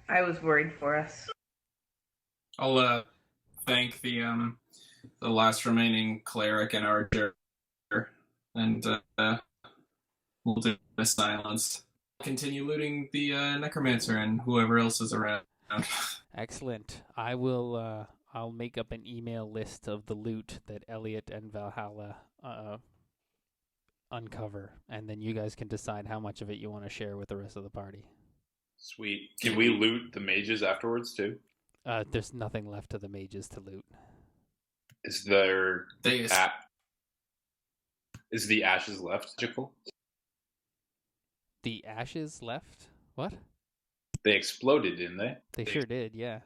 I was worried for us. I'll thank the last remaining cleric and archer, and we'll do the silence. Continue looting the necromancer and whoever else is around. Excellent. I will. I'll make up an email list of the loot that Elliot and Valhalla uncover, and then you guys can decide how much of it you want to share with the rest of the party. Sweet. Can we loot the mages afterwards too? There's nothing left of the mages to loot. Is there is the ashes left magical? The ashes left? What? They exploded, didn't they? They sure did, yeah.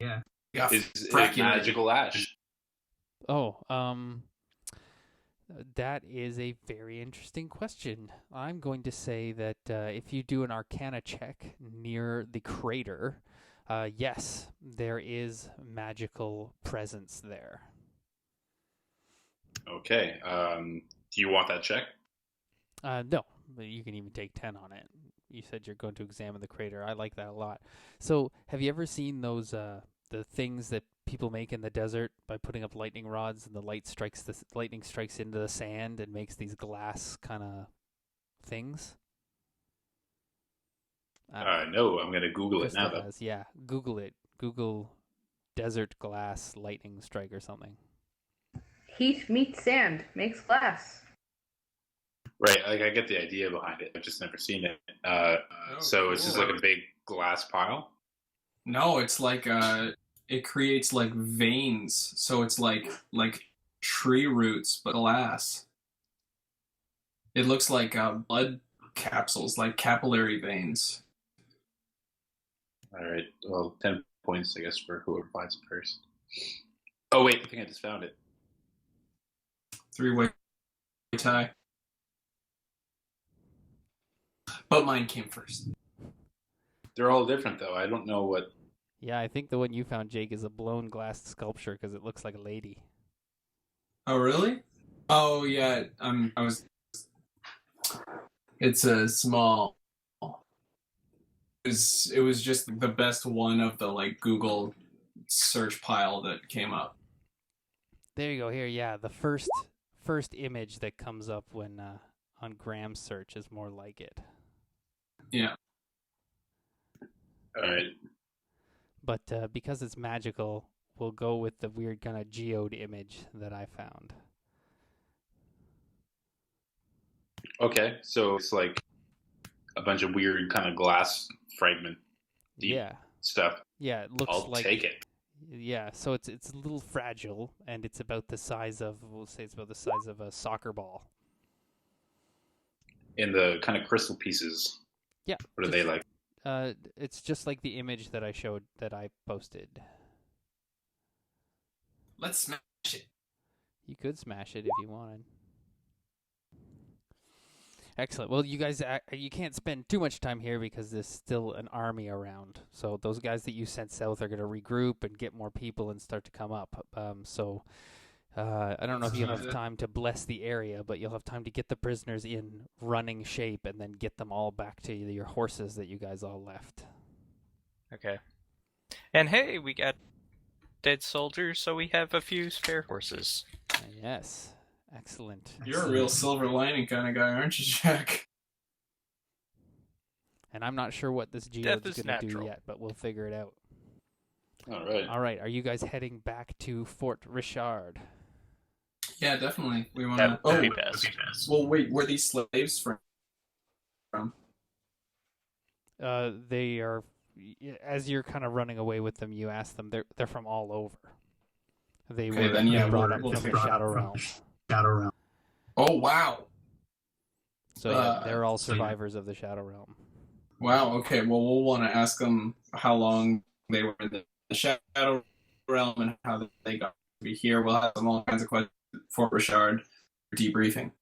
Yeah. Is it magical ash? Oh, that is a very interesting question. I'm going to say that if you do an Arcana check near the crater, yes, there is magical presence there. Okay. Do you want that check? No, but you can even take 10 on it. You said you're going to examine the crater. I like that a lot. So, have you ever seen those the things that people make in the desert by putting up lightning rods, and the lightning strikes into the sand and makes these glass kind of things? No, I'm gonna Google it now. Yeah, Google it. Google desert glass lightning strike or something. Heat meets sand, makes glass. Right, like I get the idea behind it. I've just never seen it. So it's just like a big glass pile? No, it's like it creates like veins, so it's like tree roots but glass. It looks like blood capsules, like capillary veins. All right. Well, 10 points, I guess, for whoever finds it first. Oh wait, I think I just found it. 3-way tie. But mine came first. They're all different, though. I don't know what. Yeah, I think the one you found, Jake, is a blown glass sculpture because it looks like a lady. Oh, really? Oh, yeah. I was. It's a small. It was just the best one of the like Google search pile that came up. There you go. Here, yeah, the first image that comes up when on Graham's search is more like it. Yeah. All right. But because it's magical, we'll go with the weird kind of geode image that I found. Okay, so it's like a bunch of weird kind of glass fragment stuff. Yeah, it looks I'll like. take it. Yeah, so it's a little fragile, and it's about the size of, we'll say it's about the size of a soccer ball. In the kind of crystal pieces. Yeah. What are they like? It's just like the image that I showed, that I posted. Let's smash it. You could smash it if you wanted. Excellent. Well, you guys, you can't spend too much time here because there's still an army around. So those guys that you sent south are going to regroup and get more people and start to come up. I don't know if you'll have time to bless the area, but you'll have time to get the prisoners in running shape and then get them all back to your horses that you guys all left. Okay. And hey, we got dead soldiers, so we have a few spare horses. Yes. Excellent. You're a real silver lining kind of guy, aren't you, Jack? And I'm not sure what this geode's going to do yet, but we'll figure it out. All right. Are you guys heading back to Fort Richard? Yeah, definitely. We want to. Oh, well, wait. Where are these slaves from? They are. As you're kind of running away with them, you ask them. They're from all over. They were brought up from the Shadow Realm. Oh wow! So yeah, they're all survivors of the Shadow Realm. Wow. Okay. Well, we'll want to ask them how long they were in the Shadow Realm and how they got to be here. We'll have them all kinds of questions for Richard debriefing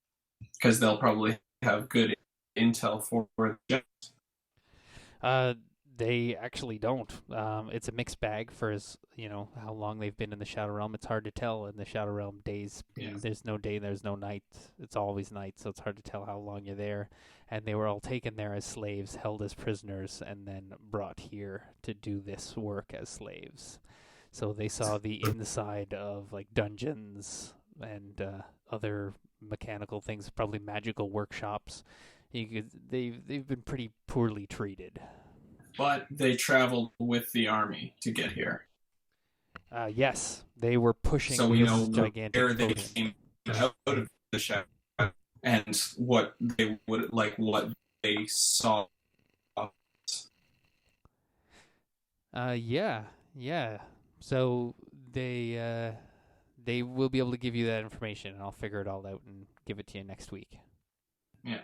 because they'll probably have good intel for the They actually don't. It's a mixed bag for how long they've been in the Shadow Realm. It's hard to tell in the Shadow Realm days. Yeah. There's no day, there's no night. It's always night, so it's hard to tell how long you're there. And they were all taken there as slaves, held as prisoners, and then brought here to do this work as slaves. So they saw the inside of like dungeons and other mechanical things, probably magical workshops. They've been pretty poorly treated. But they traveled with the army to get here. Yes, they were pushing So we this know gigantic where they potion. came out of the shadow and what they would like, what they saw. Yeah. So they will be able to give you that information, and I'll figure it all out and give it to you next week. Yeah.